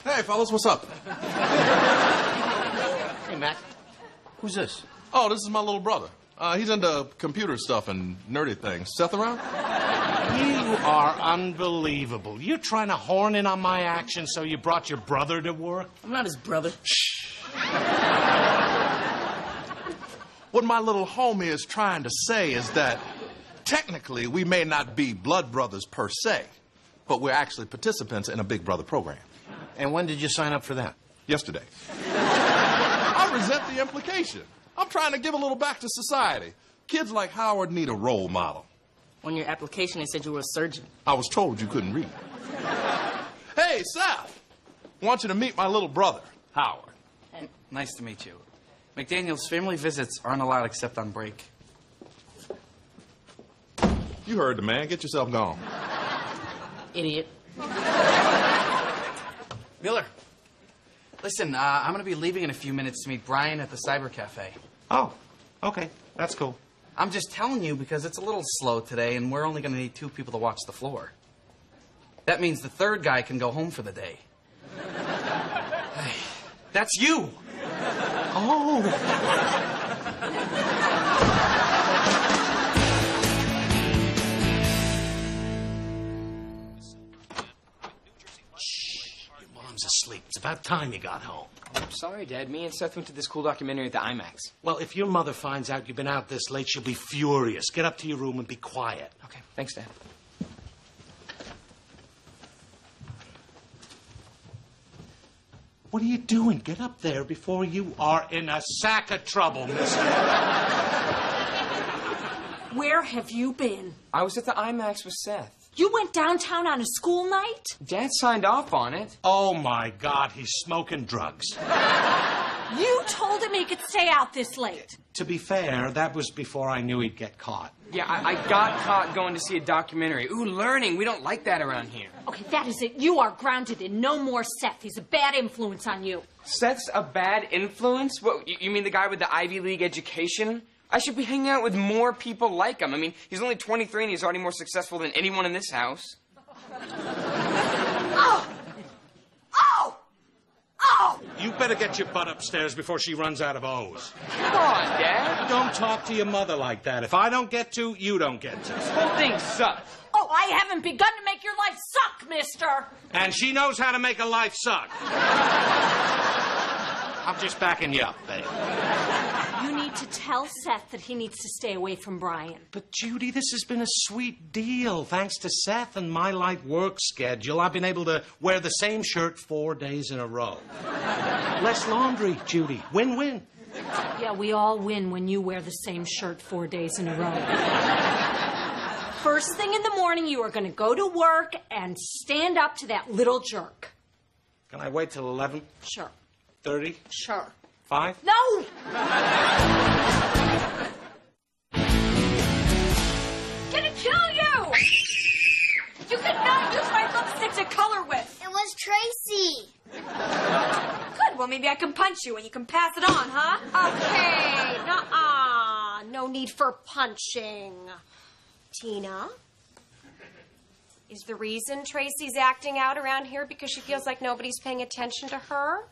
Speaker 10: Hey, fellas, what's up?
Speaker 8: Hey, Mac. Who's this?
Speaker 10: Oh, this is my little brother. He's into computer stuff and nerdy things. Seth around?
Speaker 1: You are unbelievable. You're trying to horn in on my action, so you brought your brother to work?
Speaker 11: I'm not his brother.
Speaker 10: Shh. What my little homie is trying to say is that technically we may not be blood brothers per se, but we're actually participants in a Big Brother program.
Speaker 8: And when did you sign up for that?
Speaker 10: Yesterday. I resent the implication. I'm trying to give a little back to society. Kids like Howard need a role model.
Speaker 11: On your application, it said you were a surgeon.
Speaker 10: I was told you couldn't read. Hey, Seth! I want you to meet my little brother, Howard.
Speaker 20: Nice to meet you. McDaniel's family visits aren't allowed except on break.
Speaker 10: You heard the man. Get yourself gone.
Speaker 11: Idiot.
Speaker 20: Miller, listen, I'm going to be leaving in a few minutes to meet Brian at the Cyber Cafe.
Speaker 1: Oh, okay. That's cool.
Speaker 20: I'm just telling you because it's a little slow today, and we're only going to need 2 people to watch the floor. That means the third guy can go home for the day. Hey, that's you!
Speaker 1: Oh! Shh. Your mom's asleep. It's about time you got home.
Speaker 3: I'm sorry, Dad. Me and Seth went to this cool documentary at the IMAX.
Speaker 1: Well, if your mother finds out you've been out this late, she'll be furious. Get up to your room and be quiet.
Speaker 3: Okay, thanks, Dad.
Speaker 1: What are you doing? Get up there before you are in a sack of trouble, mister.
Speaker 7: Where have you been?
Speaker 3: I was at the IMAX with Seth.
Speaker 7: You went downtown on a school night?
Speaker 3: Dad signed off on it.
Speaker 1: Oh, my God, he's smoking drugs.
Speaker 7: You told him he could stay out this late.
Speaker 1: To be fair, that was before I knew he'd get caught.
Speaker 3: Yeah, I got caught going to see a documentary. Ooh, learning. We don't like that around here.
Speaker 7: Okay, that is it. You are grounded and no more Seth. He's a bad influence on you.
Speaker 3: Seth's a bad influence? What, you mean the guy with the Ivy League education? I should be hanging out with more people like him. I mean, he's only 23 and he's already more successful than anyone in this house.
Speaker 7: Oh! Oh! Oh!
Speaker 1: You better get your butt upstairs before she runs out of O's.
Speaker 3: Come on, Dad.
Speaker 1: Don't talk to your mother like that. If I don't get to, you don't get to.
Speaker 3: This whole thing sucks.
Speaker 7: Oh, I haven't begun to make your life suck, mister.
Speaker 1: And she knows how to make a life suck. I'm just backing you up, babe.
Speaker 7: You need to tell Seth that he needs to stay away from Brian.
Speaker 1: But, Judy, this has been a sweet deal. Thanks to Seth and my light work schedule, I've been able to wear the same shirt 4 days in a row. Less laundry, Judy. Win-win.
Speaker 7: Yeah, we all win when you wear the same shirt 4 days in a row. First thing in the morning, you are going to go to work and stand up to that little jerk.
Speaker 1: Can I wait till 11?
Speaker 7: Sure.
Speaker 1: 30?
Speaker 7: Sure.
Speaker 1: 5?
Speaker 7: No! Gonna kill you! You could not use my lipstick to color with.
Speaker 2: It was Tracy.
Speaker 4: Good. Well, maybe I can punch you and you can pass it on, huh?
Speaker 19: Okay, nuh-uh. No need for punching. Tina? Is the reason Tracy's acting out around here because she feels like nobody's paying attention to her?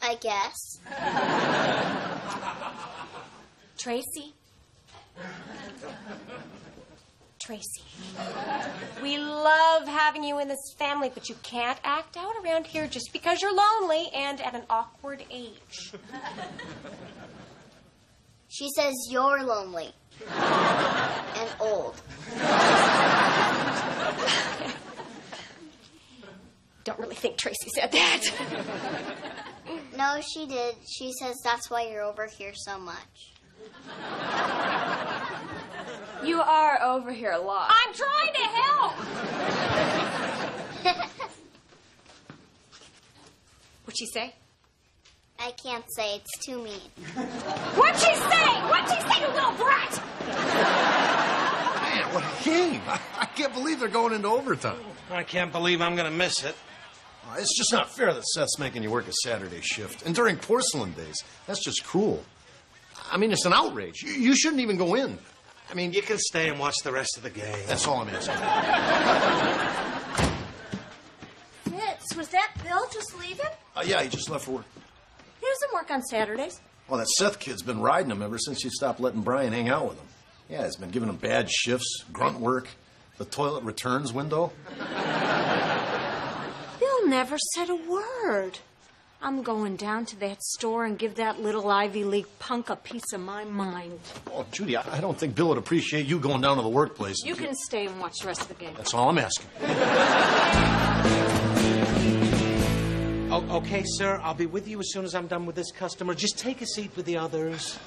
Speaker 2: I guess.
Speaker 19: Tracy. Tracy. We love having you in this family, but you can't act out around here just because you're lonely and at an awkward age.
Speaker 2: She says you're lonely. And old.
Speaker 19: Don't really think Tracy said that.
Speaker 2: No, she did. She says that's why you're over here so much.
Speaker 18: You are over here a lot.
Speaker 19: I'm trying to help. What'd she say?
Speaker 2: I can't say. It's too mean.
Speaker 19: What'd she say? What'd she say, you little brat?
Speaker 8: Man, what a game. I can't believe they're going into overtime.
Speaker 1: I can't believe I'm going to miss it.
Speaker 8: It's just not fair that Seth's making you work a Saturday shift. And during porcelain days, that's just cruel. I mean, it's an outrage. You shouldn't even go in. I mean,
Speaker 1: you can stay and watch the rest of the game.
Speaker 8: That's all I'm asking.
Speaker 4: Fitz, was that Bill just leaving?
Speaker 8: Yeah, he just left for work.
Speaker 4: He doesn't work on Saturdays.
Speaker 8: Well, that Seth kid's been riding him ever since he stopped letting Brian hang out with him. Yeah, he's been giving him bad shifts, grunt work, the toilet returns window.
Speaker 7: Bill never said a word. I'm going down to that store and give that little Ivy League punk a piece of my mind.
Speaker 8: Oh, Judy, I don't think Bill would appreciate you going down to the workplace.
Speaker 7: You can stay and watch the rest of the game.
Speaker 8: That's all I'm asking.
Speaker 1: Oh, okay, sir. I'll be with you as soon as I'm done with this customer. Just take a seat with the others.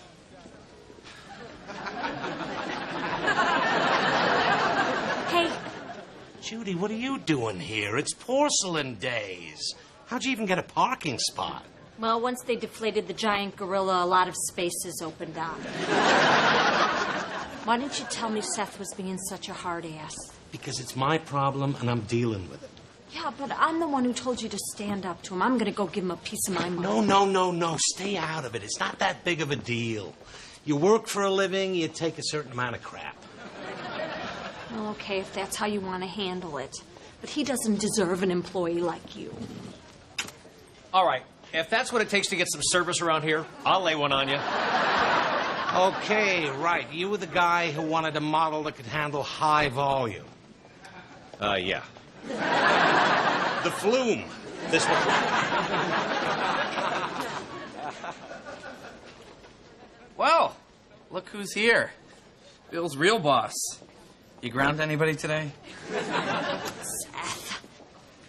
Speaker 7: Hey.
Speaker 1: Judy, what are you doing here? It's porcelain days. How'd you even get a parking spot?
Speaker 7: Well, once they deflated the giant gorilla, a lot of spaces opened up. Why didn't you tell me Seth was being such a hard ass?
Speaker 1: Because it's my problem and I'm dealing with it.
Speaker 7: Yeah, but I'm the one who told you to stand up to him. I'm going to go give him a piece of my mind.
Speaker 1: No. Stay out of it. It's not that big of a deal. You work for a living, you take a certain amount of crap.
Speaker 7: Well, okay, if that's how you want to handle it. But he doesn't deserve an employee like you.
Speaker 14: All right. If that's what it takes to get some service around here, I'll lay one on you.
Speaker 1: Okay, right. You were the guy who wanted a model that could handle high volume.
Speaker 14: Yeah.
Speaker 1: The flume. This one.
Speaker 20: Well, look who's here. Bill's real boss. You ground anybody today?
Speaker 7: Seth.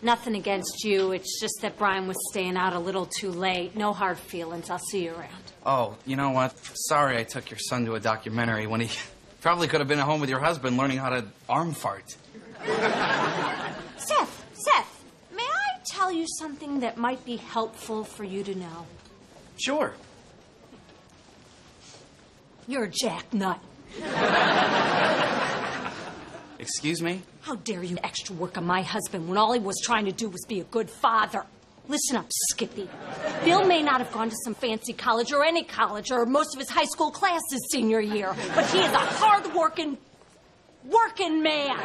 Speaker 7: Nothing against you. It's just that Brian was staying out a little too late. No hard feelings. I'll see you around.
Speaker 20: Oh, you know what? Sorry I took your son to a documentary when he probably could have been at home with your husband learning how to arm fart.
Speaker 7: Seth, may I tell you something that might be helpful for you to know?
Speaker 20: Sure.
Speaker 7: You're a jacknut.
Speaker 20: Excuse me?
Speaker 7: How dare you extra work on my husband when all he was trying to do was be a good father? Listen up, Skippy. Bill may not have gone to some fancy college or any college or most of his high school class his senior year, but he is a hard-working man.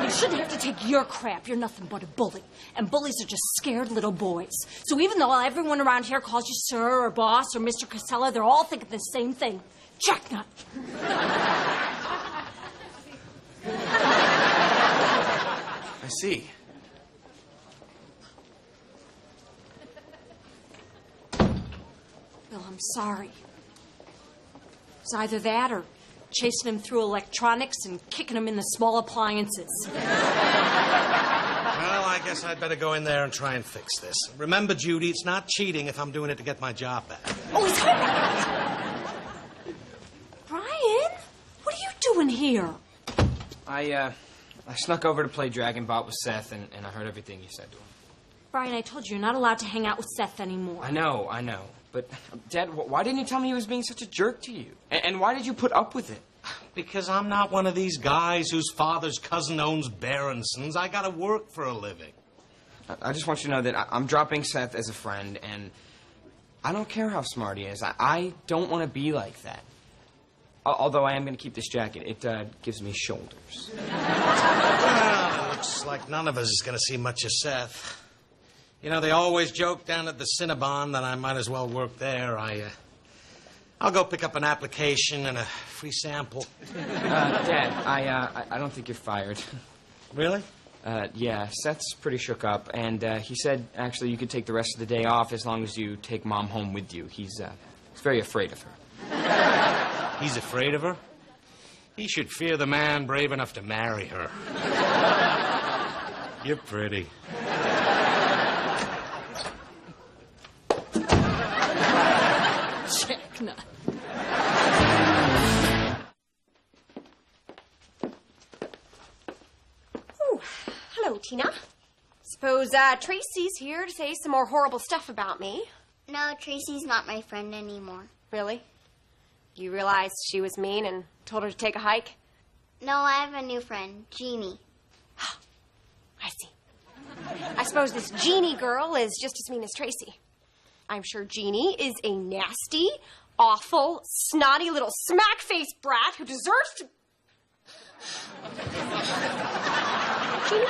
Speaker 7: You shouldn't have to take your crap. You're nothing but a bully. And bullies are just scared little boys. So even though everyone around here calls you sir or boss or Mr. Casella, they're all thinking the same thing. Jacknut.
Speaker 20: I see.
Speaker 7: Bill, I'm sorry. It's either that or chasing him through electronics and kicking him in the small appliances.
Speaker 1: Well, I guess I'd better go in there and try and fix this. Remember, Judy, it's not cheating if I'm doing it to get my job back.
Speaker 7: Oh, he's home. Brian, what are you doing here?
Speaker 3: I snuck over to play Dragon Bot with Seth, and I heard everything you said to him.
Speaker 7: Brian, I told you, you're not allowed to hang out with Seth anymore.
Speaker 3: I know. But, Dad, why didn't you tell me he was being such a jerk to you? And why did you put up with it?
Speaker 1: Because I'm not one of these guys whose father's cousin owns Berenson's. I gotta work for a living.
Speaker 3: I just want you to know that I'm dropping Seth as a friend, and I don't care how smart he is. I don't want to be like that. Although I am going to keep this jacket. It gives me shoulders.
Speaker 1: Well, it looks like none of us is gonna see much of Seth. You know, they always joke down at the Cinnabon that I might as well work there. I'll go pick up an application and a free sample.
Speaker 3: Dad, I don't think you're fired.
Speaker 1: Really?
Speaker 3: Yeah, Seth's pretty shook up, and he said, actually, you could take the rest of the day off as long as you take Mom home with you. He's very afraid of her.
Speaker 1: He's afraid of her? He should fear the man brave enough to marry her. You're pretty.
Speaker 7: Checkna.
Speaker 19: Ooh, hello, Tina. Suppose Tracy's here to say some more horrible stuff about me.
Speaker 2: No, Tracy's not my friend anymore.
Speaker 19: Really? You realized she was mean and told her to take a hike?
Speaker 2: No, I have a new friend, Jeannie.
Speaker 19: I see. I suppose this Jeannie girl is just as mean as Tracy. I'm sure Jeannie is a nasty, awful, snotty little smack-faced brat who deserves to... Jeannie?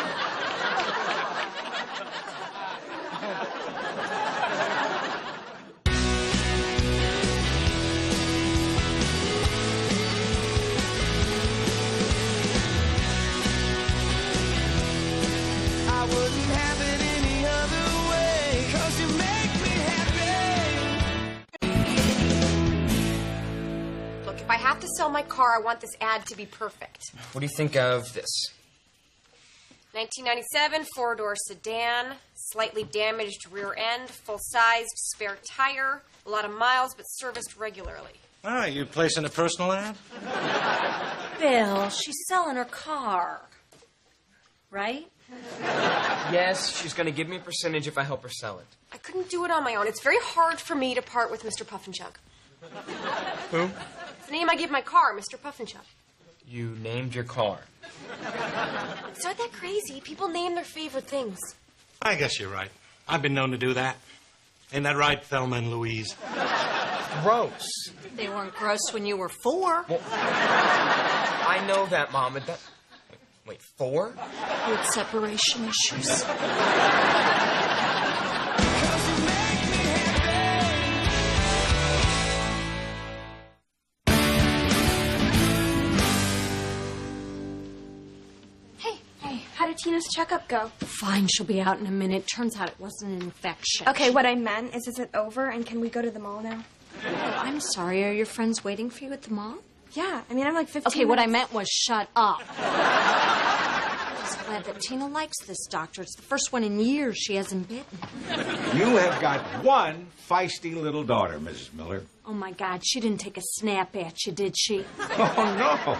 Speaker 6: I wouldn't have it any other way, 'cause you make me happy.
Speaker 19: Look, if I have to sell my car, I want this ad to be perfect.
Speaker 3: What do you think of this?
Speaker 19: 1997 four-door sedan, slightly damaged rear end, full-sized spare tire, a lot of miles, but serviced regularly.
Speaker 1: All right, you placing a personal ad?
Speaker 7: Bill, she's selling her car. Right?
Speaker 3: Yes, she's going to give me a percentage if I help her sell it.
Speaker 19: I couldn't do it on my own. It's very hard for me to part with Mr. Puff and Chug.
Speaker 3: Who?
Speaker 19: It's the name I give my car, Mr. Puff and Chug.
Speaker 3: You named your car.
Speaker 19: It's not that crazy. People name their favorite things.
Speaker 1: I guess you're right. I've been known to do that. Ain't that right, Thelma and Louise?
Speaker 3: Gross.
Speaker 7: They weren't gross when you were 4.
Speaker 3: Well, I know that, Mom, but that... Wait, 4?
Speaker 7: With separation issues.
Speaker 5: Hey, how did Tina's checkup go?
Speaker 7: Fine, she'll be out in a minute. Turns out it wasn't an infection.
Speaker 5: Okay, what I meant is it over and can we go to the mall now?
Speaker 7: Oh, I'm sorry. Are your friends waiting for you at the mall?
Speaker 5: Yeah, I mean, I'm like 15
Speaker 7: Okay, what I
Speaker 5: minutes.
Speaker 7: meant was shut up. I'm just glad that Tina likes this doctor. It's the first one in years she hasn't bitten.
Speaker 12: You have got one feisty little daughter, Mrs. Miller.
Speaker 7: Oh, my God. She didn't take a snap at you, did she?
Speaker 12: Oh, no.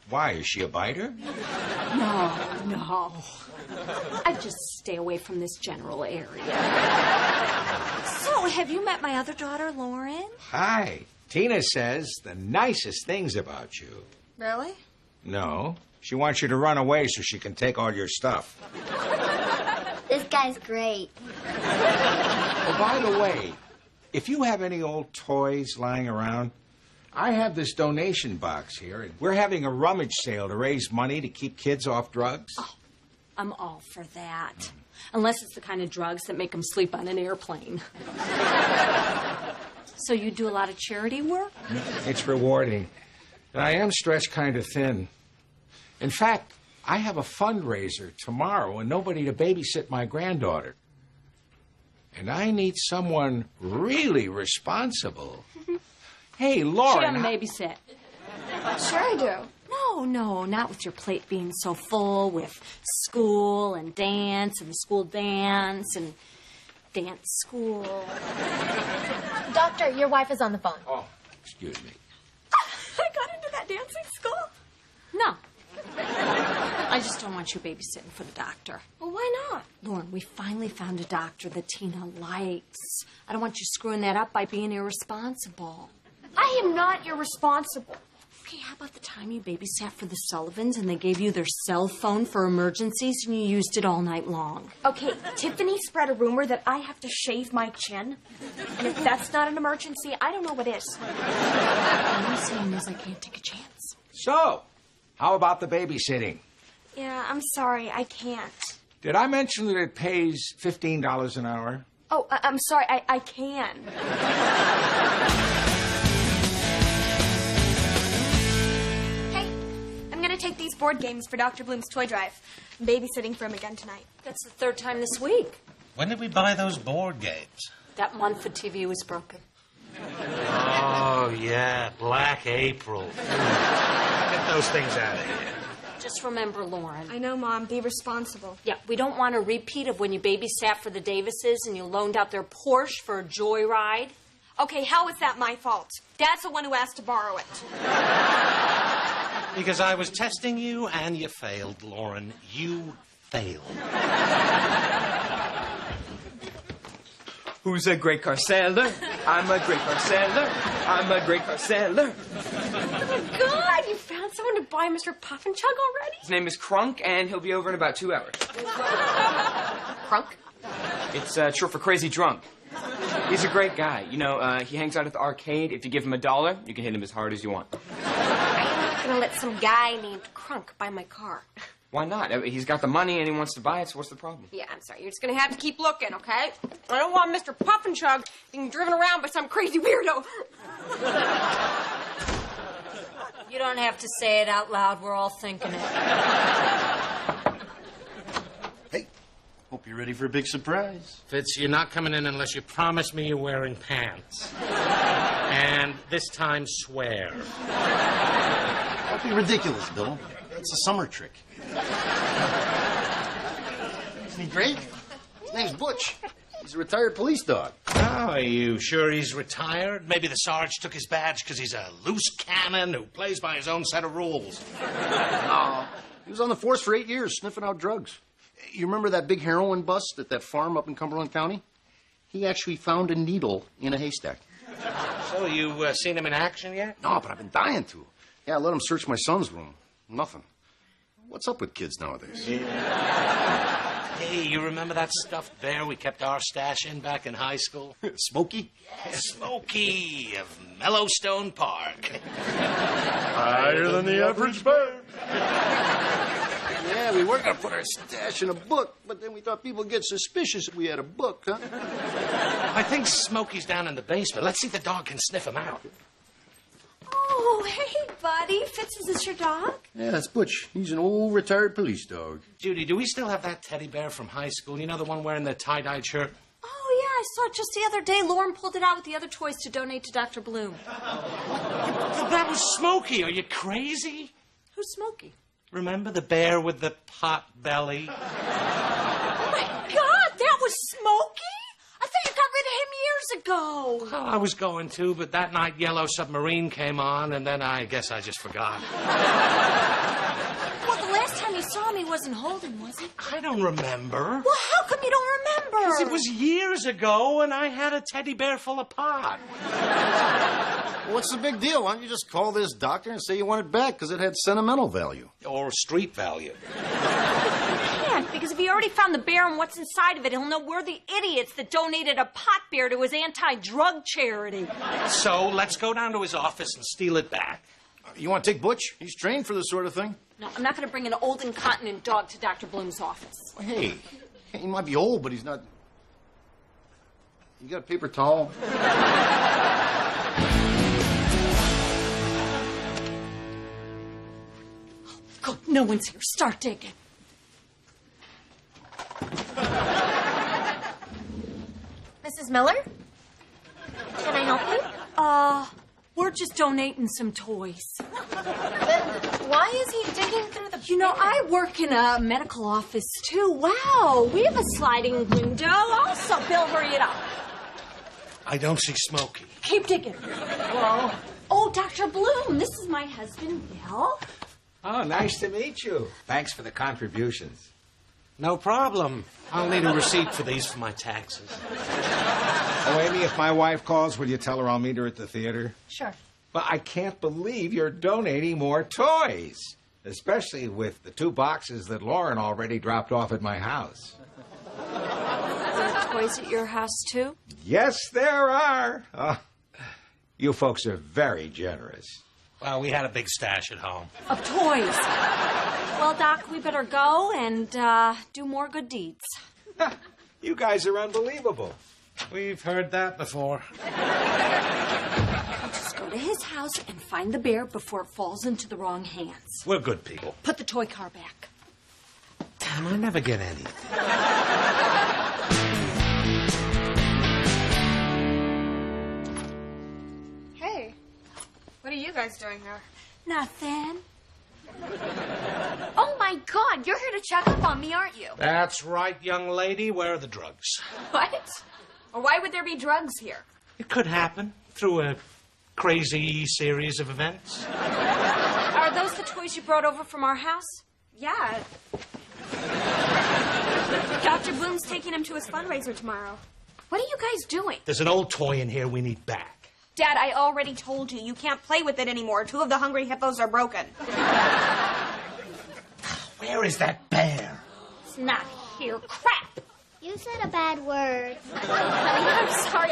Speaker 12: Why, is she a biter?
Speaker 7: No. I'd just stay away from this general area. So, have you met my other daughter, Lauren?
Speaker 12: Hi. Tina says the nicest things about you.
Speaker 5: Really?
Speaker 12: No. She wants you to run away so she can take all your stuff.
Speaker 2: This guy's great.
Speaker 12: Oh, by the way, if you have any old toys lying around, I have this donation box here, and we're having a rummage sale to raise money to keep kids off drugs.
Speaker 7: Oh, I'm all for that. Unless it's the kind of drugs that make them sleep on an airplane. So you do a lot of charity work?
Speaker 12: It's rewarding. And I am stretched kind of thin. In fact, I have a fundraiser tomorrow and nobody to babysit my granddaughter. And I need someone really responsible. Hey, Lauren.
Speaker 7: She doesn't babysit.
Speaker 5: Sure I do.
Speaker 7: No, not with your plate being so full with school and dance and the school dance and dance school.
Speaker 22: Doctor, your wife is on the phone.
Speaker 12: Oh, excuse me.
Speaker 5: I got into that dancing school.
Speaker 7: No. I just don't want you babysitting for the doctor.
Speaker 19: Well, why not?
Speaker 7: Lauren, we finally found a doctor that Tina likes. I don't want you screwing that up by being irresponsible.
Speaker 19: I am not irresponsible.
Speaker 7: Okay, how about the time you babysat for the Sullivans and they gave you their cell phone for emergencies and you used it all night long?
Speaker 19: Okay, Tiffany spread a rumor that I have to shave my chin. And if that's not an emergency, I don't know what is.
Speaker 7: All I'm saying is I can't take a chance.
Speaker 12: So, how about the babysitting?
Speaker 19: Yeah, I'm sorry, I can't.
Speaker 12: Did I mention that it pays $15 an hour?
Speaker 19: Oh, I'm sorry, I can. Hey, I'm gonna take these board games for Dr. Bloom's toy drive. I'm babysitting for him again tonight.
Speaker 7: That's the third time this week.
Speaker 1: When did we buy those board games?
Speaker 7: That Munford TV was broken.
Speaker 1: Oh, yeah, Black April. Get those things out of here.
Speaker 7: Just remember, Lauren.
Speaker 19: I know, Mom. Be responsible.
Speaker 7: Yeah, we don't want a repeat of when you babysat for the Davises and you loaned out their Porsche for a joyride.
Speaker 19: Okay, how is that my fault? Dad's the one who asked to borrow it.
Speaker 1: Because I was testing you and you failed, Lauren. You failed.
Speaker 3: Who's a great car seller? I'm a great car seller. I'm a great car seller.
Speaker 19: Oh, my God! You found someone to buy Mr. Puff and Chug already?
Speaker 3: His name is Crunk, and he'll be over in about 2 hours.
Speaker 19: Crunk?
Speaker 3: It's short for crazy drunk. He's a great guy. You know, he hangs out at the arcade. If you give him $1, you can hit him as hard as you want.
Speaker 19: I'm not gonna let some guy named Crunk buy my car.
Speaker 3: Why not? He's got the money and he wants to buy it, so what's the problem?
Speaker 19: Yeah, I'm sorry. You're just gonna have to keep looking, okay? I don't want Mr. Puff and Chug being driven around by some crazy weirdo.
Speaker 7: You don't have to say it out loud. We're all thinking it.
Speaker 8: Hey, hope you're ready for a big surprise.
Speaker 16: Fitz, you're not coming in unless you promise me you're wearing pants. And this time, swear.
Speaker 8: Don't be ridiculous, Bill. It's a summer trick. Isn't he great? His name's Butch. He's a retired police dog.
Speaker 1: Oh, are you sure he's retired? Maybe the Sarge took his badge because he's a loose cannon who plays by his own set of rules.
Speaker 8: No. He was on the force for 8 years, sniffing out drugs. You remember that big heroin bust at that farm up in Cumberland County? He actually found a needle in a haystack.
Speaker 1: So, you seen him in action yet?
Speaker 8: No, but I've been dying to. Yeah, I let him search my son's room. Nothing. What's up with kids nowadays?
Speaker 1: Hey, you remember that stuffed bear we kept our stash in back in high school?
Speaker 8: Smokey?
Speaker 1: Yeah, Smokey of Mellowstone Park.
Speaker 10: Higher than the average bear.
Speaker 8: Yeah, we were going to put our stash in a book, but then we thought people would get suspicious if we had a book, huh?
Speaker 1: I think Smokey's down in the basement. Let's see if the dog can sniff him out.
Speaker 19: Oh, hey, buddy. Fitz, is this your dog?
Speaker 8: Yeah, that's Butch. He's an old retired police dog.
Speaker 1: Judy, do we still have that teddy bear from high school? You know, the one wearing the tie-dyed shirt?
Speaker 7: Oh, yeah, I saw it just the other day. Lauren pulled it out with the other toys to donate to Dr. Bloom.
Speaker 1: That was Smokey. Are you crazy?
Speaker 7: Who's Smokey?
Speaker 1: Remember the bear with the pot belly?
Speaker 7: Oh, my God, that was Smokey? I thought you got rid of him years ago.
Speaker 1: Well, I was going to, but that night Yellow Submarine came on, and then I guess I just forgot.
Speaker 7: Well, the last time you saw him, he wasn't holding, was he?
Speaker 1: I don't remember.
Speaker 7: Well, how come you don't remember?
Speaker 1: Because it was years ago, and I had a teddy bear full of pot.
Speaker 8: What's the big deal? Why don't you just call this doctor and say you want it back because it had sentimental value?
Speaker 1: Or street value.
Speaker 7: Can't, because if he already found the bear and what's inside of it, he'll know we're the idiots that donated a pot bear to his anti-drug charity.
Speaker 1: So let's go down to his office and steal it back.
Speaker 8: You want to take Butch? He's trained for this sort of thing.
Speaker 7: No, I'm not going to bring an old incontinent dog to Dr. Bloom's office.
Speaker 8: Hey, he might be old, but he's not... You got a paper towel?
Speaker 7: God, no one's here. Start digging.
Speaker 22: Mrs. Miller? Can I help you?
Speaker 7: We're just donating some toys.
Speaker 22: Then why is he digging through the...
Speaker 7: You know, I work in a medical office, too. Wow, we have a sliding window. Also, Bill, hurry it up.
Speaker 1: I don't see Smokey.
Speaker 7: Keep digging.
Speaker 1: Hello?
Speaker 7: Oh, Dr. Bloom, this is my husband, Bill.
Speaker 12: Oh, nice to meet you. Thanks for the contributions.
Speaker 16: No problem. I'll need a receipt for these for my taxes.
Speaker 12: Oh, Amy, if my wife calls, will you tell her I'll meet her at the theater?
Speaker 18: Sure.
Speaker 12: Well, I can't believe you're donating more toys, especially with the 2 boxes that Lauren already dropped off at my house.
Speaker 7: There are toys at your house, too?
Speaker 12: Yes, there are. Oh, you folks are very generous.
Speaker 16: Well, we had a big stash at home.
Speaker 7: Of toys. Well, Doc, we better go and do more good deeds.
Speaker 12: You guys are unbelievable.
Speaker 16: We've heard that before.
Speaker 7: Just go to his house and find the bear before it falls into the wrong hands.
Speaker 16: We're good people.
Speaker 7: Put the toy car back.
Speaker 16: Damn, I never get anything.
Speaker 5: Hey, what are you guys doing here?
Speaker 7: Nothing.
Speaker 9: Oh my God, you're here to check up on me, aren't you?
Speaker 16: That's right, young lady. Where are the drugs?
Speaker 5: What? Or why would there be drugs here?
Speaker 16: It could happen through a crazy series of events.
Speaker 7: Are those the toys you brought over from our house?
Speaker 5: Yeah. Dr. Bloom's taking him to his fundraiser tomorrow. What are you guys doing?
Speaker 16: There's an old toy in here we need back.
Speaker 5: Dad, I already told you, you can't play with it anymore. 2 of the hungry hippos are broken.
Speaker 16: Where is that bear?
Speaker 7: It's not here. Crap!
Speaker 2: You said a bad word.
Speaker 7: I'm sorry.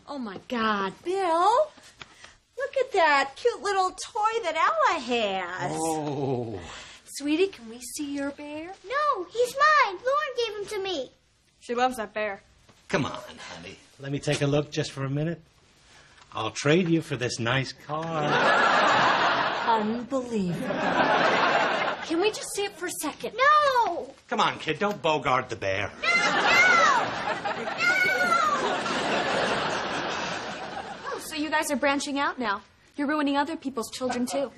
Speaker 7: Oh, my God.
Speaker 19: Bill, look at that cute little toy that Ella has.
Speaker 16: Oh.
Speaker 7: Sweetie, can we see your bear?
Speaker 2: No, he's mine. Lauren gave him to me.
Speaker 5: She loves that bear.
Speaker 16: Come on, honey. Let me take a look just for a minute. I'll trade you for this nice car.
Speaker 7: Unbelievable. Can we just see it for a second?
Speaker 2: No!
Speaker 16: Come on, kid. Don't bogart the bear.
Speaker 5: Oh, so you guys are branching out now. You're ruining other people's children, too.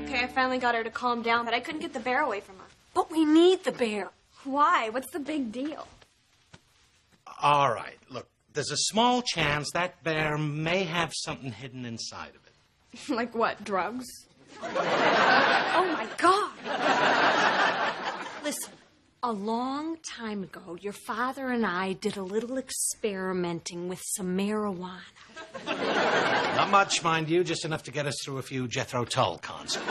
Speaker 5: Okay, I finally got her to calm down, but I couldn't get the bear away from her.
Speaker 7: But we need the bear.
Speaker 5: Why? What's the big deal?
Speaker 16: All right. Look, there's a small chance that bear may have something hidden inside of it.
Speaker 5: Like what, drugs?
Speaker 7: Oh, my God. Listen, a long time ago, your father and I did a little experimenting with some marijuana.
Speaker 16: Not much, mind you, just enough to get us through a few Jethro Tull concerts.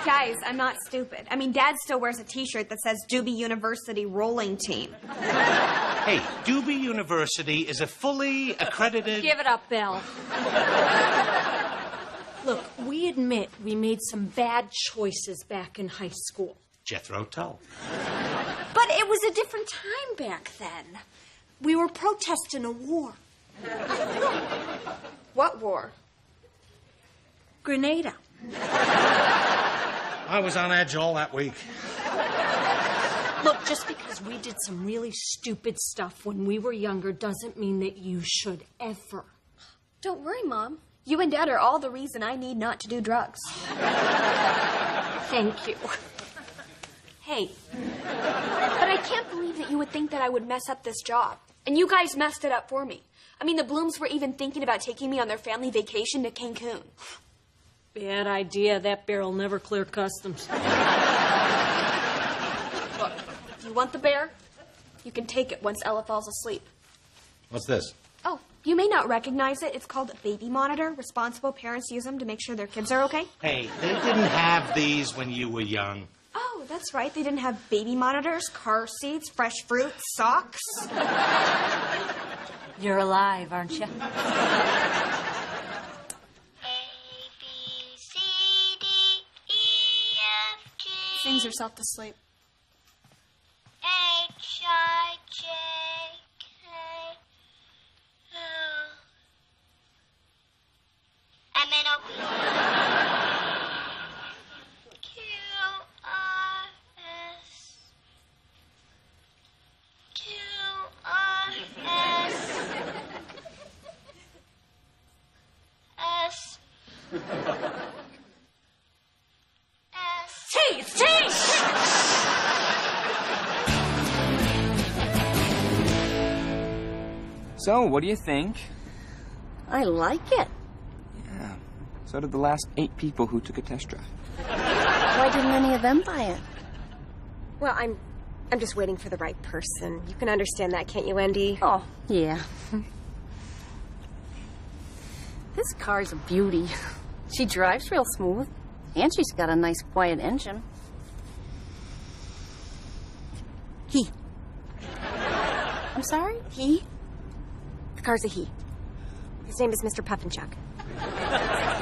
Speaker 5: Guys, I'm not stupid. I mean, Dad still wears a T-shirt that says Doobie University Rolling Team.
Speaker 16: Hey, Doobie University is a fully accredited...
Speaker 7: Give it up, Bill. Look, we admit we made some bad choices back in high school.
Speaker 16: Jethro Tull.
Speaker 7: But it was a different time back then. We were protesting a war.
Speaker 5: What war?
Speaker 7: Grenada.
Speaker 16: I was on edge all that week.
Speaker 7: Look, just because we did some really stupid stuff when we were younger doesn't mean that you should ever.
Speaker 5: Don't worry, Mom. You and Dad are all the reason I need not to do drugs.
Speaker 7: Thank you.
Speaker 5: Hey. But I can't believe that you would think that I would mess up this job. And you guys messed it up for me. I mean, the Blooms were even thinking about taking me on their family vacation to Cancun.
Speaker 7: Bad idea. That bear will never clear customs.
Speaker 5: Look, if you want the bear, you can take it once Ella falls asleep.
Speaker 8: What's this?
Speaker 5: Oh, you may not recognize it. It's called a baby monitor. Responsible parents use them to make sure their kids are okay.
Speaker 16: Hey, they didn't have these when you were young.
Speaker 5: Oh, that's right. They didn't have baby monitors, car seats, fresh fruit, socks.
Speaker 7: You're alive, aren't you?
Speaker 5: Sings herself to sleep.
Speaker 3: So, what do you think?
Speaker 11: I like it.
Speaker 3: Yeah. So did the last 8 people who took a test drive.
Speaker 11: Why didn't any of them buy it?
Speaker 19: Well, I'm just waiting for the right person. You can understand that, can't you, Wendy?
Speaker 11: Oh, yeah. This car's a beauty. She drives real smooth. And she's got a nice, quiet engine. He. I'm sorry?
Speaker 19: He? The car's a he. His name is Mr. Puffinchuck.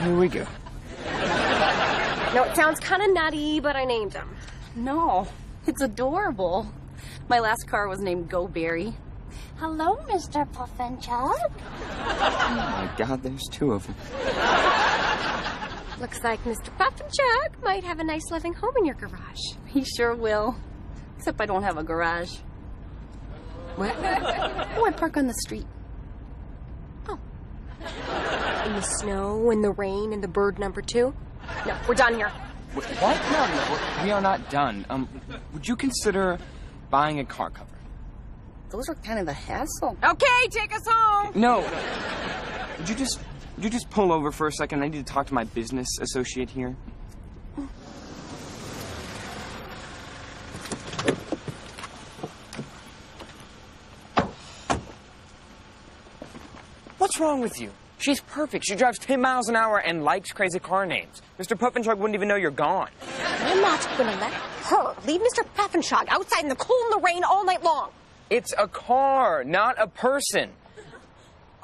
Speaker 3: Here we go.
Speaker 19: No, it sounds kind of nutty, but I named him.
Speaker 11: No, it's adorable. My last car was named Go Berry. Hello, Mr. Puffinchuck.
Speaker 3: Oh my God, there's 2 of them.
Speaker 19: Looks like Mr. Puffinchuck might have a nice living home in your garage.
Speaker 11: He sure will. Except I don't have a garage.
Speaker 19: What?
Speaker 11: Oh, I park on the street.
Speaker 19: In the snow, in the rain, in the bird number 2? No, we're done here.
Speaker 3: What? No, we are not done. Would you consider buying a car cover?
Speaker 11: Those are kind of a hassle.
Speaker 19: Okay, take us home.
Speaker 3: No. Would you just pull over for a second? I need to talk to my business associate here. What's wrong with you? She's perfect. She drives 10 miles an hour and likes crazy car names. Mr. Puffinchuck wouldn't even know you're gone.
Speaker 19: I'm not gonna let her leave Mr. Puffinchuck outside in the cold and the rain all night long.
Speaker 3: It's a car, not a person.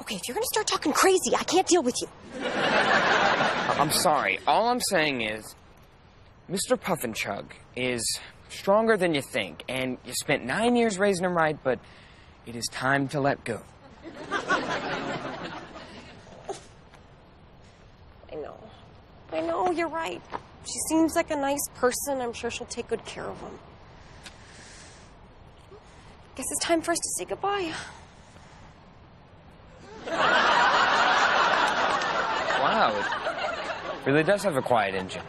Speaker 19: Okay, if you're gonna start talking crazy, I can't deal with you.
Speaker 3: I'm sorry. All I'm saying is, Mr. Puffinchuck is stronger than you think, and you spent 9 years raising him right, but it is time to let go.
Speaker 19: I know, you're right. She seems like a nice person. I'm sure she'll take good care of him. Guess it's time for us to say goodbye.
Speaker 3: Wow, it really does have a quiet engine.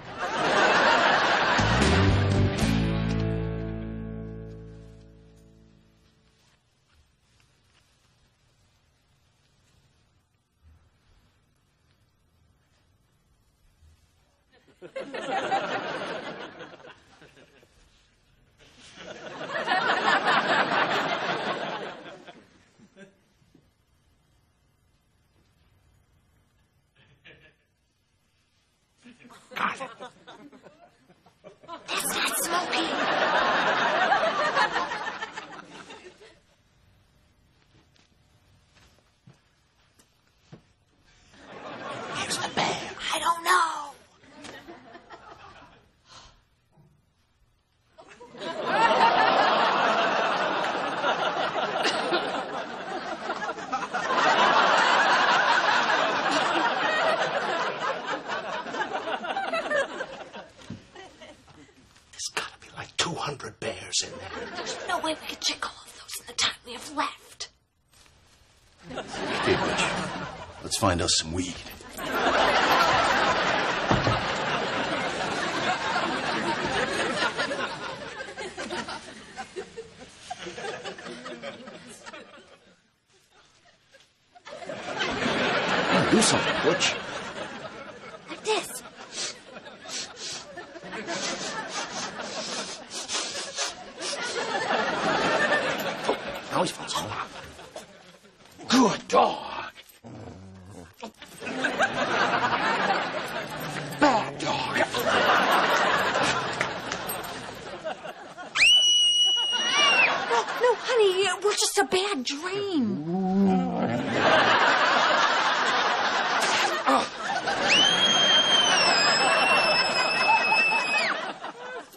Speaker 9: That's not smoking.
Speaker 1: Here's the bear.
Speaker 9: I don't know.
Speaker 1: There's gotta be like 200 bears in there.
Speaker 9: There's no way we could check all of those in the time we have left.
Speaker 8: Okay, Butch. Let's find us some weed. Do something, Butch.
Speaker 9: Like this.
Speaker 8: Now he's found some.
Speaker 1: Good dog. Bad dog.
Speaker 9: No, honey, we're just a bad dream.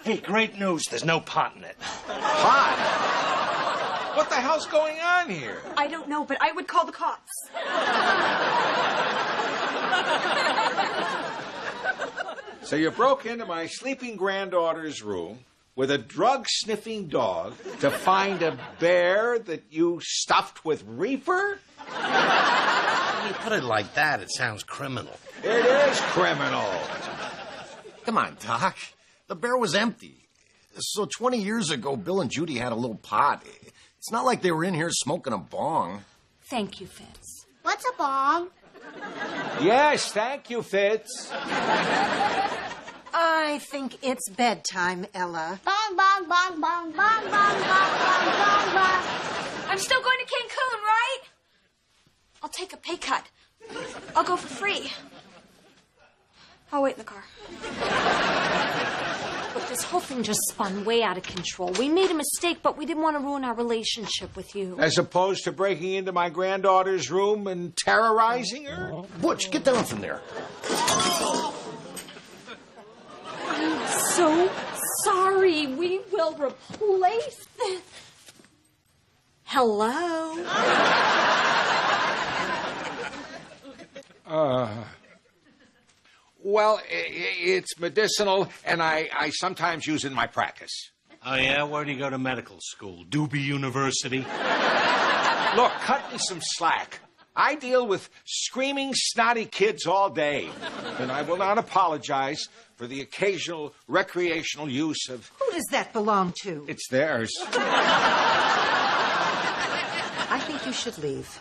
Speaker 1: Hey, great news. There's no pot in it.
Speaker 12: Pot? What the hell's going on here?
Speaker 4: I don't know, but I would call the cops.
Speaker 12: So you broke into my sleeping granddaughter's room with a drug-sniffing dog to find a bear that you stuffed with reefer?
Speaker 1: When you put it like that, it sounds criminal.
Speaker 12: It is criminal.
Speaker 8: Come on, Doc. The bear was empty. So 20 years ago, Bill and Judy had a little pot. It's not like they were in here smoking a bong.
Speaker 7: Thank you, Fitz.
Speaker 2: What's a bong?
Speaker 12: Yes, thank you, Fitz.
Speaker 13: I think it's bedtime, Ella.
Speaker 2: Bong, bong, bong, bong, bong, bong, bong, bong, bong, bong.
Speaker 4: I'm still going to Cancun, right? I'll take a pay cut. I'll go for free. I'll wait in the car.
Speaker 7: Look, this whole thing just spun way out of control. We made a mistake, but we didn't want to ruin our relationship with you.
Speaker 12: As opposed to breaking into my granddaughter's room and terrorizing her?
Speaker 8: Butch, get down from there.
Speaker 7: I'm so sorry. We will replace this. Hello?
Speaker 12: Well, it's medicinal, and I sometimes use it in my practice.
Speaker 1: Oh, yeah? Where do you go to medical school? Doobie University?
Speaker 12: Look, cut me some slack. I deal with screaming, snotty kids all day, and I will not apologize for the occasional recreational use of...
Speaker 13: Who does that belong to?
Speaker 12: It's theirs.
Speaker 13: I think you should leave.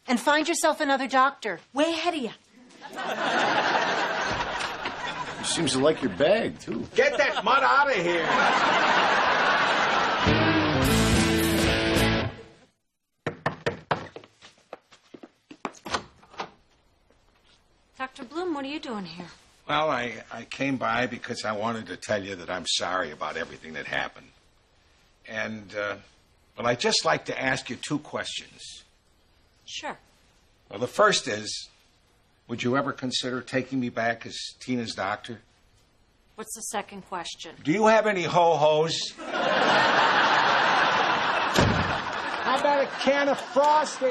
Speaker 13: And find yourself another doctor. Way ahead of you.
Speaker 8: He seems to like your bag, too.
Speaker 12: Get that mud out of here.
Speaker 7: Dr. Bloom, what are you doing here?
Speaker 12: Well, I came by because I wanted to tell you that I'm sorry about everything that happened. And, well, I'd just like to ask you 2 questions.
Speaker 7: Sure.
Speaker 12: Well, the first is, would you ever consider taking me back as Tina's doctor?
Speaker 7: What's the second question?
Speaker 12: Do you have any ho-hos? How about a can of frosting?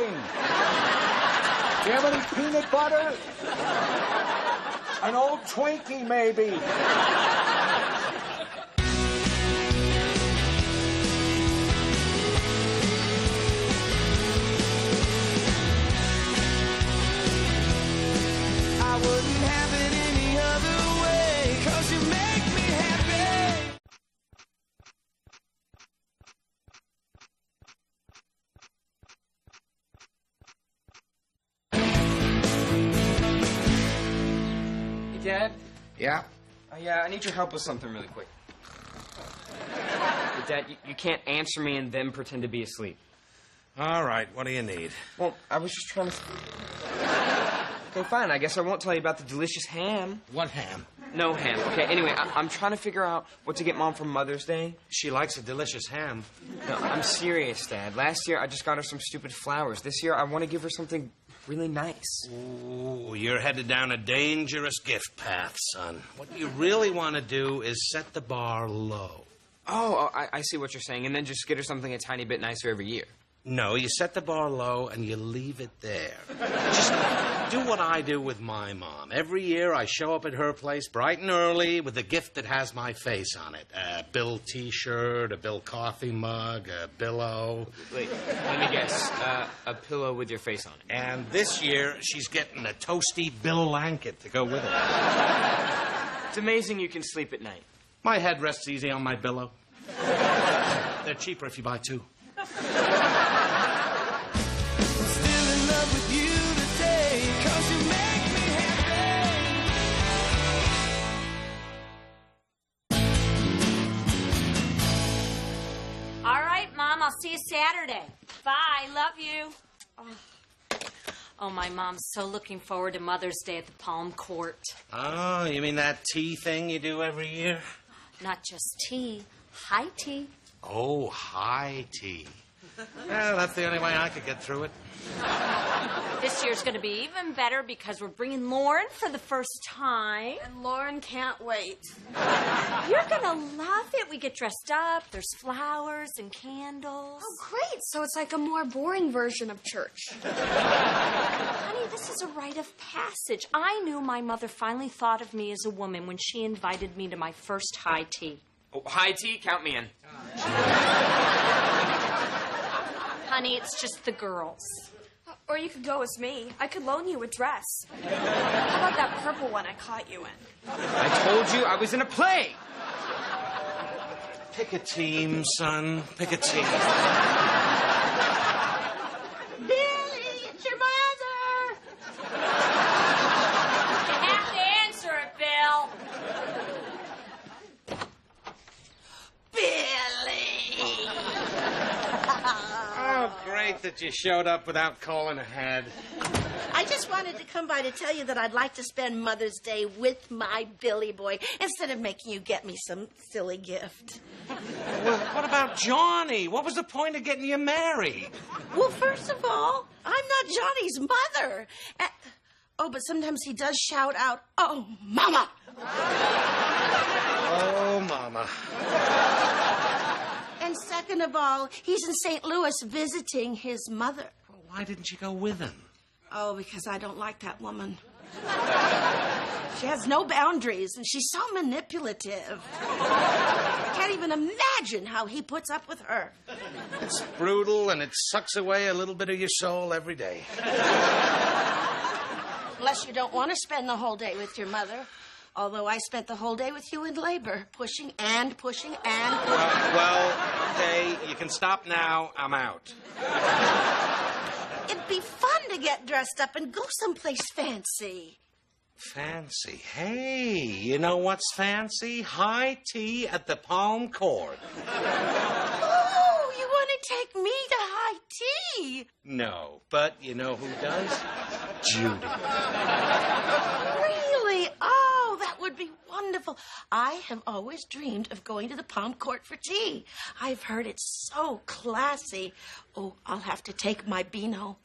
Speaker 12: Do you have any peanut butter? An old Twinkie, maybe.
Speaker 6: I wouldn't have it any other way, 'cause you make me happy.
Speaker 3: Hey, Dad?
Speaker 12: Yeah?
Speaker 3: I need your help with something really quick. Hey, Dad, you can't answer me and then pretend to be asleep.
Speaker 1: All right, what do you need?
Speaker 3: Well, I was just trying to... Okay, fine. I guess I won't tell you about the delicious ham.
Speaker 1: What ham?
Speaker 3: No ham. Okay, anyway, I'm trying to figure out what to get Mom for Mother's Day.
Speaker 1: She likes a delicious ham.
Speaker 3: No, I'm serious, Dad. Last year, I just got her some stupid flowers. This year, I want to give her something really nice.
Speaker 1: Ooh, you're headed down a dangerous gift path, son. What you really want to do is set the bar low.
Speaker 3: Oh, I see what you're saying. And then just get her something a tiny bit nicer every year.
Speaker 1: No, you set the bar low and you leave it there. Just do what I do with my mom. Every year I show up at her place bright and early with a gift that has my face on it. A Bill T-shirt, a Bill coffee mug, a Billo.
Speaker 3: Wait, let me guess. A pillow with your face on it.
Speaker 1: And this year she's getting a toasty blanket to go with it.
Speaker 3: It's amazing you can sleep at night.
Speaker 1: My head rests easy on my Billo. They're cheaper if you buy 2.
Speaker 7: I'll see you Saturday. Bye. Love you. Oh, my mom's so looking forward to Mother's Day at the Palm Court.
Speaker 1: Oh, you mean that tea thing you do every year?
Speaker 7: Not just tea. High tea.
Speaker 1: Oh, high tea. Well, that's the only way I could get through it.
Speaker 7: This year's going to be even better because we're bringing Lauren for the first time.
Speaker 5: And Lauren can't wait.
Speaker 7: You're going to love it. We get dressed up. There's flowers and candles.
Speaker 5: Oh, great. So it's like a more boring version of church.
Speaker 7: Honey, this is a rite of passage. I knew my mother finally thought of me as a woman when she invited me to my first high tea.
Speaker 3: Oh, high tea? Count me in.
Speaker 7: Honey, it's just the girls.
Speaker 5: Or you could go as me. I could loan you a dress. How about that purple one I caught you in?
Speaker 3: I told you I was in a play.
Speaker 1: Pick a team, son. Pick a team. that you showed up without calling ahead.
Speaker 11: I just wanted to come by to tell you that I'd like to spend Mother's Day with my Billy boy instead of making you get me some silly gift.
Speaker 1: Well, what about Johnny? What was the point of getting you married?
Speaker 11: Well, first of all, I'm not Johnny's mother. Oh, but sometimes he does shout out, "Oh, Mama!"
Speaker 1: Oh, Mama.
Speaker 11: And second of all, he's in St. Louis visiting his mother.
Speaker 1: Why didn't you go with him?
Speaker 11: Oh, because I don't like that woman. She has no boundaries, and she's so manipulative. I can't even imagine how he puts up with her.
Speaker 1: It's brutal, and it sucks away a little bit of your soul every day.
Speaker 11: Unless you don't want to spend the whole day with your mother. Although I spent the whole day with you in labor, pushing and pushing and pushing.
Speaker 1: Well, okay, you can stop now. I'm out.
Speaker 11: It'd be fun to get dressed up and go someplace fancy.
Speaker 1: Fancy. Hey, you know what's fancy? High tea at the Palm Court.
Speaker 11: Oh, you want to take me to high tea?
Speaker 1: No, but you know who does? Judy.
Speaker 11: Really? Oh, that would be wonderful. I have always dreamed of going to the Palm Court for tea. I've heard it's so classy. Oh, I'll have to take my Beano.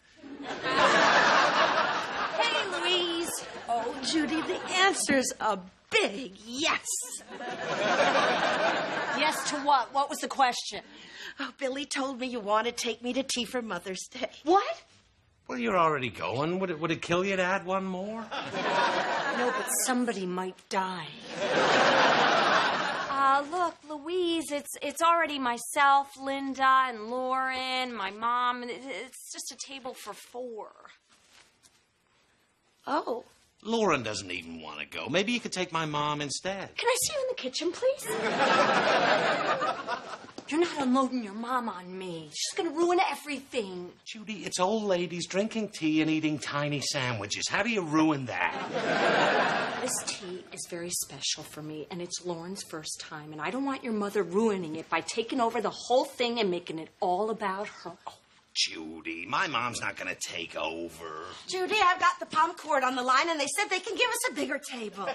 Speaker 11: Hey, Louise. Oh, Judy, the answer's a big yes.
Speaker 7: Yes to what? What was the question?
Speaker 11: Oh, Billy told me you want to take me to tea for Mother's Day.
Speaker 7: What?
Speaker 1: Well, you're already going. Would it kill you to add one more?
Speaker 7: No, but somebody might die. Look, Louise, it's already myself, Linda, and Lauren, my mom, and it's just a table for 4.
Speaker 11: Oh.
Speaker 1: Lauren doesn't even want to go. Maybe you could take my mom instead.
Speaker 7: Can I see you in the kitchen, please? You're not unloading your mom on me. She's going to ruin everything.
Speaker 1: Judy, it's old ladies drinking tea and eating tiny sandwiches. How do you ruin that?
Speaker 7: This tea is very special for me, and it's Lauren's first time, and I don't want your mother ruining it by taking over the whole thing and making it all about her. Oh,
Speaker 1: Judy, my mom's not going to take over.
Speaker 11: Judy, I've got the Palm Court on the line, and they said they can give us a bigger table.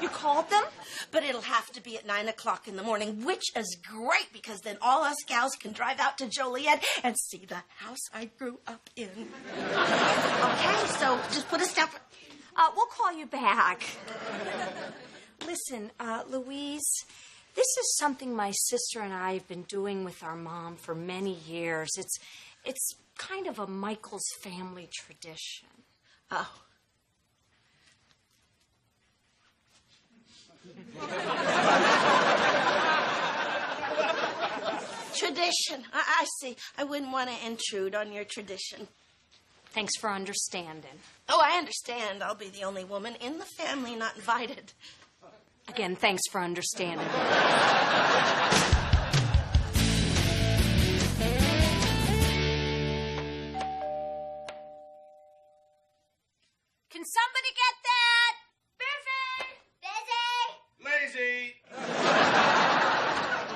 Speaker 7: You called them?
Speaker 11: But it'll have to be at 9 o'clock in the morning, which is great, because then all us gals can drive out to Joliet and see the house I grew up in. Okay, so just put us down for...
Speaker 7: We'll call you back. Listen, Louise, this is something my sister and I have been doing with our mom for many years. It's kind of a Michael's family tradition.
Speaker 11: Oh. Tradition. I see. I wouldn't want to intrude on your tradition.
Speaker 7: Thanks for understanding.
Speaker 11: Oh, I understand. I'll be the only woman in the family not invited.
Speaker 7: Again, thanks for understanding. Can somebody get that?
Speaker 1: Lazy!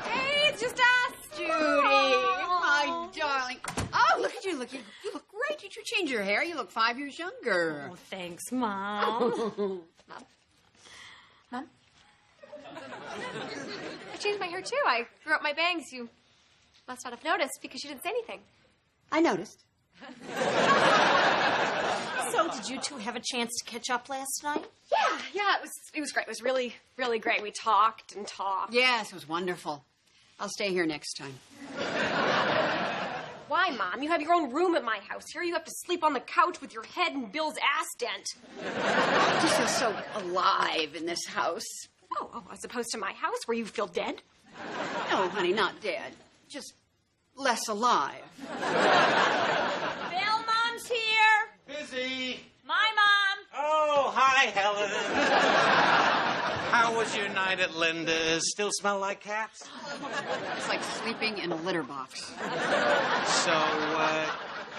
Speaker 18: Hey, it's just us, Judy. My darling. Oh, look at you. You look great. Did you change your hair? You look 5 years younger.
Speaker 7: Oh, thanks, Mom.
Speaker 5: Mom? I changed my hair, too. I grew up my bangs. You must not have noticed because you didn't say anything.
Speaker 18: I noticed.
Speaker 7: So, did you two have a chance to catch up last night?
Speaker 5: Yeah, it was great. It was really, really great. We talked and talked.
Speaker 18: Yes, it was wonderful. I'll stay here next time.
Speaker 5: Why, Mom? You have your own room at my house. Here you have to sleep on the couch with your head in Bill's ass dent.
Speaker 18: I just feel so alive in this house.
Speaker 5: Oh, as opposed to my house where you feel dead?
Speaker 18: No, honey, not dead. Just less alive.
Speaker 7: Bill, Mom's here.
Speaker 1: Busy.
Speaker 7: My Mom.
Speaker 1: Oh, hi, Helen. How was your night at Linda's? Still smell like cats?
Speaker 18: It's like sleeping in a litter box.
Speaker 1: So,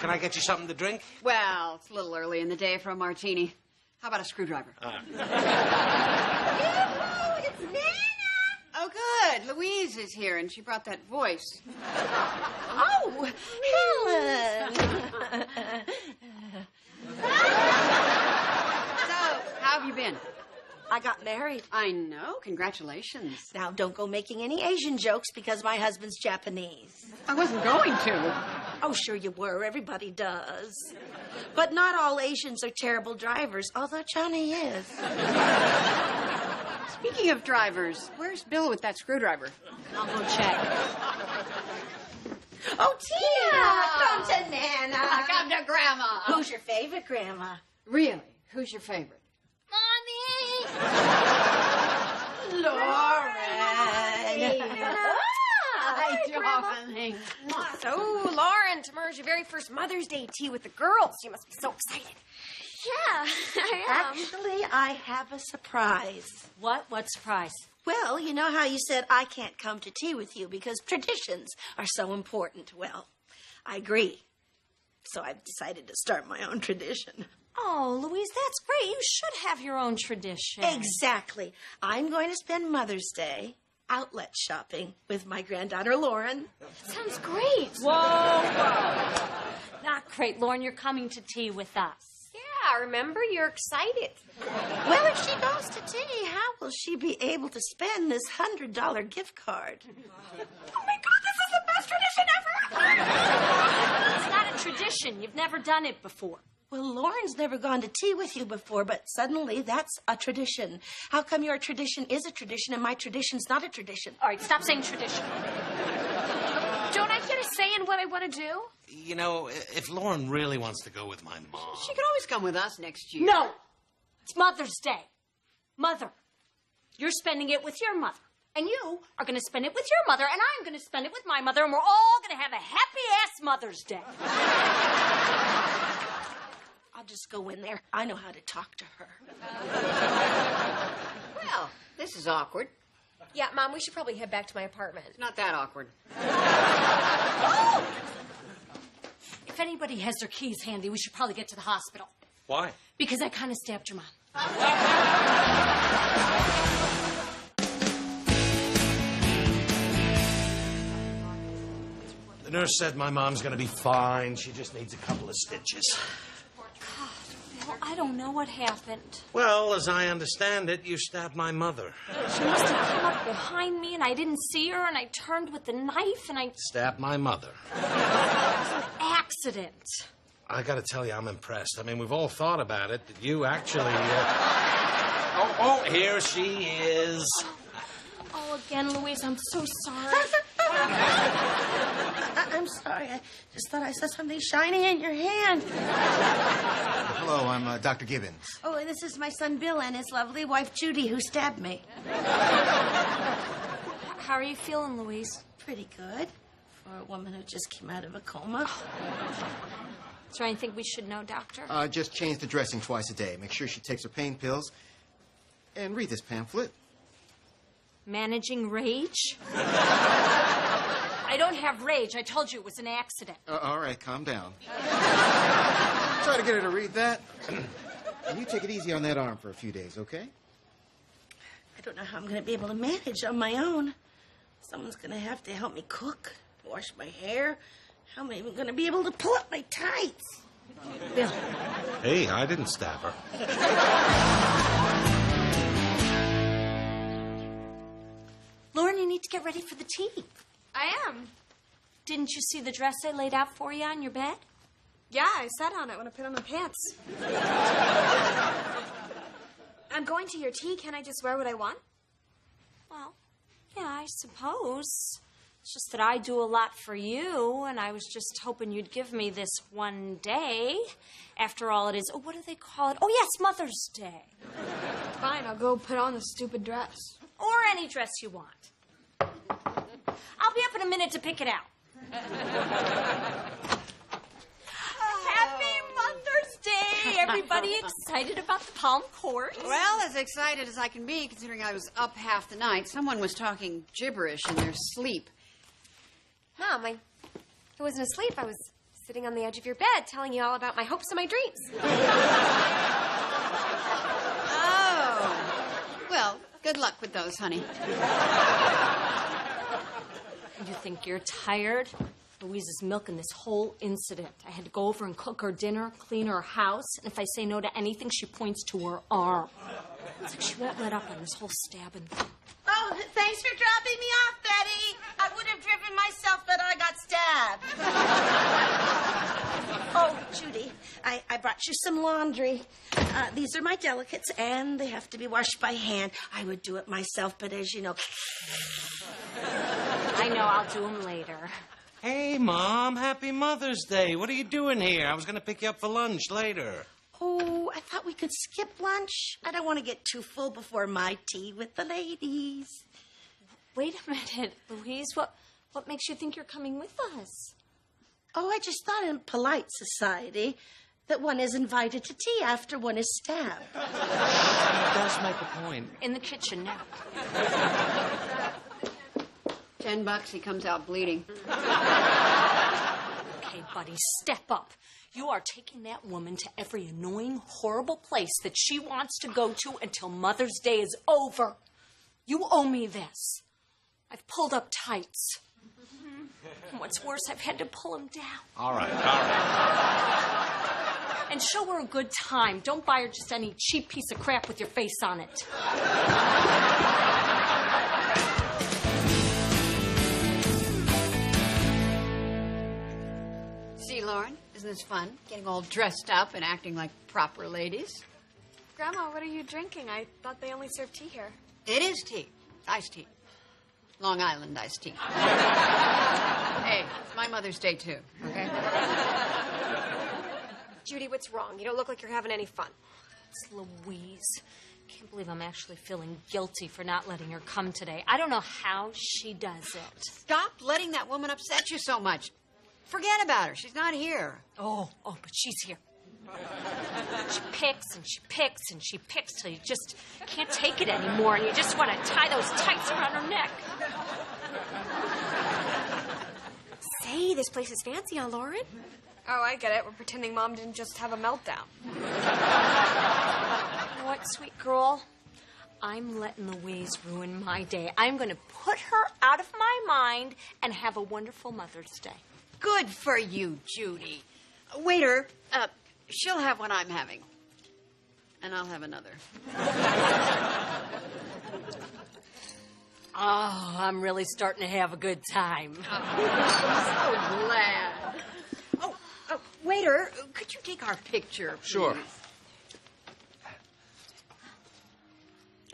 Speaker 1: can I get you something to drink?
Speaker 18: Well, it's a little early in the day for a martini. How about a screwdriver?
Speaker 11: It's Nana!
Speaker 18: Oh, good. Good. Louise is here, and she brought that voice.
Speaker 11: Oh, Helen.
Speaker 18: So, how have you been?
Speaker 11: I got married.
Speaker 18: I know. Congratulations.
Speaker 11: Now, don't go making any Asian jokes because my husband's Japanese.
Speaker 18: I wasn't going to.
Speaker 11: Oh, sure you were. Everybody does. But not all Asians are terrible drivers, although Johnny is.
Speaker 18: Speaking of drivers, where's Bill with that screwdriver?
Speaker 7: I'll go check.
Speaker 11: Oh, Tina! Come to Nana.
Speaker 18: Come to Grandma.
Speaker 11: Who's your favorite, Grandma?
Speaker 18: Really? Who's your favorite?
Speaker 11: Lauren.
Speaker 18: Hi, darling.
Speaker 19: So, Lauren, tomorrow's your very first Mother's Day tea with the girls. You must be so excited.
Speaker 9: Yeah, I am.
Speaker 11: Actually, I have a surprise.
Speaker 7: What? What surprise?
Speaker 11: Well, you know how you said I can't come to tea with you because traditions are so important. Well, I agree. So I've decided to start my own tradition.
Speaker 7: Oh, Louise, that's great. You should have your own tradition.
Speaker 11: Exactly. I'm going to spend Mother's Day outlet shopping with my granddaughter, Lauren.
Speaker 9: Sounds great.
Speaker 7: Whoa. Not great. Lauren, you're coming to tea with us.
Speaker 19: Yeah, remember? You're excited.
Speaker 11: Well, if she goes to tea, how will she be able to spend this $100 gift card?
Speaker 19: Oh, my God, this is the best tradition ever!
Speaker 7: It's not a tradition. You've never done it before.
Speaker 11: Well, Lauren's never gone to tea with you before, but suddenly that's a tradition. How come your tradition is a tradition and my tradition's not a tradition?
Speaker 7: All right, stop saying tradition.
Speaker 9: Don't I get a say in what I want to do?
Speaker 1: You know, if Lauren really wants to go with my mom...
Speaker 18: She could always come with us next year.
Speaker 7: No! It's Mother's Day. Mother, you're spending it with your mother. And you are going to spend it with your mother, and I'm going to spend it with my mother, and we're all going to have a happy-ass Mother's Day.
Speaker 11: I'll just go in there. I know how to talk to her.
Speaker 18: Well, this is awkward.
Speaker 19: Yeah, Mom, we should probably head back to my apartment.
Speaker 18: It's not that awkward.
Speaker 7: If anybody has their keys handy, we should probably get to the hospital.
Speaker 1: Why?
Speaker 7: Because I kind of stabbed your mom.
Speaker 1: The nurse said my mom's going to be fine. She just needs a couple of stitches.
Speaker 7: Well, I don't know what happened.
Speaker 1: Well, as I understand it, you stabbed my mother.
Speaker 7: She must have come up behind me, and I didn't see her, and I turned with the knife, and I...
Speaker 1: Stabbed my mother.
Speaker 7: It was an accident.
Speaker 1: I got to tell you, I'm impressed. I mean, we've all thought about it, but you actually... Oh, here she is.
Speaker 7: Oh, again, Louise, I'm so sorry.
Speaker 11: I'm sorry. I just thought I saw something shiny in your hand.
Speaker 21: Hello, I'm Dr. Gibbons.
Speaker 11: Oh, this is my son Bill and his lovely wife Judy, who stabbed me.
Speaker 7: How are you feeling, Louise?
Speaker 11: Pretty good for a woman who just came out of a coma.
Speaker 7: Is there anything we should know, Doctor?
Speaker 21: Just change the dressing twice a day. Make sure she takes her pain pills. And read this pamphlet.
Speaker 7: Managing rage? I don't have rage. I told you it was an accident.
Speaker 21: All right, calm down. Try to get her to read that. And you take it easy on that arm for a few days, okay?
Speaker 11: I don't know how I'm going to be able to manage on my own. Someone's going to have to help me cook, wash my hair. How am I even going to be able to pull up my tights? Bill.
Speaker 1: Hey, I didn't stab her.
Speaker 7: Lauren, you need to get ready for the tea.
Speaker 19: I am.
Speaker 7: Didn't you see the dress I laid out for you on your bed?
Speaker 19: Yeah, I sat on it when I put on my pants. I'm going to your tea. Can't I just wear what I want?
Speaker 7: Well, yeah, I suppose. It's just that I do a lot for you, and I was just hoping you'd give me this one day. After all, it is... Oh, what do they call it? Oh, yes, Mother's Day.
Speaker 19: Fine, I'll go put on the stupid dress.
Speaker 7: Or any dress you want. I'll be up in a minute to pick it out. Happy Mother's Day! Everybody excited about the palm court?
Speaker 18: Well, as excited as I can be, considering I was up half the night. Someone was talking gibberish in their sleep.
Speaker 19: Mom, I wasn't asleep. I was sitting on the edge of your bed telling you all about my hopes and my dreams.
Speaker 18: Oh. Well, good Good luck with those, honey.
Speaker 7: You think you're tired? Louise is milking this whole incident. I had to go over and cook her dinner, clean her house, and if I say no to anything, she points to her arm. It's like she won't let up on this whole stabbing thing.
Speaker 11: Oh, thanks for dropping me off, Betty. I would have driven myself, but I got stabbed. Oh, Judy, I brought you some laundry. These are my delicates, and they have to be washed by hand. I would do it myself, but as you know...
Speaker 7: I know, I'll do them later.
Speaker 1: Hey, Mom, happy Mother's Day. What are you doing here? I was going to pick you up for lunch later.
Speaker 11: Oh, I thought we could skip lunch. I don't want to get too full before my tea with the ladies.
Speaker 7: Wait a minute, Louise. What makes you think you're coming with us?
Speaker 11: Oh, I just thought in polite society that one is invited to tea after one is stabbed.
Speaker 1: She does make a point.
Speaker 7: In the kitchen now.
Speaker 18: $10, he comes out bleeding.
Speaker 7: Okay, buddy, step up. You are taking that woman to every annoying, horrible place that she wants to go to until Mother's Day is over. You owe me this. I've pulled up tights. And what's worse, I've had to pull them down.
Speaker 1: All right.
Speaker 7: And show her a good time. Don't buy her just any cheap piece of crap with your face on it.
Speaker 18: See, Lauren, isn't this fun? Getting all dressed up and acting like proper ladies.
Speaker 5: Grandma, what are you drinking? I thought they only served tea here.
Speaker 18: It is tea. Iced tea. Long Island iced tea. Hey, it's my Mother's Day, too, okay?
Speaker 5: Judy, what's wrong? You don't look like you're having any fun.
Speaker 7: It's Louise. Can't believe I'm actually feeling guilty for not letting her come today. I don't know how she does it.
Speaker 18: Stop letting that woman upset you so much. Forget about her. She's not here.
Speaker 7: Oh, but she's here. She picks and she picks and she picks till you just can't take it anymore and you just want to tie those tights around her neck.
Speaker 5: Say, this place is fancy, huh, Lauren? Oh, I get it. We're pretending Mom didn't just have a meltdown.
Speaker 7: You know what, sweet girl? I'm letting Louise ruin my day. I'm going to put her out of my mind and have a wonderful Mother's Day.
Speaker 18: Good for you, Judy. Waiter, she'll have what I'm having. And I'll have another.
Speaker 7: Oh, I'm really starting to have a good time.
Speaker 18: I'm so glad. Oh, waiter, could you take our picture, please?
Speaker 20: Sure.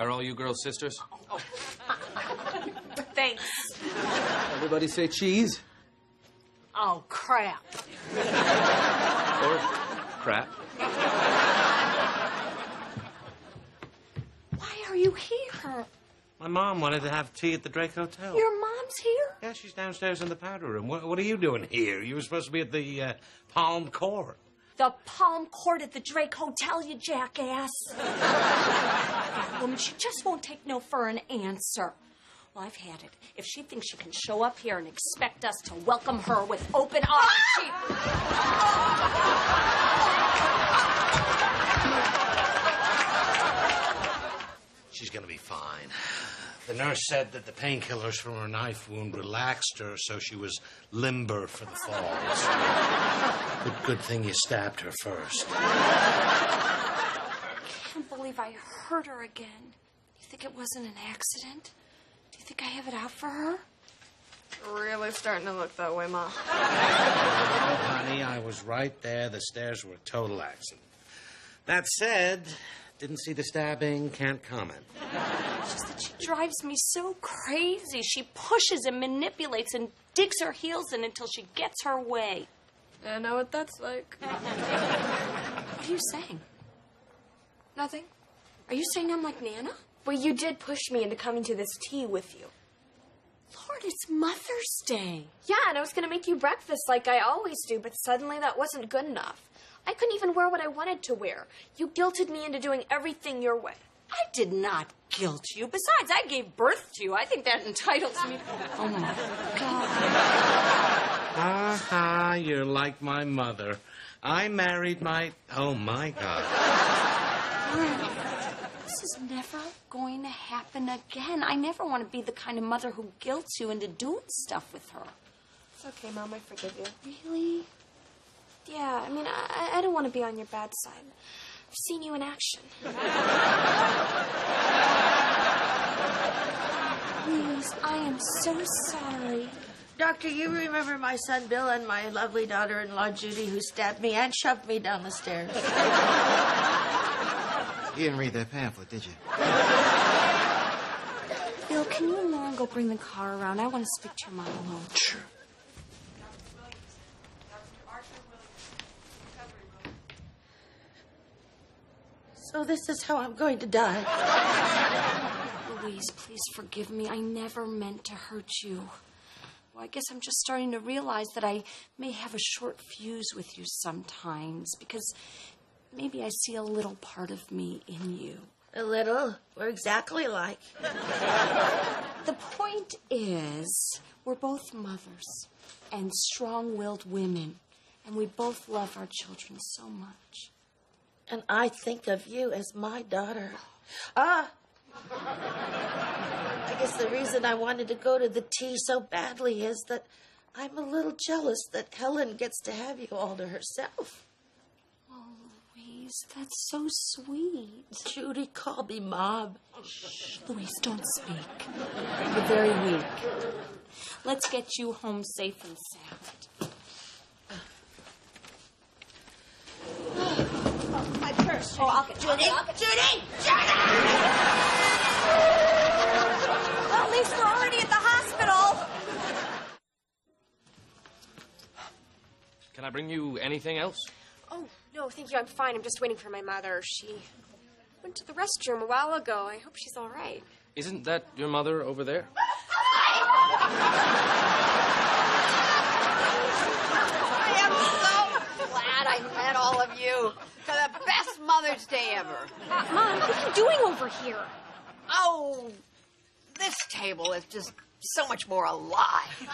Speaker 20: Are all you girls sisters?
Speaker 18: Oh.
Speaker 5: Thanks.
Speaker 20: Everybody say cheese.
Speaker 7: Oh, crap.
Speaker 20: Or crap.
Speaker 7: Why are you here?
Speaker 1: My mom wanted to have tea at the Drake Hotel.
Speaker 7: Your mom's here?
Speaker 1: Yeah, she's downstairs in the powder room. What are you doing here? You were supposed to be at the Palm Court.
Speaker 7: The Palm Court at the Drake Hotel, you jackass. That woman, she just won't take no for an answer. Well, I've had it. If she thinks she can show up here and expect us to welcome her with open arms,
Speaker 1: She's going to be fine. The nurse said that the painkillers from her knife wound relaxed her, so she was limber for the falls. Good thing you stabbed her first.
Speaker 7: I can't believe I hurt her again. You think it wasn't an accident? Do you think I have it out for her?
Speaker 5: Really starting to look that way, Ma.
Speaker 1: Oh, honey, I was right there. The stairs were a total accident. That said, didn't see the stabbing, can't comment.
Speaker 7: It's just that she drives me so crazy. She pushes and manipulates and digs her heels in until she gets her way.
Speaker 5: I know what that's like.
Speaker 7: What are you saying?
Speaker 5: Nothing.
Speaker 7: Are you saying I'm like Nana?
Speaker 5: Well, you did push me into coming to this tea with you.
Speaker 7: Lord, it's Mother's Day.
Speaker 5: Yeah, and I was going to make you breakfast like I always do, but suddenly that wasn't good enough. I couldn't even wear what I wanted to wear. You guilted me into doing everything your way.
Speaker 7: I did not guilt you. Besides, I gave birth to you. I think that entitles me. Oh, my God.
Speaker 1: Aha, you're like my mother. I married my... Oh, my God.
Speaker 7: is never going to happen again. I never want to be the kind of mother who guilts you into doing stuff with her.
Speaker 5: It's okay, Mom. I forgive you.
Speaker 7: Really?
Speaker 5: Yeah, I mean, I don't want to be on your bad side. I've seen you in action.
Speaker 7: Please, I am so sorry.
Speaker 11: Doctor, you remember my son Bill and my lovely daughter-in-law Judy, who stabbed me and shoved me down the stairs?
Speaker 21: You didn't read that pamphlet, did you?
Speaker 7: Bill, can you and Lauren go bring the car around? I want to speak to your mom alone.
Speaker 21: Sure.
Speaker 11: So this is how I'm going to die.
Speaker 7: Louise, please forgive me. I never meant to hurt you. Well, I guess I'm just starting to realize that I may have a short fuse with you sometimes because maybe I see a little part of me in you.
Speaker 11: A little? We're exactly alike.
Speaker 7: The point is, we're both mothers and strong-willed women, and we both love our children so much.
Speaker 11: And I think of you as my daughter. I guess the reason I wanted to go to the tea so badly is that I'm a little jealous that Helen gets to have you all to herself.
Speaker 7: Oh, Louise, that's so sweet.
Speaker 11: Judy called me Mom.
Speaker 7: Shh, Louise, don't speak. You're very weak. Let's get you home safe and sound.
Speaker 11: My purse.
Speaker 7: Oh, I'll get
Speaker 11: Judy! Judy!
Speaker 7: Well, at least we're already at the hospital.
Speaker 14: Can I bring you anything else?
Speaker 5: Oh, no, thank you. I'm fine. I'm just waiting for my mother. She went to the restroom a while ago. I hope she's all right.
Speaker 14: Isn't that your mother over there?
Speaker 18: I am so glad I met all of you. For the best Mother's Day ever.
Speaker 5: Mom, what are you doing over here?
Speaker 18: Oh, this table is just so much more alive.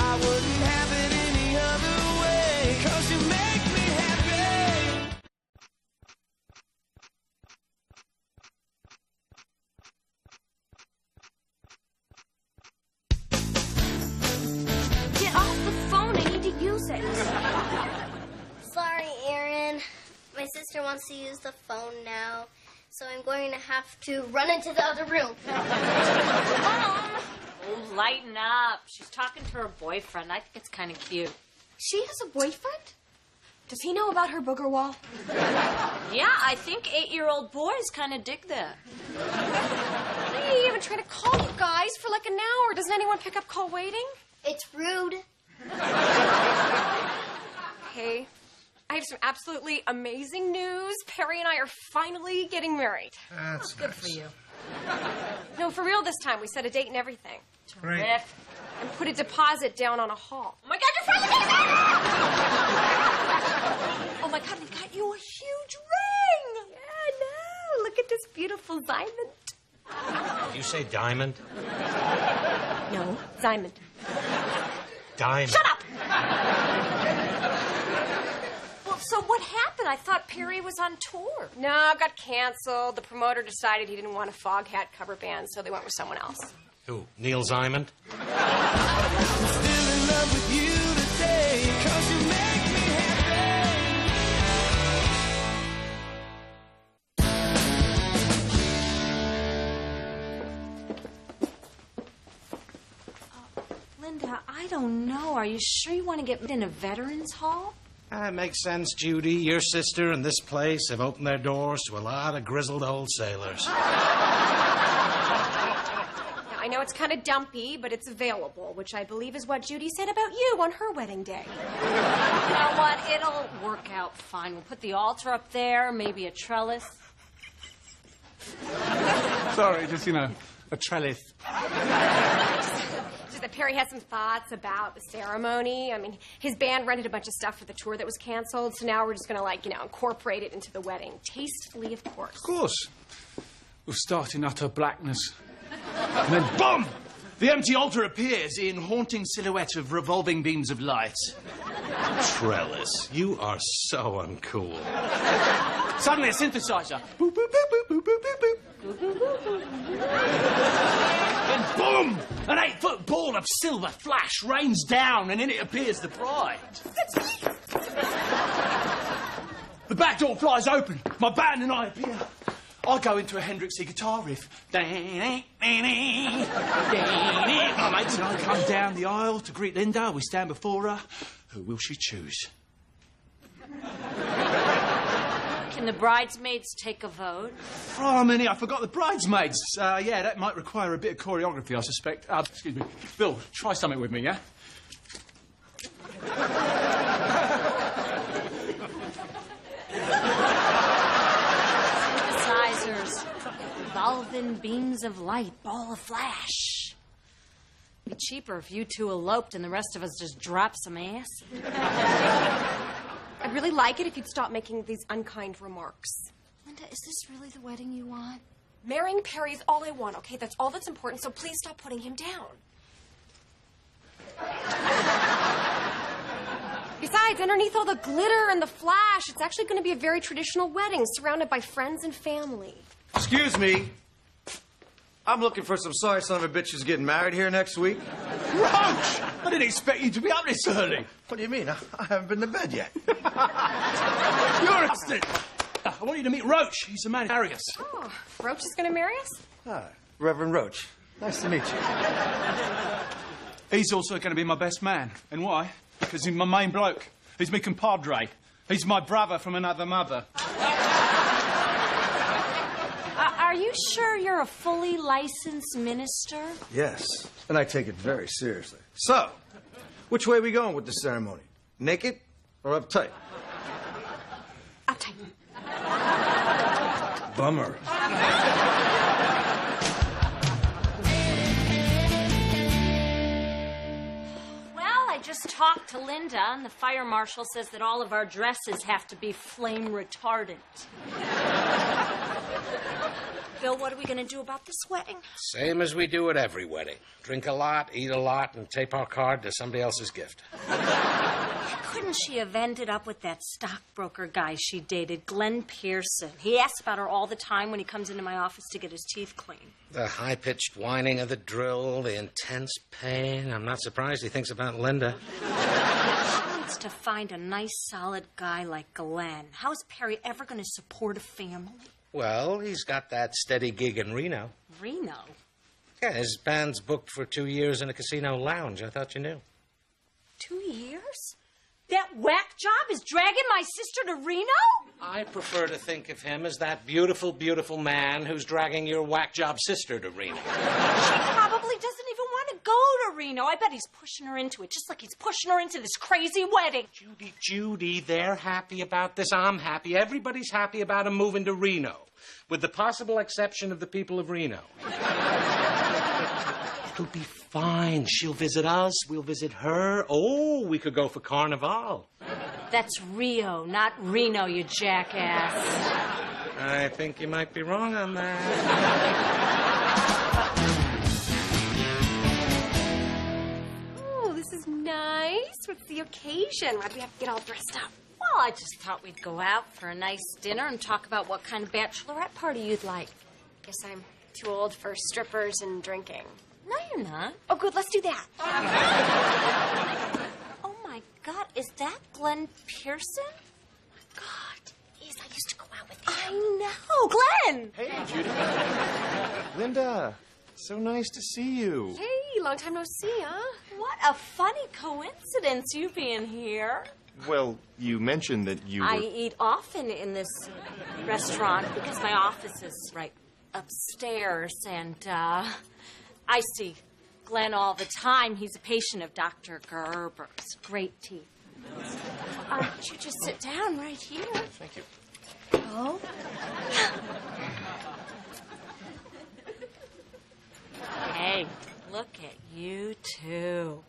Speaker 6: I wouldn't have it any other way, 'cause you make me happy.
Speaker 5: Get off the phone. I need to use it.
Speaker 2: Sorry, Aaron. My sister wants to use the phone now, so I'm going to have to run into the other room.
Speaker 7: Mom! Oh, lighten up. She's talking to her boyfriend. I think it's kind of cute.
Speaker 5: She has a boyfriend? Does he know about her booger wall?
Speaker 7: Yeah, I think 8-year-old boys kind of dig that.
Speaker 5: Hey, I've been trying to call you guys for like an hour. Doesn't anyone pick up call waiting?
Speaker 2: It's rude.
Speaker 5: Hey, I have some absolutely amazing news. Perry and I are finally getting married.
Speaker 21: That's
Speaker 13: Good for you.
Speaker 5: No, for real this time. We set a date and everything.
Speaker 21: Great.
Speaker 5: And put a deposit down on a hall.
Speaker 7: Oh, my God, you're finally getting married! Oh, my God, they got you a huge ring!
Speaker 5: Yeah, no. Look at this beautiful diamond.
Speaker 1: Did you say diamond?
Speaker 5: No, diamond.
Speaker 1: Diamond.
Speaker 5: Shut up!
Speaker 7: Well, so what happened? I thought Perry was on tour.
Speaker 5: No, it got canceled. The promoter decided he didn't want a fog hat cover band, so they went with someone else.
Speaker 1: Who? Neil Diamond?
Speaker 6: Still in love with you today, 'cause you make me
Speaker 7: Linda, I don't know. Are you sure you want to get in a veterans hall?
Speaker 1: That makes sense, Judy. Your sister and this place have opened their doors to a lot of grizzled old sailors.
Speaker 5: Now, I know it's kind of dumpy, but it's available, which I believe is what Judy said about you on her wedding day.
Speaker 7: You know what? It'll work out fine. We'll put the altar up there, maybe a trellis.
Speaker 15: Sorry, just, a trellis.
Speaker 19: is that Perry has some thoughts about the ceremony. I mean, his band rented a bunch of stuff for the tour that was canceled, so now we're just gonna, like, incorporate it into the wedding. Tastefully, of course.
Speaker 15: Of course. We'll start in utter blackness. And then, boom! The empty altar appears in haunting silhouette of revolving beams of light.
Speaker 1: Trellis, you are so uncool.
Speaker 15: Suddenly, a synthesizer. Boop, boop, boop, boop, boop, boop, boop, boop. Then, boom! An 8-foot ball of silver flash rains down, and in it appears the bride. The back door flies open. My band and I appear. I go into a Hendrixy guitar riff. My mates and I come down the aisle to greet Linda. We stand before her. Who will she choose?
Speaker 7: Can the bridesmaids take a vote?
Speaker 15: Oh, a minute, I forgot the bridesmaids. Yeah, that might require a bit of choreography, I suspect. Excuse me. Bill, try something with me, yeah?
Speaker 7: Synthesizers, revolving beams of light, ball of flash. It'd be cheaper if you two eloped and the rest of us just dropped some ass.
Speaker 19: I'd really like it if you'd stop making these unkind remarks.
Speaker 7: Linda, is this really the wedding you want?
Speaker 19: Marrying Perry is all I want, okay? That's all that's important, so please stop putting him down. Besides, underneath all the glitter and the flash, it's actually going to be a very traditional wedding, surrounded by friends and family.
Speaker 21: Excuse me. I'm looking for some sorry son of a bitch who's getting married here next week.
Speaker 15: Roach! I didn't expect you to be up this early.
Speaker 21: What do you mean? I haven't been to bed yet.
Speaker 15: You're a bastard. I want you to meet Roach. He's the man who marries us.
Speaker 19: Oh, Roach is going to marry us?
Speaker 21: Hi, Reverend Roach. Nice to meet you.
Speaker 15: He's also going to be my best man. And why? Because he's my main bloke. He's me compadre. He's my brother from another mother.
Speaker 7: Are you sure you're a fully licensed minister?
Speaker 21: Yes, and I take it very seriously. So, which way are we going with the ceremony? Naked or uptight?
Speaker 19: Uptight.
Speaker 21: Bummer.
Speaker 7: Well, I just talked to Linda, and the fire marshal says that all of our dresses have to be flame retardant. Bill, what are we going to do about this wedding?
Speaker 1: Same as we do at every wedding. Drink a lot, eat a lot, and tape our card to somebody else's gift.
Speaker 7: Couldn't she have ended up with that stockbroker guy she dated, Glenn Pearson? He asks about her all the time when he comes into my office to get his teeth cleaned.
Speaker 1: The high-pitched whining of the drill, the intense pain. I'm not surprised he thinks about Linda.
Speaker 7: She wants to find a nice, solid guy like Glenn. How is Perry ever going to support a family?
Speaker 1: Well, he's got that steady gig in Reno.
Speaker 7: Reno?
Speaker 1: Yeah, his band's booked for 2 years in a casino lounge. I thought you knew.
Speaker 7: 2 years? That whack job is dragging my sister to Reno?
Speaker 1: I prefer to think of him as that beautiful, beautiful man who's dragging your whack job sister to Reno.
Speaker 7: She probably doesn't even want to go to Reno. I bet he's pushing her into it, just like he's pushing her into this crazy wedding.
Speaker 1: Judy, they're happy about this. I'm happy. Everybody's happy about him moving to Reno, with the possible exception of the people of Reno. It'll be fine. She'll visit us. We'll visit her. Oh, we could go for Carnival.
Speaker 7: That's Rio, not Reno, you jackass.
Speaker 1: I think you might be wrong on that.
Speaker 19: Oh, this is nice. What's the occasion? Why do we have to get all dressed up?
Speaker 7: Well, I just thought we'd go out for a nice dinner and talk about what kind of bachelorette party you'd like.
Speaker 19: Guess I'm too old for strippers and drinking.
Speaker 7: No, you're not.
Speaker 19: Oh, good. Let's do that.
Speaker 7: Oh, my God. Is that Glenn Pearson?
Speaker 19: God, yes, I used to go out with him.
Speaker 7: I know. Glenn!
Speaker 21: Hey, Judy. Linda, so nice to see you.
Speaker 19: Hey, long time no see, huh?
Speaker 7: What a funny coincidence, you being here.
Speaker 21: Well, you mentioned that you
Speaker 7: I eat often in this restaurant because my office is right upstairs, and I see Glenn all the time. He's a patient of Dr. Gerber's. Great teeth. Why don't you just sit down right here?
Speaker 21: Thank you.
Speaker 7: Oh? Hey, Look at you two.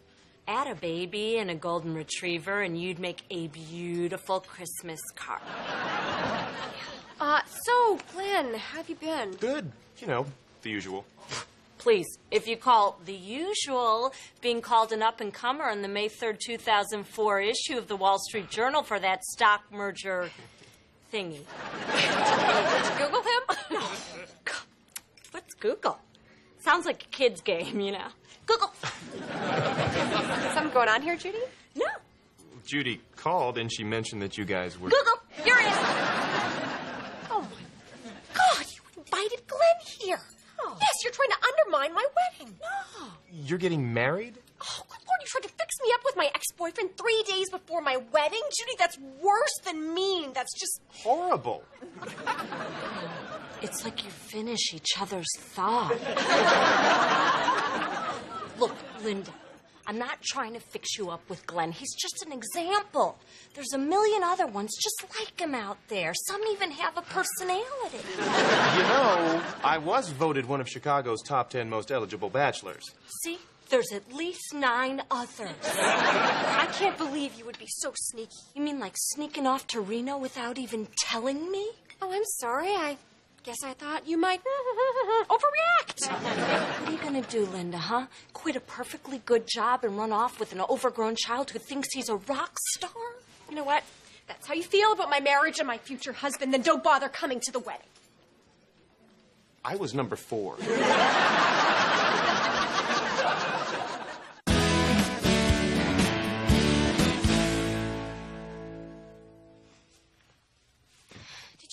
Speaker 7: Add a baby and a golden retriever, and you'd make a beautiful Christmas card.
Speaker 19: So, Glenn, how have you been?
Speaker 10: Good. You know, the usual.
Speaker 7: Please, if you call the usual being called an up-and-comer in the May 3rd, 2004 issue of the Wall Street Journal for that stock merger thingy.
Speaker 19: Did you Google him?
Speaker 7: No. What's Google? Sounds like a kid's game, you know. Google.
Speaker 19: Something going on here, Judy?
Speaker 7: No.
Speaker 10: Judy called and she mentioned that you guys were...
Speaker 19: Google, you're in. Oh, my God, you invited Glenn here. Oh. Yes, you're trying to undermine my wedding. No.
Speaker 10: You're getting married?
Speaker 19: Oh, good Lord, you tried to fix me up with my ex-boyfriend 3 days before my wedding? Judy, that's worse than mean. That's just...
Speaker 10: horrible.
Speaker 7: It's like you finish each other's thought. Look, Linda, I'm not trying to fix you up with Glenn. He's just an example. There's a million other ones just like him out there. Some even have a personality.
Speaker 10: You know, I was voted one of Chicago's top 10 most eligible bachelors.
Speaker 7: See? There's at least 9 others.
Speaker 19: I can't believe you would be so sneaky.
Speaker 7: You mean like sneaking off to Reno without even telling me?
Speaker 19: Oh, I'm sorry. I guess I thought you might overreact.
Speaker 7: What are you going to do, Linda, huh? Quit a perfectly good job and run off with an overgrown child who thinks he's a rock star?
Speaker 19: You know what? That's how you feel about my marriage and my future husband, then don't bother coming to the wedding.
Speaker 10: I was number 4.
Speaker 19: Did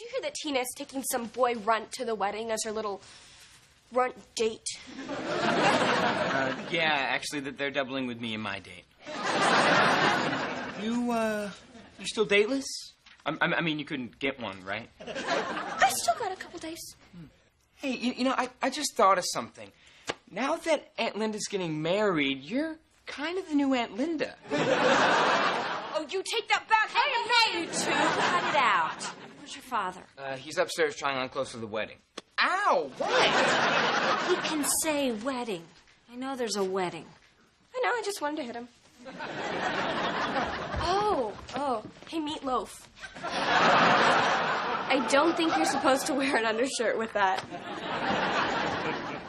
Speaker 19: you hear that Tina is taking some boy runt to the wedding as her little runt date?
Speaker 3: Yeah, actually, they're doubling with me in my date. You still dateless? I mean, you couldn't get one, right?
Speaker 19: I still got a couple days.
Speaker 3: Hey, you know, I just thought of something. Now that Aunt Linda's getting married, you're kind of the new Aunt Linda.
Speaker 19: Oh, you take that back.
Speaker 7: Hey, you two, cut it out. Where's your father?
Speaker 3: He's upstairs trying on clothes for the wedding. Ow! What?
Speaker 7: He can say wedding. I know there's a wedding.
Speaker 19: I know, I just wanted to hit him. Oh, hey, Meatloaf. I don't think you're supposed to wear an undershirt with that.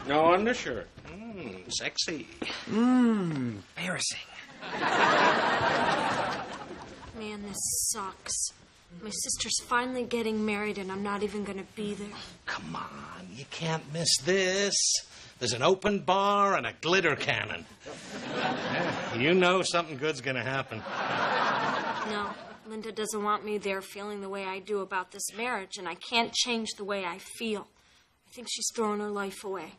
Speaker 1: No undershirt. Sexy.
Speaker 3: Embarrassing.
Speaker 7: Man, this sucks. My sister's finally getting married, and I'm not even going to be there.
Speaker 1: Come on, you can't miss this. There's an open bar and a glitter cannon. Yeah, you know something good's going to happen.
Speaker 7: No, Linda doesn't want me there feeling the way I do about this marriage, and I can't change the way I feel. I think she's throwing her life away.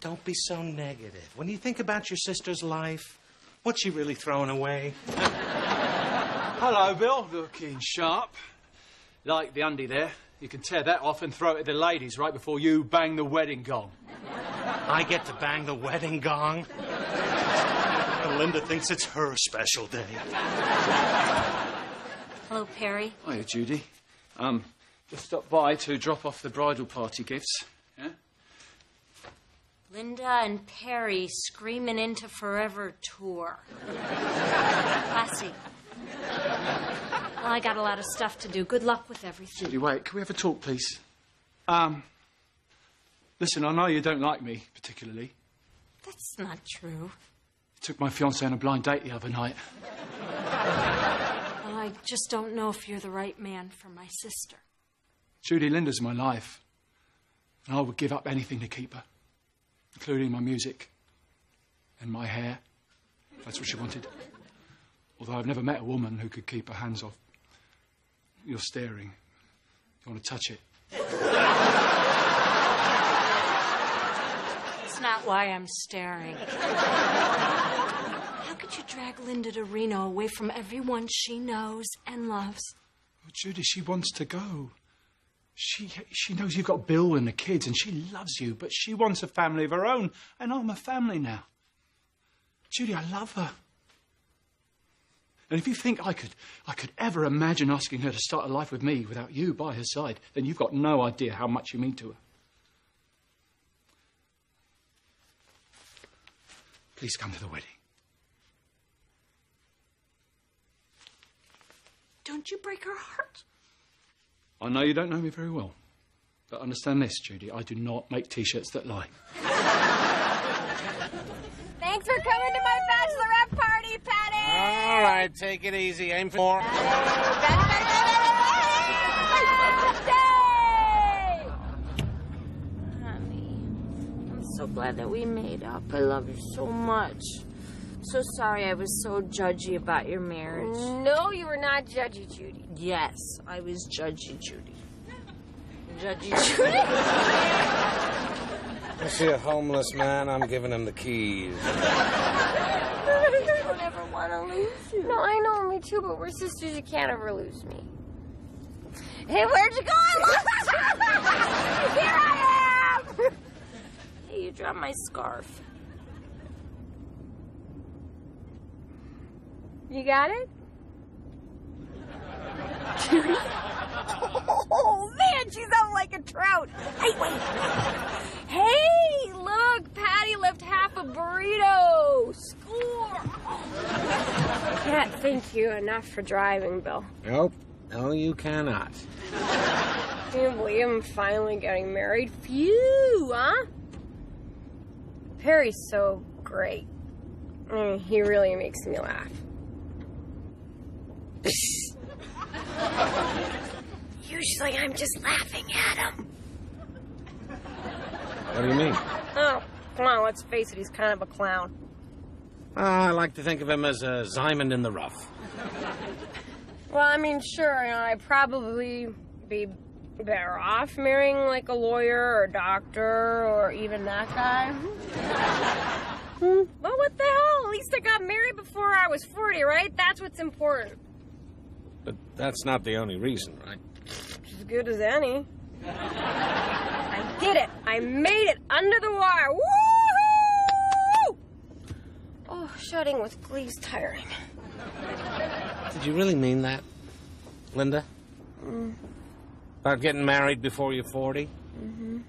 Speaker 1: Don't be so negative. When you think about your sister's life, what's she really throwing away?
Speaker 15: Hello, Bill. Looking sharp. Like the undie there. You can tear that off and throw it at the ladies right before you bang the wedding gong.
Speaker 1: I get to bang the wedding gong? And Linda thinks it's her special day.
Speaker 7: Hello, Perry.
Speaker 15: Hiya, Judy. Just stopped by to drop off the bridal party gifts. Yeah?
Speaker 7: Linda and Perry screaming into forever tour. Classy. Well, I got a lot of stuff to do. Good luck with everything.
Speaker 15: Judy, wait. Can we have a talk, please? Listen, I know you don't like me particularly.
Speaker 7: That's not true.
Speaker 15: I took my fiancée on a blind date the other night.
Speaker 7: Well, I just don't know if you're the right man for my sister.
Speaker 15: Judy, Linda's my life. And I would give up anything to keep her. Including my music. And my hair. If that's what she wanted. Although I've never met a woman who could keep her hands off. You're staring. You want to touch it?
Speaker 7: That's not why I'm staring. How could you drag Linda to Reno away from everyone she knows and loves?
Speaker 15: Oh, Judy, she wants to go. She knows you've got Bill and the kids, and she loves you, but she wants a family of her own, and I'm a family now. Judy, I love her. And if you think I could ever imagine asking her to start a life with me without you by her side, then you've got no idea how much you mean to her.
Speaker 16: Please come to the wedding.
Speaker 7: Don't you break her heart.
Speaker 17: I know you don't know me very well, but understand this, Judy. I do not make T-shirts that lie.
Speaker 19: Thanks for coming to my bachelorette party, Patty!
Speaker 21: All right, take it easy. Aim for...
Speaker 7: Honey, I'm so glad that we made up. I love you so much. So sorry I was so judgy about your marriage.
Speaker 19: No, you were not judgy, Judy.
Speaker 7: Yes, I was judgy, Judy. Judgy, Judy.
Speaker 21: I see a homeless man. I'm giving him the keys.
Speaker 19: I never want to lose you. No, I know, me too, but we're sisters. You can't ever lose me. Hey, where'd you go? I lost you! Here I am!
Speaker 7: Hey, you dropped my scarf.
Speaker 19: You got it? Oh, man, she's out like a trout. Hey, wait. Hey, look, Patty left half a burrito. Score. I can't thank you enough for driving, Bill.
Speaker 21: Nope. No, you cannot.
Speaker 19: I can't believe I'm finally getting married. Phew, huh? Perry's so great. I mean, he really makes me laugh. Usually I'm just laughing at him.
Speaker 21: What do you mean?
Speaker 19: Oh, come on, let's face it, he's kind of a clown.
Speaker 21: I like to think of him as a diamond in the rough.
Speaker 19: Well, I mean, sure, I'd probably be better off marrying like a lawyer or a doctor or even that guy. Well, what the hell? At least I got married before I was 40, right? That's what's important.
Speaker 21: But that's not the only reason, right?
Speaker 19: As good as any. I did it. I made it under the wire. Woo-hoo! Oh, shouting with glee's tiring.
Speaker 21: Did you really mean that, Linda?
Speaker 19: Mm.
Speaker 21: About getting married before you're 40?
Speaker 19: Mm-hmm.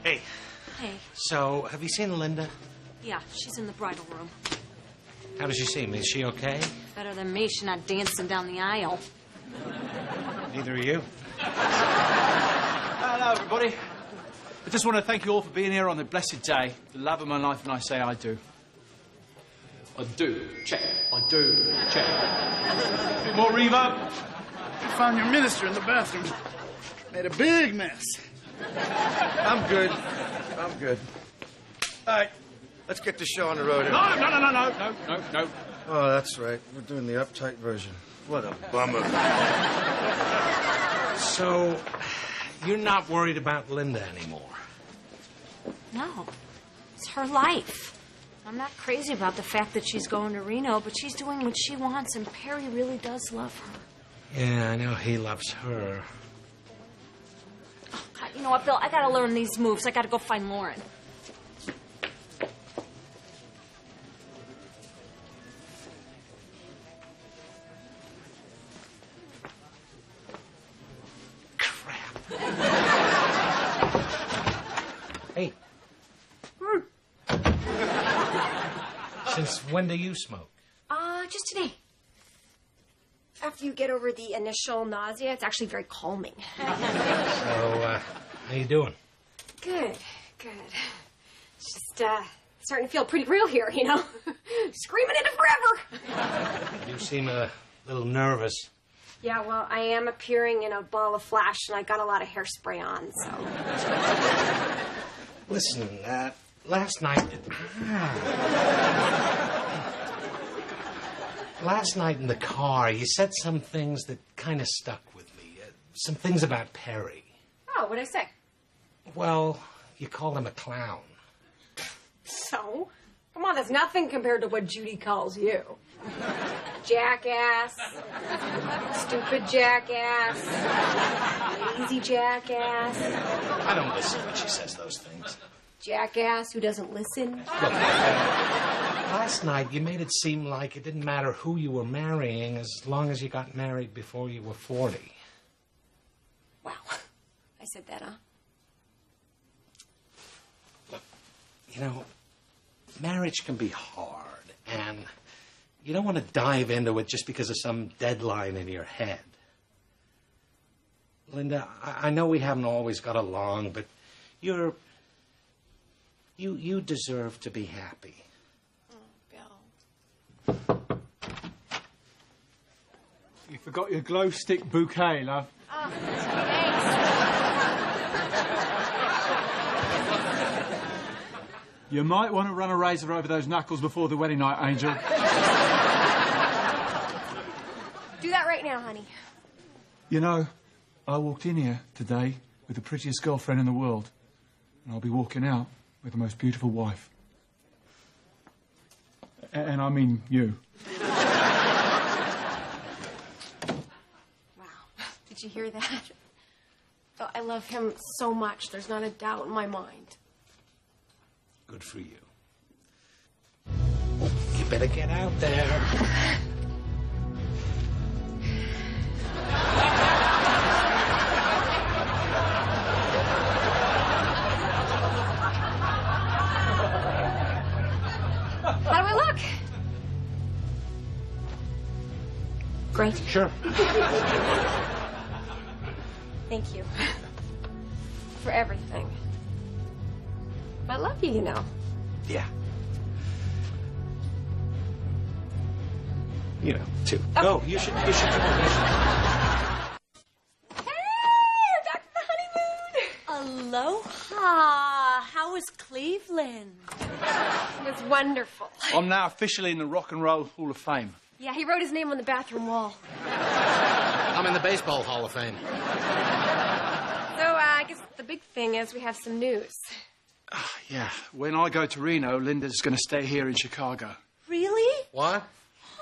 Speaker 1: Hey.
Speaker 7: Hey.
Speaker 1: So, have you seen Linda?
Speaker 7: Yeah, she's in the bridal room.
Speaker 1: How does she seem? Is she okay?
Speaker 7: Better than me. She's not dancing down the aisle.
Speaker 1: Neither are you.
Speaker 17: Hello, everybody. I just want to thank you all for being here on the blessed day. The love of my life, and I say I do. I do. Check. I do. Check. A bit more reverb.
Speaker 16: I found your minister in the bathroom. Made a big mess.
Speaker 21: I'm good. I'm good. All right, let's get the show on the road.
Speaker 17: No.
Speaker 21: Oh, that's right. We're doing the uptight version. What a bummer.
Speaker 1: So, you're not worried about Linda anymore?
Speaker 7: No. It's her life. I'm not crazy about the fact that she's going to Reno, but she's doing what she wants, and Perry really does love her.
Speaker 1: Yeah, I know he loves her.
Speaker 7: Oh, God, you know what, Bill? I gotta learn these moves. I gotta go find Lauren.
Speaker 1: Hey. Since when do you smoke?
Speaker 19: Just today. After you get over the initial nausea, it's actually very calming.
Speaker 1: So, how you doing?
Speaker 19: Good. It's just, starting to feel pretty real here, you know? Screaming into forever!
Speaker 1: You seem a little nervous.
Speaker 19: Yeah, well, I am appearing in a ball of flash, and I got a lot of hairspray on, so...
Speaker 1: Listen, last night... Last night in the car, you said some things that kind of stuck with me. Some things about Perry.
Speaker 19: Oh, what'd I say?
Speaker 1: Well, you called him a clown.
Speaker 19: So? Come on, that's nothing compared to what Judy calls you. Jackass. Stupid jackass. Lazy jackass.
Speaker 1: I don't listen when she says those things.
Speaker 19: Jackass who doesn't listen.
Speaker 1: Look, last night you made it seem like it didn't matter who you were marrying as long as you got married before you were 40.
Speaker 19: Wow. I said that, huh?
Speaker 1: You know, marriage can be hard, and you don't want to dive into it just because of some deadline in your head. Linda, I know we haven't always got along, but you deserve to be happy.
Speaker 19: Oh, Bill.
Speaker 17: You forgot your glow stick bouquet, love.
Speaker 19: Oh, thanks.
Speaker 17: You might want to run a razor over those knuckles before the wedding night, Angel.
Speaker 19: Do that right now, honey.
Speaker 17: You know, I walked in here today with the prettiest girlfriend in the world, and I'll be walking out with the most beautiful wife. And I mean you.
Speaker 19: Wow. Did you hear that? Oh, I love him so much. There's not a doubt in my mind.
Speaker 1: Good for you. You better get out there.
Speaker 19: How do I look? Great.
Speaker 1: Sure.
Speaker 19: Thank you. For everything. I love you, you know.
Speaker 1: Yeah. You know, too.
Speaker 19: Okay.
Speaker 1: No, you should come on.
Speaker 19: Hey, we're back from the honeymoon.
Speaker 7: Aloha. How was Cleveland?
Speaker 19: It was wonderful.
Speaker 17: I'm now officially in the Rock and Roll Hall of Fame.
Speaker 19: Yeah, he wrote his name on the bathroom wall.
Speaker 21: I'm in the Baseball Hall of Fame.
Speaker 19: So, I guess the big thing is we have some news.
Speaker 17: Yeah, when I go to Reno, Linda's going to stay here in Chicago.
Speaker 19: Really?
Speaker 21: What?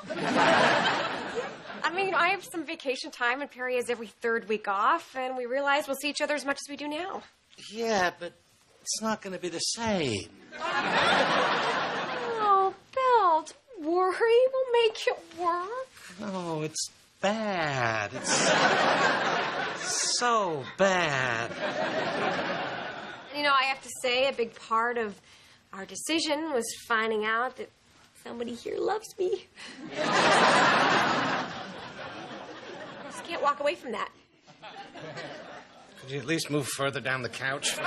Speaker 19: I mean, I have some vacation time, and Perry has every third week off, and we realize we'll see each other as much as we do now.
Speaker 1: Yeah, but it's not going to be the same.
Speaker 19: Oh, Bill, don't worry. We'll make it work.
Speaker 1: No, it's bad. It's so bad.
Speaker 19: You know, I have to say, a big part of our decision was finding out that somebody here loves me. I just can't walk away from that.
Speaker 1: Could you at least move further down the couch?